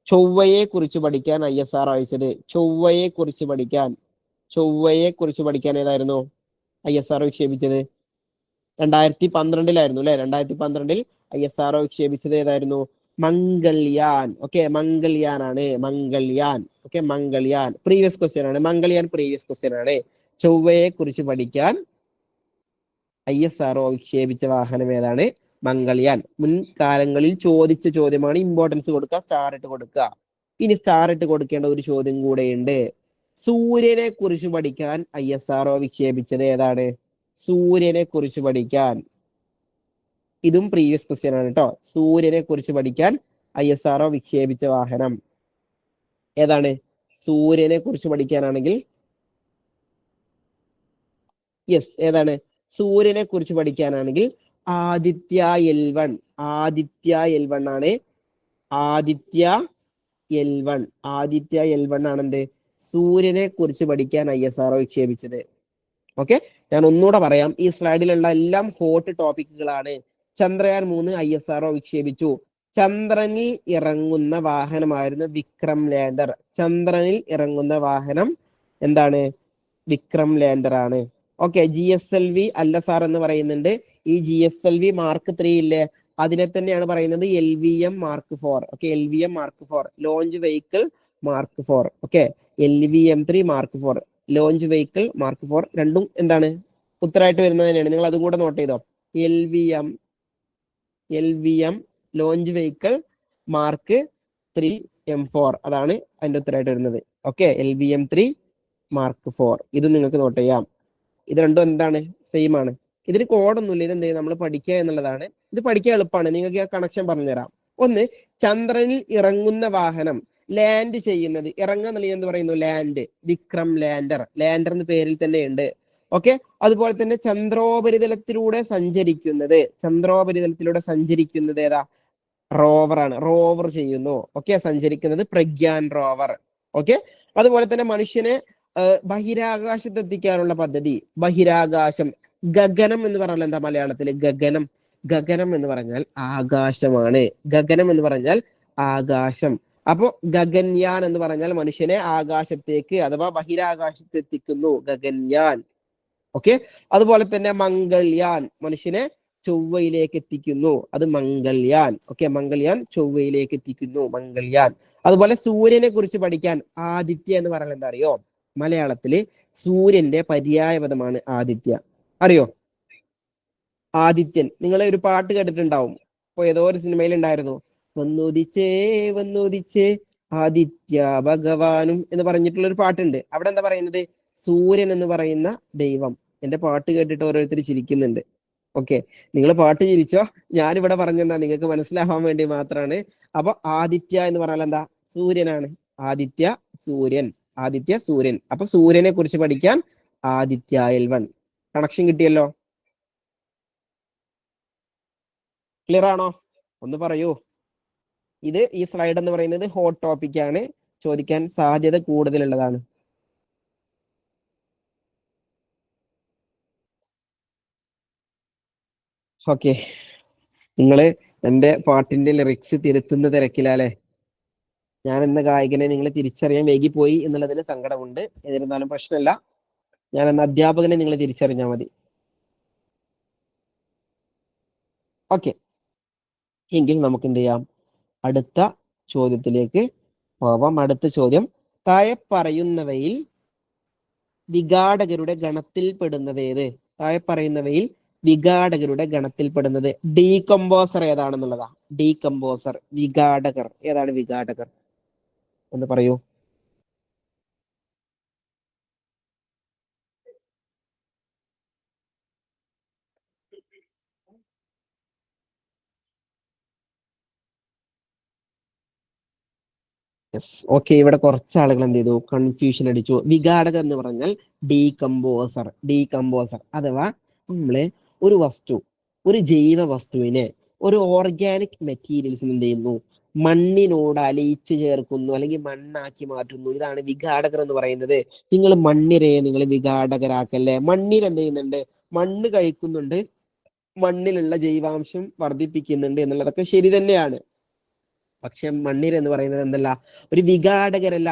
ചൊവ്വയെ കുറിച്ച് പഠിക്കാൻ ISRO അയച്ചത്, ചൊവ്വയെ കുറിച്ച് പഠിക്കാൻ ഏതായിരുന്നു ISRO വിക്ഷേപിച്ചത്? 2012 അല്ലേ? 2012 ISRO വിക്ഷേപിച്ചത് ഏതായിരുന്നു? മംഗൾയാൻ. ഓക്കെ, മംഗൾയാൻ ആണ്. Mangalyaan. Okay, Mangalyaan previous question ആണ്. മംഗൾയാൻ പ്രീവിയസ് ക്വസ്റ്റ്യൻ ആണ്. ചൊവ്വയെ കുറിച്ച് പഠിക്കാൻ ISRO വിക്ഷേപിച്ച വാഹനം ഏതാണ്? മംഗൾയാൻ. മുൻകാലങ്ങളിൽ ചോദിച്ച ചോദ്യമാണ്. ഇമ്പോർട്ടൻസ് കൊടുക്കുക, സ്റ്റാർ ഇട്ട് കൊടുക്കുക. ഇനി സ്റ്റാർ ഇട്ട് കൊടുക്കേണ്ട ഒരു ചോദ്യം കൂടെയുണ്ട്. സൂര്യനെ കുറിച്ച് പഠിക്കാൻ ISRO വിക്ഷേപിച്ചത് ഏതാണ്? സൂര്യനെ കുറിച്ച് പഠിക്കാൻ, ഇതും പ്രീവിയസ് ക്വസ്റ്റ്യൻ ആണ് കേട്ടോ. സൂര്യനെ കുറിച്ച് പഠിക്കാൻ ISRO വിക്ഷേപിച്ച വാഹനം ഏതാണ്? സൂര്യനെ കുറിച്ച് പഠിക്കാനാണെങ്കിൽ യെസ്, ഏതാണ്? സൂര്യനെ കുറിച്ച് പഠിക്കാനാണെങ്കിൽ ആദിത്യ L1. ആദിത്യ L1 ആണ്. ആദിത്യ L1 ആണെന്ത്? സൂര്യനെ കുറിച്ച് പഠിക്കാൻ ISRO വിക്ഷേപിച്ചത്. ഓക്കെ, ഞാൻ ഒന്നുകൂടെ പറയാം. ഈ സ്ലൈഡിലുള്ള എല്ലാം ഹോട്ട് ടോപ്പിക്കുകളാണ്. ചന്ദ്രയാൻ 3 ISRO വിക്ഷേപിച്ചു. ചന്ദ്രനിൽ ഇറങ്ങുന്ന വാഹനമായിരുന്നു വിക്രം ലാൻഡർ. ചന്ദ്രനിൽ ഇറങ്ങുന്ന വാഹനം എന്താണ്? വിക്രം ലാൻഡർ ആണ്. ഓക്കെ, GSLV അല്ല സാർ എന്ന് പറയുന്നുണ്ട്. ഈ GSLV Mark 3 ഇല്ലേ, അതിനെ തന്നെയാണ് പറയുന്നത് LVM Mark 4. Okay, LVM Mark 4 launch vehicle Mark 4. Okay, LVM3 Mark 4 launch vehicle Mark 4 രണ്ടും എന്താണ്? ഉത്തരമായിട്ട് വരുന്നത് തന്നെയാണ്. നിങ്ങൾ അതും കൂടെ നോട്ട് ചെയ്തോ. LVM launch vehicle Mark 3 M4 അതാണ് അതിന്റെ ഉത്തരമായിട്ട് വരുന്നത്. ഓക്കെ, LVM3 Mark 4 ഇത് നിങ്ങൾക്ക് നോട്ട് ചെയ്യാം. ഇത് രണ്ടും എന്താണ്? സെയിം ആണ്. ഇതിന് കോഡൊന്നുമില്ല. ഇത് എന്ത് ചെയ്യും? നമ്മൾ പഠിക്കുക എന്നുള്ളതാണ്. ഇത് പഠിക്കാൻ എളുപ്പമാണ്. നിങ്ങൾക്ക് ആ കണക്ഷൻ പറഞ്ഞുതരാം. ഒന്ന്, ചന്ദ്രനിൽ ഇറങ്ങുന്ന വാഹനം ലാൻഡ് ചെയ്യുന്നത്, ഇറങ്ങുക എന്നുള്ളത് എന്ത് പറയുന്നു? ലാൻഡ്. വിക്രം ലാൻഡർ. ലാൻഡർ എന്ന പേരിൽ തന്നെ ഉണ്ട്. ഓക്കെ, അതുപോലെ തന്നെ ചന്ദ്രോപരിതലത്തിലൂടെ സഞ്ചരിക്കുന്നത് ഏതാ? റോവർ ആണ്. റോവർ ചെയ്യുന്നു. ഓക്കെ, സഞ്ചരിക്കുന്നത് പ്രഗ്യാൻ റോവർ. ഓക്കെ, അതുപോലെ തന്നെ മനുഷ്യനെ ബഹിരാകാശത്ത് എത്തിക്കാനുള്ള പദ്ധതി. ബഹിരാകാശം, ഗഗനം എന്ന് പറഞ്ഞാൽ എന്താ മലയാളത്തില്? ഗഗനം എന്ന് പറഞ്ഞാൽ ആകാശമാണ്. ഗഗനം എന്ന് പറഞ്ഞാൽ ആകാശം. അപ്പോ ഗഗൻയാൻ എന്ന് പറഞ്ഞാൽ മനുഷ്യനെ ആകാശത്തേക്ക് അഥവാ ബഹിരാകാശത്ത് എത്തിക്കുന്നു. ഗഗൻയാൻ. ഓക്കെ, അതുപോലെ തന്നെ മംഗൾയാൻ, മനുഷ്യനെ ചൊവ്വയിലേക്ക് എത്തിക്കുന്നു. അത് മംഗൾയാൻ. ഓക്കെ, മംഗൾയാൻ ചൊവ്വയിലേക്ക് എത്തിക്കുന്നു. മംഗൾയാൻ. അതുപോലെ സൂര്യനെ കുറിച്ച് പഠിക്കാൻ ആദിത്യ എന്ന് പറഞ്ഞാൽ എന്താ അറിയോ? മലയാളത്തില് സൂര്യന്റെ പര്യായപദമാണ് ആദിത്യ. അറിയോ? ആദിത്യൻ. നിങ്ങൾ ഒരു പാട്ട് കേട്ടിട്ടുണ്ടാവും. ഇപ്പൊ ഏതോ ഒരു സിനിമയിൽ ഉണ്ടായിരുന്നു, വന്നുദിച്ചേ ആദിത്യ ഭഗവാനും എന്ന് പറഞ്ഞിട്ടുള്ള ഒരു പാട്ടുണ്ട്. അവിടെ എന്താ പറയുന്നത്? സൂര്യൻ എന്ന് പറയുന്ന ദൈവം. എന്റെ പാട്ട് കേട്ടിട്ട് ഓരോരുത്തർ ചിരിക്കുന്നുണ്ട്. ഓക്കെ, നിങ്ങൾ പാട്ട് ചിരിച്ചോ, ഞാനിവിടെ പറഞ്ഞെന്താ നിങ്ങൾക്ക് മനസ്സിലാവാൻ വേണ്ടി മാത്രമാണ്. അപ്പൊ ആദിത്യ എന്ന് പറഞ്ഞാൽ എന്താ? സൂര്യനാണ്. ആദിത്യ സൂര്യൻ, ആദിത്യ സൂര്യൻ. അപ്പൊ സൂര്യനെ കുറിച്ച് പഠിക്കാൻ ആദിത്യ L1. കണക്ഷൻ കിട്ടിയല്ലോ? ക്ലിയർ ആണോ? ഒന്ന് പറയൂ. ഈ സ്ലൈഡ് എന്ന് പറയുന്നത് ഹോട്ട് ടോപ്പിക് ആണ്, ചോദിക്കാൻ സാധ്യത കൂടുതലുള്ളതാണ്. ഓക്കെ, നിങ്ങള് എന്റെ പാട്ടിന്റെ ലിറിക്സ് തിരുത്തുന്ന തിരക്കിലാലേ. ഞാൻ എന്ന ഗായകനെ നിങ്ങൾ തിരിച്ചറിയാൻ വൈകിപ്പോയി എന്നുള്ളതിൽ സങ്കടമുണ്ട്. എന്നിരുന്നാലും പ്രശ്നമില്ല, ഞാൻ എന്ന അധ്യാപകനെ നിങ്ങൾ തിരിച്ചറിഞ്ഞാൽ മതി. ഓക്കെ, എങ്കിൽ നമുക്ക് എന്ത് ചെയ്യാം, അടുത്ത ചോദ്യത്തിലേക്ക് പോവാം. അടുത്ത ചോദ്യം, താഴെ പറയുന്നവയിൽ വിഘാടകരുടെ ഗണത്തിൽപ്പെടുന്നത് ഏത്? താഴെ പറയുന്നവയിൽ വിഘാടകരുടെ ഗണത്തിൽപ്പെടുന്നത് ഡീകമ്പോസർ ഏതാണെന്നുള്ളതാ. ഡീകമ്പോസർ, വിഘാടകർ ഏതാണ്? വിഘാടകർ ഒന്ന് പറയൂ. Yes, okay. ഇവിടെ കുറച്ച് ആളുകൾ എന്ത് ചെയ്തു, കൺഫ്യൂഷൻ അടിച്ചു. വിഘാടകർ എന്ന് പറഞ്ഞാൽ ഡീകമ്പോസർ. ഡീകമ്പോസർ അഥവാ നമ്മള് ഒരു വസ്തു, ഒരു ജൈവ വസ്തുവിനെ, ഒരു ഓർഗാനിക് മെറ്റീരിയൽസിന് എന്ത് ചെയ്യുന്നു, മണ്ണിനോട് അലിയിച്ച് ചേർക്കുന്നു, അല്ലെങ്കിൽ മണ്ണാക്കി മാറ്റുന്നു. ഇതാണ് വിഘാടകർ എന്ന് പറയുന്നത്. നിങ്ങൾ മണ്ണിരയെ നിങ്ങൾ വിഘാടകരാക്കല്ലേ. മണ്ണിര എന്ത് ചെയ്യുന്നുണ്ട്, മണ്ണ് കഴിക്കുന്നുണ്ട്, മണ്ണിലുള്ള ജൈവാംശം വർദ്ധിപ്പിക്കുന്നുണ്ട് എന്നുള്ളതൊക്കെ ശരി തന്നെയാണ്. പക്ഷെ മണ്ണിര എന്ന് പറയുന്നത് എന്തല്ല, ഒരു വിഘാടകരല്ല.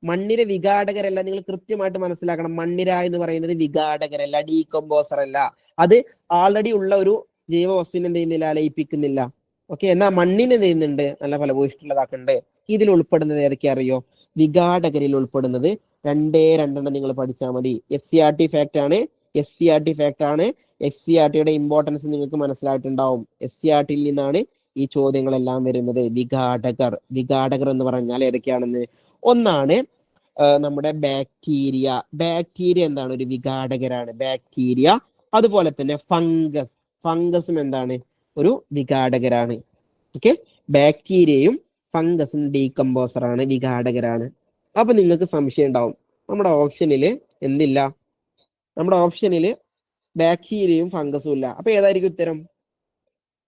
മണ്ണിര വിഘാടകരല്ല. നിങ്ങൾ കൃത്യമായിട്ട് മനസ്സിലാക്കണം. മണ്ണിര എന്ന് പറയുന്നത് വിഘാടകരല്ല, ഡീകമ്പോസർ അല്ല. അത് ആൾറെഡി ഉള്ള ഒരു ജൈവ വസ്തുവിനെ എന്ത് ചെയ്യുന്നില്ല, ലയിപ്പിക്കുന്നില്ല. ഓക്കെ, എന്നാൽ മണ്ണിന് എന്ത് ചെയ്യുന്നുണ്ട്, നല്ല ഫലഭൂയിഷ്ഠുള്ളതാക്കുന്നുണ്ട്. ഇതിൽ ഉൾപ്പെടുന്നത് ഏതൊക്കെ അറിയോ? വിഘാടകരിൽ ഉൾപ്പെടുന്നത് രണ്ടെണ്ണം നിങ്ങൾ പഠിച്ചാൽ മതി. SCERT ഫാക്ട് ആണ്, SCERT ഫാക്ട് ആണ്. SCERTയുടെ ഇമ്പോർട്ടൻസ് നിങ്ങൾക്ക് മനസ്സിലായിട്ടുണ്ടാവും. SCERTയിൽ നിന്നാണ് ഈ ചോദ്യങ്ങളെല്ലാം വരുന്നത്. വിഘാടകർ, വിഘാടകർ എന്ന് പറഞ്ഞാൽ ഏതൊക്കെയാണെന്ന്. ഒന്നാണ് നമ്മുടെ ബാക്ടീരിയ. ബാക്ടീരിയ എന്താണ്, ഒരു വിഘാടകരാണ് ബാക്ടീരിയ. അതുപോലെ തന്നെ ഫംഗസ്, ഫംഗസും എന്താണ്, ഒരു വിഘാടകരാണ്. ഓക്കെ, ബാക്ടീരിയയും ഫംഗസും ഡീകമ്പോസർ ആണ്, വിഘാടകരാണ്. അപ്പൊ നിങ്ങൾക്ക് സംശയം ഉണ്ടാവും, നമ്മുടെ ഓപ്ഷനില് എന്തില്ല, നമ്മുടെ ഓപ്ഷനില് ബാക്ടീരിയയും ഫംഗസും ഇല്ല. അപ്പൊ ഏതായിരിക്കും ഉത്തരം?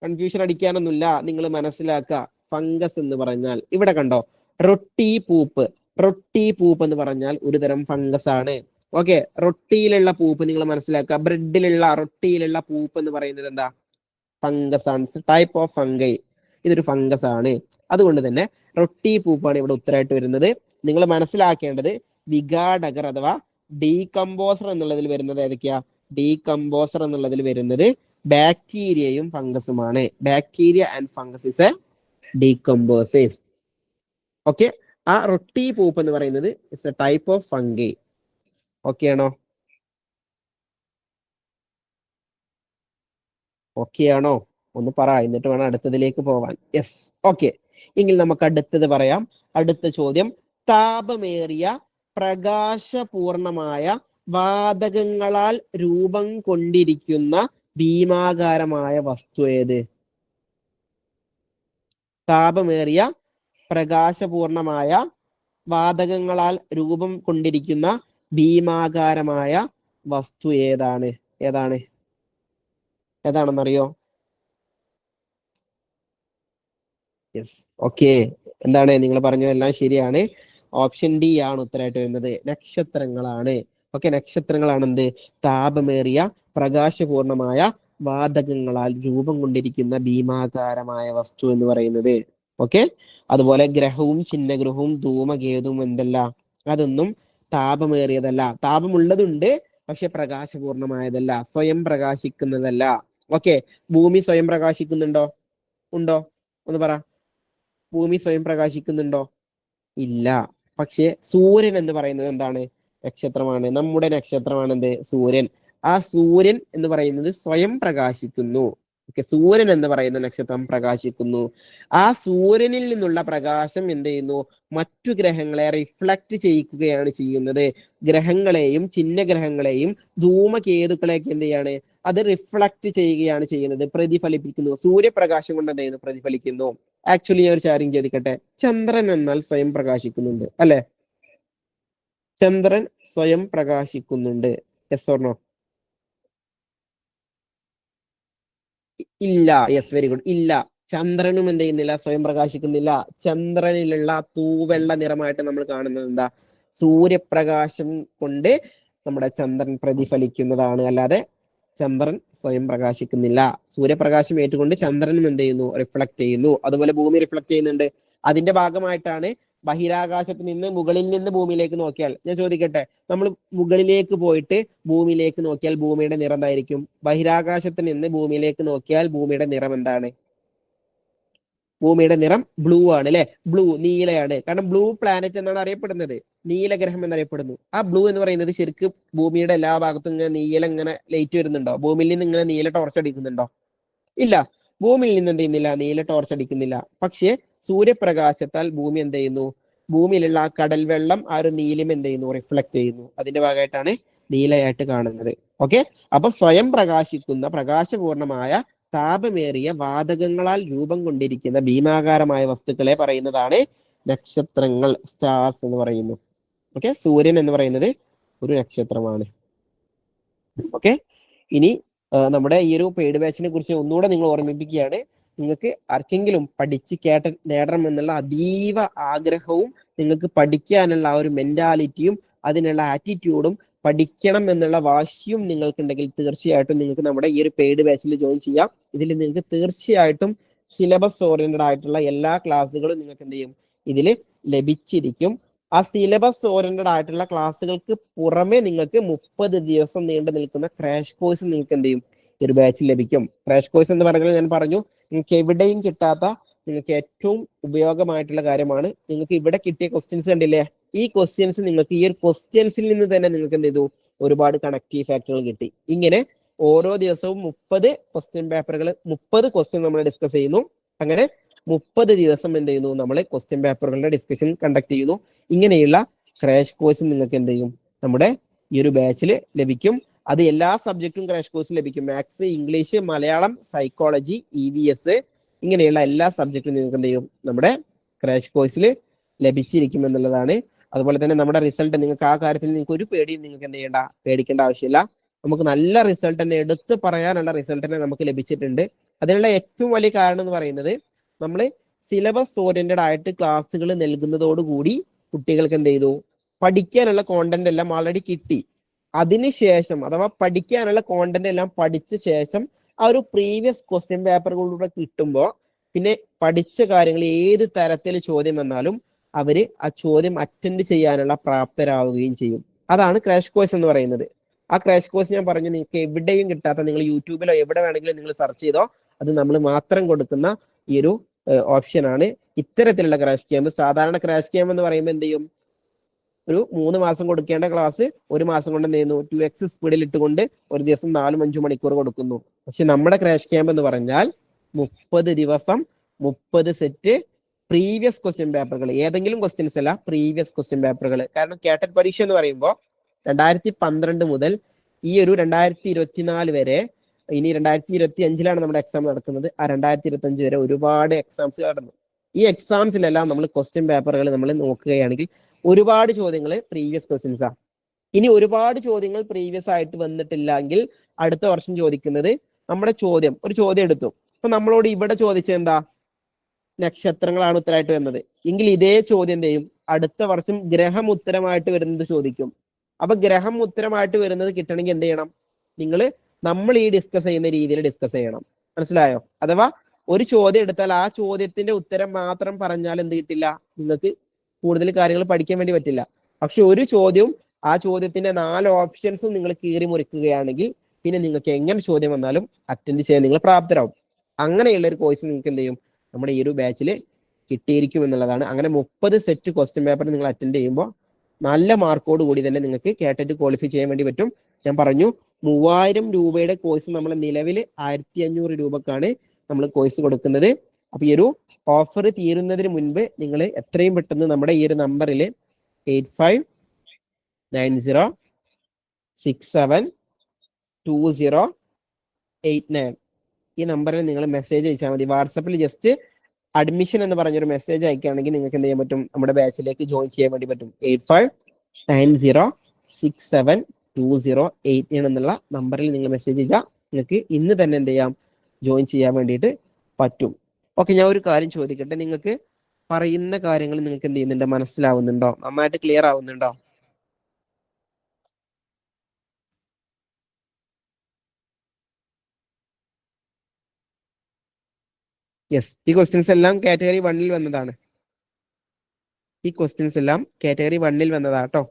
കൺഫ്യൂഷൻ അടിക്കാനൊന്നുമില്ല, നിങ്ങൾ മനസ്സിലാക്കുക. ഫംഗസ് എന്ന് പറഞ്ഞാൽ ഇവിടെ കണ്ടോ, റൊട്ടി പൂപ്പ്. റൊട്ടി പൂപ്പ് എന്ന് പറഞ്ഞാൽ ഒരു തരം ഫംഗസ് ആണ്. ഓക്കെ, റൊട്ടിയിലുള്ള പൂപ്പ് നിങ്ങൾ മനസ്സിലാക്കുക. ബ്രെഡിലുള്ള, റൊട്ടിയിലുള്ള പൂപ്പ് എന്ന് പറയുന്നത് എന്താ, ഫംഗസ് ആണ്. Type of fungi. ഇതൊരു ഫംഗസ് ആണ്. അതുകൊണ്ട് തന്നെ റൊട്ടി പൂപ്പാണ് ഇവിടെ ഉത്തരമായിട്ട് വരുന്നത്. നിങ്ങൾ മനസ്സിലാക്കേണ്ടത് വിഘാടകർ അഥവാ ഡീകമ്പോസർ എന്നുള്ളതിൽ വരുന്നത് ഏതൊക്കെയാ? ഡീകമ്പോസർ എന്നുള്ളതിൽ വരുന്നത് ബാക്ടീരിയയും ഫംഗസുമാണ്. Bacteria and fungus is a decomposers. Okay, ആ റൊട്ടി പൂപ്പ് എന്ന് പറയുന്നത് is a type of fungi. Okay ആണോ? ഓക്കെ ആണോ? ഒന്ന് പറ, എന്നിട്ട് വേണം അടുത്തതിലേക്ക് പോവാൻ. Yes, okay. എങ്കിൽ നമുക്ക് അടുത്തത് പറയാം. അടുത്ത ചോദ്യം, താപമേറിയ പ്രകാശപൂർണമായ വാതകങ്ങളാൽ രൂപം കൊണ്ടിരിക്കുന്ന ഭീമാകാരമായ വസ്തു ഏത്? താപമേറിയ പ്രകാശപൂർണമായ വാതകങ്ങളാൽ രൂപം കൊണ്ടിരിക്കുന്ന ഭീമാകാരമായ വസ്തു ഏതാണ്? ഏതാണ്? ഏതാണെന്നറിയോ? Yes, okay. എന്താണ്, നിങ്ങൾ പറഞ്ഞതെല്ലാം ശരിയാണ്. ഓപ്ഷൻ ഡി ആണ് ഉത്തരമായിട്ട് വരുന്നത്. നക്ഷത്രങ്ങളാണ്. ഓക്കെ, നക്ഷത്രങ്ങളാണ് എന്ത്, താപമേറിയ പ്രകാശപൂർണമായ വാതകങ്ങളാൽ രൂപം കൊണ്ടിരിക്കുന്ന ഭീമാകാരമായ വസ്തു എന്ന് പറയുന്നത്. ഓക്കെ, അതുപോലെ ഗ്രഹവും ചിഹ്നഗ്രഹവും ധൂമകേതുവും എന്തല്ല, അതൊന്നും താപമേറിയതല്ല. താപമുള്ളതുണ്ട്, പക്ഷെ പ്രകാശപൂർണമായതല്ല, സ്വയം പ്രകാശിക്കുന്നതല്ല. ഓക്കെ, ഭൂമി സ്വയം പ്രകാശിക്കുന്നുണ്ടോ? ഉണ്ടോ? ഒന്ന് പറ. ഭൂമി സ്വയം പ്രകാശിക്കുന്നുണ്ടോ? ഇല്ല. പക്ഷെ സൂര്യൻ എന്ന് പറയുന്നത് എന്താണ്, നക്ഷത്രമാണ്. നമ്മുടെ നക്ഷത്രമാണ് എന്ത്, സൂര്യൻ. ആ സൂര്യൻ എന്ന് പറയുന്നത് സ്വയം പ്രകാശിക്കുന്നു. ഓക്കെ, സൂര്യൻ എന്ന് പറയുന്ന നക്ഷത്രം പ്രകാശിക്കുന്നു. ആ സൂര്യനിൽ നിന്നുള്ള പ്രകാശം എന്ത് ചെയ്യുന്നു, മറ്റു ഗ്രഹങ്ങളെ റിഫ്ലക്ട് ചെയ്യിക്കുകയാണ് ചെയ്യുന്നത്. ഗ്രഹങ്ങളെയും ചിഹ്നഗ്രഹങ്ങളെയും ധൂമകേതുക്കളെയൊക്കെ എന്ത് ചെയ്യാണ്, അത് റിഫ്ലക്ട് ചെയ്യുകയാണ് ചെയ്യുന്നത്, പ്രതിഫലിപ്പിക്കുന്നു. സൂര്യപ്രകാശം കൊണ്ട് എന്ത് ചെയ്യുന്നു, പ്രതിഫലിക്കുന്നു. ആക്ച്വലി ഞാൻ ഒരു കാര്യം ചോദിക്കട്ടെ, ചന്ദ്രൻ എന്നാൽ സ്വയം പ്രകാശിക്കുന്നുണ്ട് അല്ലെ? ചന്ദ്രൻ സ്വയം പ്രകാശിക്കുന്നുണ്ട്, യെസ് ഓർ നോ? ഇല്ല. Yes, very good. ഇല്ല, ചന്ദ്രനും എന്ത് ചെയ്യുന്നില്ല, സ്വയം പ്രകാശിക്കുന്നില്ല. ചന്ദ്രനിലുള്ള തൂവെള്ള നിറമായിട്ട് നമ്മൾ കാണുന്നത് എന്താ? സൂര്യപ്രകാശം കൊണ്ട് നമ്മുടെ ചന്ദ്രൻ പ്രതിഫലിക്കുന്നതാണ്, അല്ലാതെ ചന്ദ്രൻ സ്വയം പ്രകാശിക്കുന്നില്ല. സൂര്യപ്രകാശം ഏറ്റുകൊണ്ട് ചന്ദ്രനും എന്ത് ചെയ്യുന്നു, റിഫ്ലക്ട് ചെയ്യുന്നു. അതുപോലെ ഭൂമി റിഫ്ലക്ട് ചെയ്യുന്നുണ്ട്. അതിന്റെ ഭാഗമായിട്ടാണ് ബഹിരാകാശത്ത് നിന്ന്, മുകളിൽ നിന്ന് ഭൂമിയിലേക്ക് നോക്കിയാൽ, ഞാൻ ചോദിക്കട്ടെ, നമ്മൾ മുകളിലേക്ക് പോയിട്ട് ഭൂമിയിലേക്ക് നോക്കിയാൽ ഭൂമിയുടെ നിറം എന്തായിരിക്കും? ബഹിരാകാശത്ത് നിന്ന് ഭൂമിയിലേക്ക് നോക്കിയാൽ ഭൂമിയുടെ നിറം എന്താണ്? ഭൂമിയുടെ നിറം ബ്ലൂ ആണ് അല്ലെ? ബ്ലൂ, നീലയാണ്. കാരണം ബ്ലൂ പ്ലാനറ്റ് എന്നാണ് അറിയപ്പെടുന്നത്, നീലഗ്രഹം എന്നറിയപ്പെടുന്നു. ആ ബ്ലൂ എന്ന് പറയുന്നത് ശരിക്കും ഭൂമിയുടെ എല്ലാ ഭാഗത്തും ഇങ്ങനെ നീല ഇങ്ങനെ ലൈറ്റ് വരുന്നുണ്ടോ? ഭൂമിയിൽ നിന്ന് ഇങ്ങനെ നീല ടോർച്ച് അടിക്കുന്നുണ്ടോ? ഇല്ല, ഭൂമിയിൽ നിന്ന് എന്ത് ചെയ്യുന്നില്ല, നീല ടോർച്ച് അടിക്കുന്നില്ല. പക്ഷേ സൂര്യപ്രകാശത്താൽ ഭൂമി എന്ത് ചെയ്യുന്നു, ഭൂമിയിലുള്ള ആ കടൽ വെള്ളം ആ ഒരു നീലിമ എന്ത് ചെയ്യുന്നു, റിഫ്ലക്ട് ചെയ്യുന്നു. അതിന്റെ ഭാഗമായിട്ടാണ് നീലയായിട്ട് കാണുന്നത്. ഓക്കെ, അപ്പൊ സ്വയം പ്രകാശിക്കുന്ന പ്രകാശപൂർണമായ താപമേറിയ വാതകങ്ങളാൽ രൂപം കൊണ്ടിരിക്കുന്ന ഭീമാകാരമായ വസ്തുക്കളെ പറയുന്നതാണ് നക്ഷത്രങ്ങൾ, സ്റ്റാർസ് എന്ന് പറയുന്നു. ഓക്കെ, സൂര്യൻ എന്ന് പറയുന്നത് ഒരു നക്ഷത്രമാണ്. ഓക്കെ, ഇനി നമ്മുടെ ഈ ഒരു പെയ്ഡ് ബാച്ചിനെ കുറിച്ച് ഒന്നുകൂടെ നിങ്ങൾ ഓർമ്മിപ്പിക്കുകയാണ്. നിങ്ങൾക്ക് ആർക്കെങ്കിലും പഠിച്ച് കേട്ട് നേടണം എന്നുള്ള അതീവ ആഗ്രഹവും നിങ്ങൾക്ക് പഠിക്കാനുള്ള ആ ഒരു മെന്റാലിറ്റിയും അതിനുള്ള ആറ്റിറ്റ്യൂഡും പഠിക്കണം എന്നുള്ള വാശിയും നിങ്ങൾക്കുണ്ടെങ്കിൽ തീർച്ചയായിട്ടും നിങ്ങൾക്ക് നമ്മുടെ ഈ ഒരു പെയ്ഡ് ബാച്ചിൽ ജോയിൻ ചെയ്യാം. ഇതിൽ നിങ്ങൾക്ക് തീർച്ചയായിട്ടും സിലബസ് ഓറിയന്റഡ് ആയിട്ടുള്ള എല്ലാ ക്ലാസ്സുകളും നിങ്ങൾക്ക് എന്ത് ചെയ്യും, ഇതിൽ ലഭിച്ചിരിക്കും. ആ സിലബസ് ഓറിയന്റഡ് ആയിട്ടുള്ള ക്ലാസ്സുകൾക്ക് പുറമെ നിങ്ങൾക്ക് 30 ദിവസം നീണ്ടു നിൽക്കുന്ന ക്രാഷ് കോഴ്സ് നിങ്ങൾക്ക് എന്ത് ചെയ്യും, ഒരു ബാച്ചിൽ ലഭിക്കും. ക്രാഷ് കോഴ്സ് എന്ന് പറഞ്ഞാൽ ഞാൻ പറഞ്ഞു, നിങ്ങൾക്ക് എവിടെയും കിട്ടാത്ത, നിങ്ങൾക്ക് ഏറ്റവും ഉപയോഗമായിട്ടുള്ള കാര്യമാണ്. നിങ്ങൾക്ക് ഇവിടെ കിട്ടിയ ക്വസ്റ്റ്യൻസ് കണ്ടില്ലേ, ഈ ക്വസ്റ്റ്യൻസ് നിങ്ങൾക്ക് ഈ ഒരു ക്വസ്റ്റ്യൻസിൽ നിന്ന് തന്നെ നിങ്ങൾക്ക് എന്ത് ചെയ്തു, ഒരുപാട് കണക്റ്റീവ് ഫാക്ടറുകൾ കിട്ടി. ഇങ്ങനെ ഓരോ ദിവസവും 30 ക്വസ്റ്റ്യൻ പേപ്പറുകൾ, 30 ക്വസ്റ്റ്യൻ നമ്മൾ ഡിസ്കസ് ചെയ്യുന്നു. അങ്ങനെ 30 ദിവസം എന്ത് ചെയ്യുന്നു, നമ്മൾ ക്വസ്റ്റ്യൻ പേപ്പറുകളുടെ ഡിസ്കഷൻ കണ്ടക്ട് ചെയ്യുന്നു. ഇങ്ങനെയുള്ള ക്രാഷ് കോഴ്സ് നിങ്ങൾക്ക് എന്ത് ചെയ്യും, നമ്മുടെ ഈ ഒരു ബാച്ചിൽ ലഭിക്കും. അത് എല്ലാ സബ്ജക്റ്റും ക്രാഷ് കോഴ്സ് ലഭിക്കും. Maths, English, Malayalam, psychology, EVS, ഇങ്ങനെയുള്ള എല്ലാ സബ്ജക്റ്റും നിങ്ങൾക്ക് എന്ത് ചെയ്യും, നമ്മുടെ ക്രാഷ് കോഴ്സിൽ ലഭിച്ചിരിക്കും എന്നുള്ളതാണ്. അതുപോലെ തന്നെ നമ്മുടെ റിസൾട്ട്, നിങ്ങൾക്ക് ആ കാര്യത്തിൽ നിങ്ങൾക്ക് ഒരു പേടിയും നിങ്ങൾക്ക് എന്ത് ചെയ്യേണ്ട, പേടിക്കേണ്ട ആവശ്യമില്ല. നമുക്ക് നല്ല റിസൾട്ട് തന്നെ, എടുത്ത് പറയാനുള്ള റിസൾട്ട് തന്നെ നമുക്ക് ലഭിച്ചിട്ടുണ്ട്. അതിനുള്ള ഏറ്റവും വലിയ കാരണം എന്ന് പറയുന്നത്, നമ്മൾ സിലബസ് ഓറിയന്റഡ് ആയിട്ട് ക്ലാസ്സുകൾ നൽകുന്നതോടുകൂടി കുട്ടികൾക്ക് എന്ത് ചെയ്തു, പഠിക്കാനുള്ള കോണ്ടന്റ് എല്ലാം ഓൾറെഡി കിട്ടി. അതിനുശേഷം, അഥവാ പഠിക്കാനുള്ള കോണ്ടന്റ് എല്ലാം പഠിച്ച ശേഷം ആ ഒരു പ്രീവിയസ് ക്വസ്റ്റ്യൻ പേപ്പറുകളിലൂടെ കിട്ടുമ്പോൾ പിന്നെ പഠിച്ച കാര്യങ്ങൾ ഏത് തരത്തിൽ ചോദ്യം വന്നാലും അവര് ആ ചോദ്യം അറ്റൻഡ് ചെയ്യാനുള്ള പ്രാപ്തരാവുകയും ചെയ്യും. അതാണ് ക്രാഷ് കോഴ്സ് എന്ന് പറയുന്നത്. ആ ക്രാഷ് കോഴ്സ് ഞാൻ പറഞ്ഞു, നിങ്ങൾക്ക് എവിടെയും കിട്ടാത്ത, നിങ്ങൾ യൂട്യൂബിലോ എവിടെ വേണമെങ്കിലും നിങ്ങൾ സെർച്ച് ചെയ്തോ, അത് നമ്മൾ മാത്രം കൊടുക്കുന്ന ഈ ഒരു ഓപ്ഷൻ ആണ് ഇത്തരത്തിലുള്ള ക്രാഷ് ക്യാമ്പ്. സാധാരണ ക്രാഷ് ക്യാമ്പ് എന്ന് പറയുമ്പോൾ എന്ത് ചെയ്യും, ഒരു 3 മാസം കൊടുക്കേണ്ട ക്ലാസ് 1 മാസം കൊണ്ട് എന്ത് ചെയ്യുന്നു, 2x സ്പീഡിൽ ഇട്ടുകൊണ്ട് ഒരു ദിവസം 4-5 മണിക്കൂർ കൊടുക്കുന്നു. പക്ഷെ നമ്മുടെ ക്രാഷ് ക്യാമ്പ് എന്ന് പറഞ്ഞാൽ 30 ദിവസം 30 സെറ്റ് പ്രീവിയസ് ക്വസ്റ്റ്യൻ പേപ്പറുകൾ, ഏതെങ്കിലും ക്വസ്റ്റ്യൻസ് അല്ല, പ്രീവിയസ് ക്വസ്റ്റ്യൻ പേപ്പറുകൾ. കാരണം കാറ്ററ്റ് പരീക്ഷ എന്ന് പറയുമ്പോൾ 2012 മുതൽ ഈ ഒരു 2024 വരെ, ഇനി 2025 നമ്മുടെ എക്സാം നടക്കുന്നത്, ആ 2025 വരെ ഒരുപാട് എക്സാംസ് കടന്നു. ഈ എക്സാംസിലെല്ലാം നമ്മൾ ക്വസ്റ്റ്യൻ പേപ്പറുകൾ നമ്മൾ നോക്കുകയാണെങ്കിൽ ഒരുപാട് ചോദ്യങ്ങൾ പ്രീവിയസ് ക്വസ്റ്റ്യൻസ് ആണ്. ഇനി ഒരുപാട് ചോദ്യങ്ങൾ പ്രീവിയസ് ആയിട്ട് വന്നിട്ടില്ലെങ്കിൽ അടുത്ത വർഷം ചോദിക്കുന്നത്, നമ്മുടെ ഒരു ചോദ്യം എടുത്തു, അപ്പൊ നമ്മളോട് ഇവിടെ ചോദിച്ചത് എന്താ, നക്ഷത്രങ്ങളാണ് ഉത്തരമായിട്ട് വരുന്നത് എങ്കിൽ ഇതേ ചോദ്യം എന്ത് ചെയ്യും, അടുത്ത വർഷം ഗ്രഹം ഉത്തരമായിട്ട് വരുന്നത് ചോദിക്കും. അപ്പൊ ഗ്രഹം ഉത്തരമായിട്ട് വരുന്നത് കിട്ടണമെങ്കിൽ എന്ത് ചെയ്യണം, നമ്മൾ ഈ ഡിസ്കസ് ചെയ്യുന്ന രീതിയിൽ ഡിസ്കസ് ചെയ്യണം. മനസ്സിലായോ? അഥവാ ഒരു ചോദ്യം എടുത്താൽ ആ ചോദ്യത്തിന്റെ ഉത്തരം മാത്രം പറഞ്ഞാൽ എന്ത് കിട്ടില്ല, നിങ്ങൾക്ക് കൂടുതൽ കാര്യങ്ങൾ പഠിക്കാൻ വേണ്ടി പറ്റില്ല. പക്ഷെ ഒരു ചോദ്യവും ആ ചോദ്യത്തിന്റെ 4 ഓപ്ഷൻസും നിങ്ങൾ കീറി മുറിക്കുകയാണെങ്കിൽ പിന്നെ നിങ്ങൾക്ക് എങ്ങനെ ചോദ്യം വന്നാലും അറ്റൻഡ് ചെയ്യാൻ നിങ്ങൾ പ്രാപ്തരാകും. അങ്ങനെയുള്ള ഒരു കോഴ്സ് നിങ്ങൾക്ക് എന്ത് ചെയ്യും, നമ്മുടെ ഈ ഒരു ബാച്ചിൽ കിട്ടിയിരിക്കും എന്നുള്ളതാണ്. അങ്ങനെ 30 സെറ്റ് ക്വസ്റ്റ്യൻ പേപ്പർ നിങ്ങൾ അറ്റൻഡ് ചെയ്യുമ്പോൾ നല്ല മാർക്കോട് കൂടി തന്നെ നിങ്ങൾക്ക് കാറ്ററ്റ് ക്വാളിഫൈ ചെയ്യാൻ വേണ്ടി പറ്റും. ഞാൻ പറഞ്ഞു 3000 രൂപയുടെ കോഴ്സ് നമ്മൾ നിലവിൽ 1500 രൂപക്കാണ് നമ്മൾ കോഴ്സ് കൊടുക്കുന്നത്. അപ്പൊ ഈ ഒരു ഓഫർ തീരുന്നതിന് മുൻപ് നിങ്ങൾ എത്രയും പെട്ടെന്ന് നമ്മുടെ ഈ ഒരു നമ്പറിൽ 8590672089 ഈ നമ്പറിൽ നിങ്ങൾ മെസ്സേജ് അയച്ചാൽ മതി. വാട്സപ്പിൽ ജസ്റ്റ് അഡ്മിഷൻ എന്ന് പറഞ്ഞൊരു മെസ്സേജ് അയക്കുകയാണെങ്കിൽ നിങ്ങൾക്ക് എന്ത് ചെയ്യാൻ പറ്റും, നമ്മുടെ ബാച്ചിലേക്ക് ജോയിൻ ചെയ്യാൻ വേണ്ടി പറ്റും. 8590672089 എന്നുള്ള നമ്പറിൽ നിങ്ങൾ മെസ്സേജ് ചെയ്താൽ നിങ്ങൾക്ക് ഇന്ന് തന്നെ എന്ത് ചെയ്യാം, ജോയിൻ ചെയ്യാൻ വേണ്ടിയിട്ട് പറ്റും. ഓക്കെ, ഞാൻ ഒരു കാര്യം ചോദിക്കട്ടെ, നിങ്ങൾക്ക് പറയുന്ന കാര്യങ്ങൾ നിങ്ങൾക്ക് എന്ത് ചെയ്യുന്നുണ്ട്, മനസ്സിലാവുന്നുണ്ടോ, നന്നായിട്ട് ക്ലിയർ ആവുന്നുണ്ടോ? യെസ്, ഈ ക്വസ്റ്റ്യൻസ് എല്ലാം കാറ്റഗറി 1-ൽ വന്നതാണ്. ഈ ക്വസ്റ്റ്യൻസ് എല്ലാം കാറ്റഗറി 1-ൽ വന്നതാട്ടോ.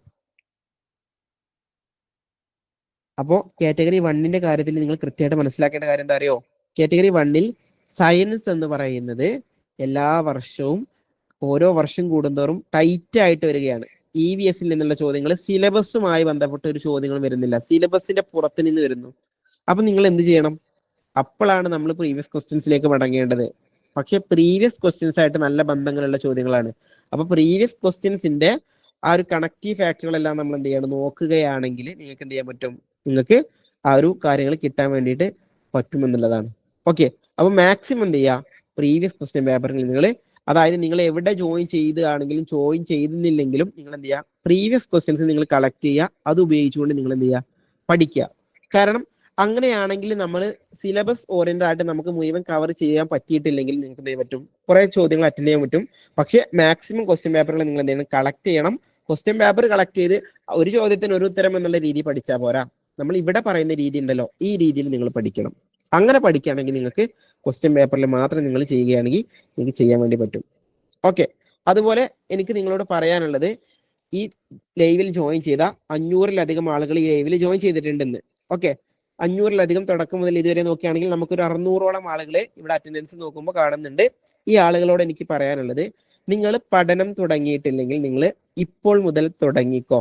അപ്പോൾ കാറ്റഗറി 1-ന്റെ കാര്യത്തിൽ നിങ്ങൾ കൃത്യമായിട്ട് മനസ്സിലാക്കേണ്ട കാര്യം എന്താ അറിയോ, കാറ്റഗറി 1-ൽ സയൻസ് എന്ന് പറയുന്നത് എല്ലാ വർഷവും ഓരോ വർഷം കൂടുന്തോറും ടൈറ്റ് ആയിട്ട് വരികയാണ്. EVS-ൽ നിന്നുള്ള ചോദ്യങ്ങൾ സിലബസുമായി ബന്ധപ്പെട്ട ഒരു ചോദ്യങ്ങളും വരുന്നില്ല, സിലബസിന്റെ പുറത്ത് നിന്ന് വരുന്നു. അപ്പൊ നിങ്ങൾ എന്ത് ചെയ്യണം, അപ്പോഴാണ് നമ്മൾ പ്രീവിയസ് ക്വസ്റ്റ്യൻസിലേക്ക് മടങ്ങേണ്ടത്. പക്ഷെ പ്രീവിയസ് ക്വസ്റ്റ്യൻസ് ആയിട്ട് നല്ല ബന്ധങ്ങളുള്ള ചോദ്യങ്ങളാണ്. അപ്പൊ പ്രീവിയസ് ക്വസ്റ്റ്യൻസിന്റെ ആ ഒരു കണക്റ്റീവ് ഫാക്ടറുകളെല്ലാം നമ്മൾ എന്ത് ചെയ്യണം, നോക്കുകയാണെങ്കിൽ നിങ്ങൾക്ക് എന്ത് ചെയ്യാൻ പറ്റും, നിങ്ങൾക്ക് ആ ഒരു കാര്യങ്ങൾ കിട്ടാൻ വേണ്ടിയിട്ട് പറ്റുമെന്നുള്ളതാണ്. ഓക്കെ, അപ്പൊ മാക്സിമം എന്ത് ചെയ്യുക, പ്രീവിയസ് ക്വസ്റ്റ്യൻ പേപ്പറിൽ നിങ്ങൾ, അതായത് നിങ്ങൾ എവിടെ ജോയിൻ ചെയ്താണെങ്കിലും ജോയിൻ ചെയ്തില്ലെങ്കിലും നിങ്ങൾ എന്ത് ചെയ്യുക, പ്രീവിയസ് ക്വസ്റ്റ്യൻസ് നിങ്ങൾ കളക്ട് ചെയ്യുക, അത് ഉപയോഗിച്ചുകൊണ്ട് നിങ്ങൾ എന്ത് ചെയ്യുക, പഠിക്കുക. കാരണം അങ്ങനെയാണെങ്കിൽ നമ്മൾ സിലബസ് ഓറിയന്റഡ് ആയിട്ട് നമുക്ക് മുഴുവൻ കവർ ചെയ്യാൻ പറ്റിയിട്ടില്ലെങ്കിൽ നിങ്ങൾക്ക് എന്ത് ചെയ്യാൻ പറ്റും, കുറെ ചോദ്യങ്ങൾ അറ്റൻഡ് ചെയ്യാൻ പറ്റും. പക്ഷെ മാക്സിമം ക്വസ്റ്റ്യൻ പേപ്പറുകൾ നിങ്ങൾ എന്ത് ചെയ്യണം, കളക്ട് ചെയ്യണം. ക്വസ്റ്റ്യൻ പേപ്പർ കളക്ട് ചെയ്ത് ഒരു ചോദ്യത്തിന് ഒരു ഉത്തരം എന്നുള്ള രീതി പഠിച്ചാൽ പോരാ, നമ്മൾ ഇവിടെ പറയുന്ന രീതി ഉണ്ടല്ലോ, ഈ രീതിയിൽ നിങ്ങൾ പഠിക്കണം. അങ്ങനെ പഠിക്കുകയാണെങ്കിൽ നിങ്ങൾക്ക് ക്വസ്റ്റ്യൻ പേപ്പറിൽ മാത്രം നിങ്ങൾ ചെയ്യുകയാണെങ്കിൽ നിങ്ങൾക്ക് ചെയ്യാൻ വേണ്ടി പറ്റും. ഓക്കെ, അതുപോലെ എനിക്ക് നിങ്ങളോട് പറയാനുള്ളത്, ഈ ലൈവിൽ ജോയിൻ ചെയ്ത 500-ലധികം ആളുകൾ ഈ ലൈവിൽ ജോയിൻ ചെയ്തിട്ടുണ്ടെന്ന്. ഓക്കെ, 500-ലധികം തുടക്കം മുതൽ ഇതുവരെ നോക്കുകയാണെങ്കിൽ നമുക്കൊരു 600-ഓളം ആളുകൾ ഇവിടെ അറ്റൻഡൻസ് നോക്കുമ്പോൾ കാണുന്നുണ്ട്. ഈ ആളുകളോട് എനിക്ക് പറയാനുള്ളത്, നിങ്ങൾ പഠനം തുടങ്ങിയിട്ടില്ലെങ്കിൽ നിങ്ങൾ ഇപ്പോൾ മുതൽ തുടങ്ങിക്കോ.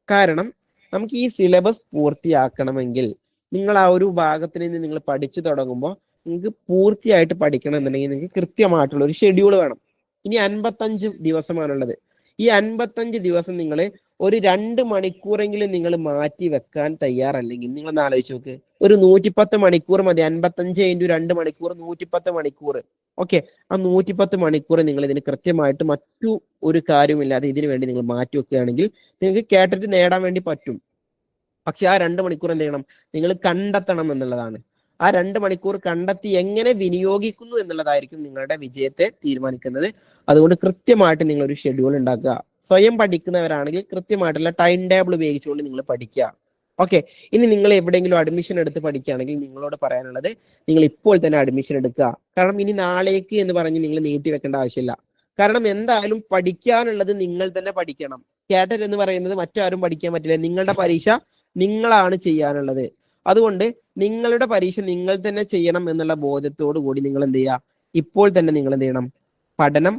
കാരണം നമുക്ക് ഈ സിലബസ് പൂർത്തിയാക്കണമെങ്കിൽ നിങ്ങൾ ആ ഒരു ഭാഗത്തിൽ നിന്ന് നിങ്ങൾ പഠിച്ചു തുടങ്ങുമ്പോൾ നിങ്ങൾക്ക് പൂർത്തിയായിട്ട് പഠിക്കണം എന്നുണ്ടെങ്കിൽ നിങ്ങൾക്ക് കൃത്യമായിട്ടുള്ള ഒരു ഷെഡ്യൂൾ വേണം. ഇനി 55 ദിവസമാണുള്ളത്. ഈ 55 ദിവസം നിങ്ങൾ ഒരു 2 മണിക്കൂറെങ്കിലും നിങ്ങൾ മാറ്റി വെക്കാൻ തയ്യാറല്ലെങ്കിൽ നിങ്ങൾ ഒന്ന് ആലോചിച്ച് നോക്ക്, ഒരു 110 മണിക്കൂർ മതി. 55 × 2 മണിക്കൂർ 110 മണിക്കൂർ. ഓക്കെ, ആ 110 മണിക്കൂർ നിങ്ങൾ ഇതിന് കൃത്യമായിട്ട് മറ്റു ഒരു കാര്യമില്ലാതെ ഇതിനു വേണ്ടി നിങ്ങൾ മാറ്റി വെക്കുകയാണെങ്കിൽ നിങ്ങൾക്ക് കേട്ടിട്ട് നേടാൻ വേണ്ടി പറ്റും. പക്ഷെ ആ 2 മണിക്കൂർ എന്ത് ചെയ്യണം, നിങ്ങൾ കണ്ടെത്തണം എന്നുള്ളതാണ്. ആ 2 മണിക്കൂർ കണ്ടെത്തി എങ്ങനെ വിനിയോഗിക്കുന്നു എന്നുള്ളതായിരിക്കും നിങ്ങളുടെ വിജയത്തെ തീരുമാനിക്കുന്നത്. അതുകൊണ്ട് കൃത്യമായിട്ട് നിങ്ങൾ ഒരു ഷെഡ്യൂൾ ഉണ്ടാക്കുക. സ്വയം പഠിക്കുന്നവരാണെങ്കിൽ കൃത്യമായിട്ടുള്ള ടൈം ടേബിൾ ഉപയോഗിച്ചുകൊണ്ട് നിങ്ങൾ പഠിക്കുക. ഓക്കെ, ഇനി നിങ്ങൾ എവിടെയെങ്കിലും അഡ്മിഷൻ എടുത്ത് പഠിക്കുകയാണെങ്കിൽ നിങ്ങളോട് പറയാനുള്ളത്, നിങ്ങൾ ഇപ്പോൾ തന്നെ അഡ്മിഷൻ എടുക്കുക. കാരണം ഇനി നാളേക്ക് എന്ന് പറഞ്ഞ് നിങ്ങൾ നീട്ടി വെക്കേണ്ട ആവശ്യമില്ല. കാരണം എന്തായാലും പഠിക്കാനുള്ളത് നിങ്ങൾ തന്നെ പഠിക്കണം. കാറ്ററ്റ് എന്ന് പറയുന്നത് മറ്റാരും പഠിക്കാൻ പറ്റില്ല. നിങ്ങളുടെ പരീക്ഷ നിങ്ങളാണ് ചെയ്യാനുള്ളത്. അതുകൊണ്ട് നിങ്ങളുടെ പരീക്ഷ നിങ്ങൾ തന്നെ ചെയ്യണം എന്നുള്ള ബോധ്യത്തോടു കൂടി നിങ്ങൾ എന്ത് ചെയ്യുക, ഇപ്പോൾ തന്നെ നിങ്ങൾ എന്ത് ചെയ്യണം, പഠനം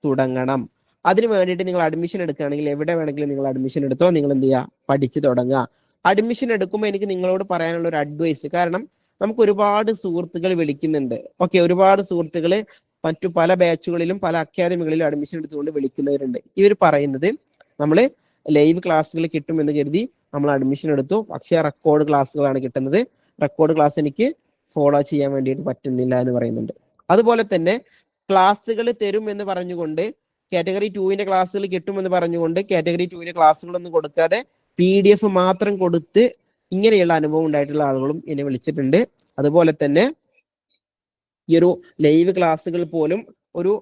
തുടങ്ങണം. അതിന് വേണ്ടിയിട്ട് നിങ്ങൾ അഡ്മിഷൻ എടുക്കുകയാണെങ്കിൽ എവിടെ വേണമെങ്കിലും നിങ്ങൾ അഡ്മിഷൻ എടുത്തോ, നിങ്ങൾ എന്ത് ചെയ്യുക, പഠിച്ചു തുടങ്ങുക. അഡ്മിഷൻ എടുക്കുമ്പോൾ എനിക്ക് നിങ്ങളോട് പറയാനുള്ള ഒരു അഡ്വൈസ്, കാരണം നമുക്ക് ഒരുപാട് സുഹൃത്തുക്കൾ വിളിക്കുന്നുണ്ട്. ഓക്കെ, ഒരുപാട് സുഹൃത്തുക്കൾ മറ്റു പല ബാച്ചുകളിലും പല അക്കാദമികളിലും അഡ്മിഷൻ എടുത്തുകൊണ്ട് വിളിക്കുന്നവരുണ്ട്. ഇവർ പറയുന്നത് നമ്മൾ ലൈവ് ക്ലാസ്സുകൾ കിട്ടുമെന്ന് കരുതി നമ്മൾ അഡ്മിഷൻ എടുത്തു, പക്ഷേ റെക്കോർഡ് ക്ലാസ്സുകളാണ് കിട്ടുന്നത്. റെക്കോർഡ് ക്ലാസ് എനിക്ക് ഫോളോ ചെയ്യാൻ വേണ്ടിയിട്ട് പറ്റുന്നില്ല എന്ന് പറയുന്നുണ്ട്. അതുപോലെ തന്നെ ക്ലാസ്സുകൾ തരും എന്ന് പറഞ്ഞുകൊണ്ട്, കാറ്റഗറി 2-ന്റെ ക്ലാസ്സുകൾ കിട്ടുമെന്ന് പറഞ്ഞുകൊണ്ട് കാറ്റഗറി 2-ന്റെ ക്ലാസ്സുകളൊന്നും കൊടുക്കാതെ PDF മാത്രം കൊടുത്ത് ഇങ്ങനെയുള്ള അനുഭവം ഉണ്ടായിട്ടുള്ള ആളുകളും എന്നെ വിളിച്ചിട്ടുണ്ട്. അതുപോലെ തന്നെ ഈ ഒരു ലൈവ് ക്ലാസ്സുകൾ പോലും ഒരു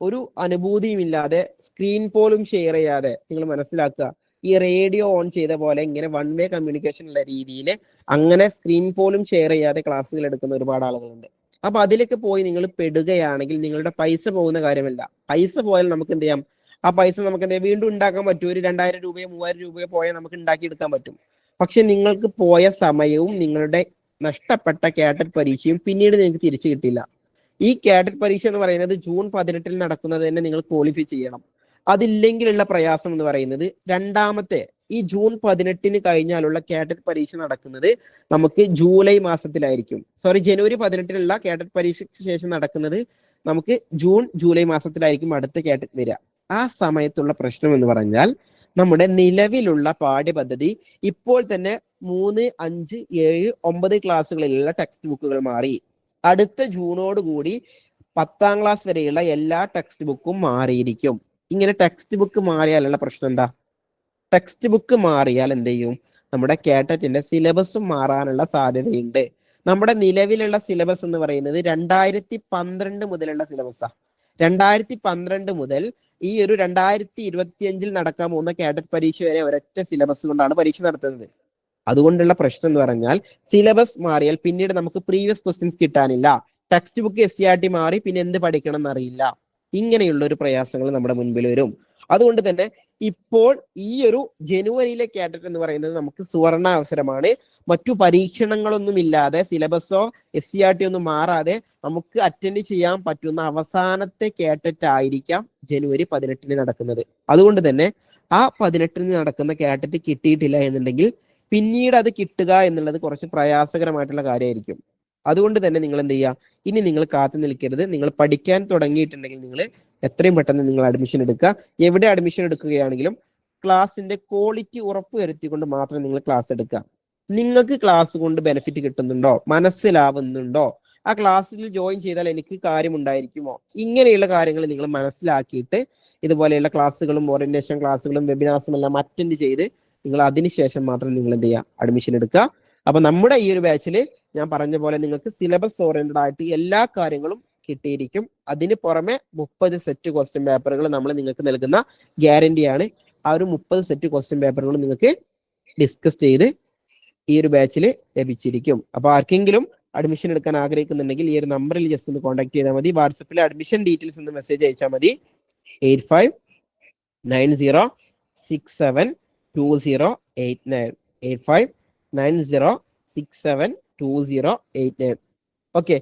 ഒരു അനുഭൂതിയും ഇല്ലാതെ, സ്ക്രീൻ പോലും ഷെയർ ചെയ്യാതെ, നിങ്ങൾ മനസ്സിലാക്കുക, ഈ റേഡിയോ ഓൺ ചെയ്ത പോലെ ഇങ്ങനെ 1 വേ കമ്മ്യൂണിക്കേഷൻ ഉള്ള രീതിയിൽ അങ്ങനെ സ്ക്രീൻ പോലും ഷെയർ ചെയ്യാതെ ക്ലാസ്സുകൾ എടുക്കുന്ന ഒരുപാട് ആളുകളുണ്ട്. അപ്പൊ അതിലേക്ക് പോയി നിങ്ങൾ പെടുകയാണെങ്കിൽ നിങ്ങളുടെ പൈസ പോകുന്ന കാര്യമല്ല. പൈസ പോയാൽ നമുക്ക് എന്ത് ചെയ്യാം, ആ പൈസ നമുക്ക് എന്ത് ചെയ്യാം, വീണ്ടും ഉണ്ടാക്കാൻ പറ്റും. ഒരു 2000 രൂപയോ 3000 രൂപയോ പോയാൽ നമുക്ക് ഉണ്ടാക്കിയെടുക്കാൻ പറ്റും. പക്ഷെ നിങ്ങൾക്ക് പോയ സമയവും നിങ്ങളുടെ നഷ്ടപ്പെട്ട കാറ്ററ്റ് പരീക്ഷയും പിന്നീട് നിങ്ങൾക്ക് തിരിച്ചു കിട്ടില്ല. ഈ കാറ്ററ്റ് പരീക്ഷ എന്ന് പറയുന്നത് ജൂൺ 18-ൽ നടക്കുന്നത് തന്നെ നിങ്ങൾ ക്വാളിഫൈ ചെയ്യണം. അതില്ലെങ്കിലുള്ള പ്രയാസം എന്ന് പറയുന്നത്, രണ്ടാമത്തെ ഈ ജൂൺ 18-ന് കഴിഞ്ഞാലുള്ള കാറ്ററ്റ് പരീക്ഷ നടക്കുന്നത് നമുക്ക് ജൂലൈ മാസത്തിലായിരിക്കും. ജനുവരി 18-നുള്ള കാറ്ററ്റ് പരീക്ഷയ്ക്ക് ശേഷം നടക്കുന്നത് നമുക്ക് ജൂലൈ മാസത്തിലായിരിക്കും അടുത്ത കാറ്ററ്റ് വരിക. ആ സമയത്തുള്ള പ്രശ്നം എന്ന് പറഞ്ഞാൽ, നമ്മുടെ നിലവിലുള്ള പാഠ്യപദ്ധതി ഇപ്പോൾ തന്നെ 3, 5, 7, 9 ക്ലാസ്സുകളിലുള്ള ടെക്സ്റ്റ് ബുക്കുകൾ മാറി. അടുത്ത ജൂണോട് കൂടി 10ാം ക്ലാസ് വരെയുള്ള എല്ലാ ടെക്സ്റ്റ് ബുക്കും മാറിയിരിക്കും. ഇങ്ങനെ ടെക്സ്റ്റ് ബുക്ക് മാറിയാലുള്ള പ്രശ്നം എന്താ? ടെക്സ്റ്റ് ബുക്ക് മാറിയാൽ എന്ത് ചെയ്യും? നമ്മുടെ കേട്ടറ്റിന്റെ സിലബസും മാറാനുള്ള സാധ്യതയുണ്ട്. നമ്മുടെ നിലവിലുള്ള സിലബസ് എന്ന് പറയുന്നത് 2012 മുതലുള്ള സിലബസാ. 2012 മുതൽ ഈ ഒരു 2025 നടക്കാൻ പോകുന്ന കേഡറ്റ് പരീക്ഷ വരെ ഒരൊറ്റ സിലബസ് കൊണ്ടാണ് പരീക്ഷ നടത്തുന്നത്. അതുകൊണ്ടുള്ള പ്രശ്നം എന്ന് പറഞ്ഞാൽ സിലബസ് മാറിയാൽ പിന്നീട് നമുക്ക് പ്രീവിയസ് ക്വസ്റ്റ്യൻസ് കിട്ടാനില്ല. ടെക്സ്റ്റ് ബുക്ക് SCERT മാറി പിന്നെ എന്ത് പഠിക്കണം എന്നറിയില്ല. ഇങ്ങനെയുള്ള ഒരു പ്രയാസങ്ങൾ നമ്മുടെ മുൻപിൽ വരും. അതുകൊണ്ട് തന്നെ ഇപ്പോൾ ഈ ഒരു ജനുവരിയിലെ കേഡറ്റ് എന്ന് പറയുന്നത് നമുക്ക് സുവർണ അവസരമാണ്. മറ്റു പരീക്ഷണങ്ങളൊന്നും ഇല്ലാതെ സിലബസോ SCERT ഒന്നും മാറാതെ നമുക്ക് അറ്റൻഡ് ചെയ്യാൻ പറ്റുന്ന അവസാനത്തെ കേഡറ്റ് ആയിരിക്കാം ജനുവരി 18 നടക്കുന്നത്. അതുകൊണ്ട് തന്നെ ആ 18 നടക്കുന്ന കേഡറ്റ് കിട്ടിയിട്ടില്ല എന്നുണ്ടെങ്കിൽ പിന്നീട് അത് കിട്ടുക എന്നുള്ളത് കുറച്ച് പ്രയാസകരമായിട്ടുള്ള കാര്യമായിരിക്കും. അതുകൊണ്ട് തന്നെ നിങ്ങൾ എന്ത് ചെയ്യുക? ഇനി നിങ്ങൾ കാത്തു നിൽക്കരുത്. നിങ്ങൾ പഠിക്കാൻ തുടങ്ങിയിട്ടുണ്ടെങ്കിൽ നിങ്ങൾ എത്രയും പെട്ടെന്ന് നിങ്ങൾ അഡ്മിഷൻ എടുക്കുക. എവിടെ അഡ്മിഷൻ എടുക്കുകയാണെങ്കിലും ക്ലാസിന്റെ ക്വാളിറ്റി ഉറപ്പുവരുത്തിക്കൊണ്ട് മാത്രം നിങ്ങൾ ക്ലാസ് എടുക്കുക. നിങ്ങൾക്ക് ക്ലാസ് കൊണ്ട് ബെനിഫിറ്റ് കിട്ടുന്നുണ്ടോ, മനസ്സിലാവുന്നുണ്ടോ, ആ ക്ലാസ്സിൽ ജോയിൻ ചെയ്താൽ എനിക്ക് കാര്യമുണ്ടായിരിക്കുമോ, ഇങ്ങനെയുള്ള കാര്യങ്ങൾ നിങ്ങൾ മനസ്സിലാക്കിയിട്ട് ഇതുപോലെയുള്ള ക്ലാസ്സുകളും ഓറിയന്റേഷൻ ക്ലാസ്സുകളും വെബിനാർസും എല്ലാം അറ്റൻഡ് ചെയ്ത് നിങ്ങൾ അതിനുശേഷം മാത്രം നിങ്ങൾ എന്ത് ചെയ്യുക? അഡ്മിഷൻ എടുക്കുക. അപ്പൊ നമ്മുടെ ഈ ഒരു ബാച്ചിൽ ഞാൻ പറഞ്ഞ പോലെ നിങ്ങൾക്ക് സിലബസ് ഓറിയന്റഡ് ആയിട്ട് എല്ലാ കാര്യങ്ങളും കിട്ടിയിരിക്കും. അതിന് പുറമെ 30 സെറ്റ് ക്വസ്റ്റ്യൻ പേപ്പറുകൾ നമ്മൾ നിങ്ങൾക്ക് നൽകുന്ന ഗ്യാരണ്ടിയാണ്. ആ ഒരു 30 സെറ്റ് ക്വസ്റ്റ്യൻ പേപ്പറുകൾ നിങ്ങൾക്ക് ഡിസ്കസ് ചെയ്ത് ഈ ഒരു ബാച്ചിൽ ലഭിച്ചിരിക്കും. അപ്പൊ ആർക്കെങ്കിലും അഡ്മിഷൻ എടുക്കാൻ ആഗ്രഹിക്കുന്നുണ്ടെങ്കിൽ ഈ ഒരു നമ്പറിൽ ജസ്റ്റ് ഒന്ന് കോൺടാക്ട് ചെയ്താൽ മതി. വാട്സപ്പിൽ അഡ്മിഷൻ ഡീറ്റെയിൽസ് എന്ന് മെസ്സേജ് അയച്ചാൽ മതി. 8590672089 8590672089. ഓക്കെ.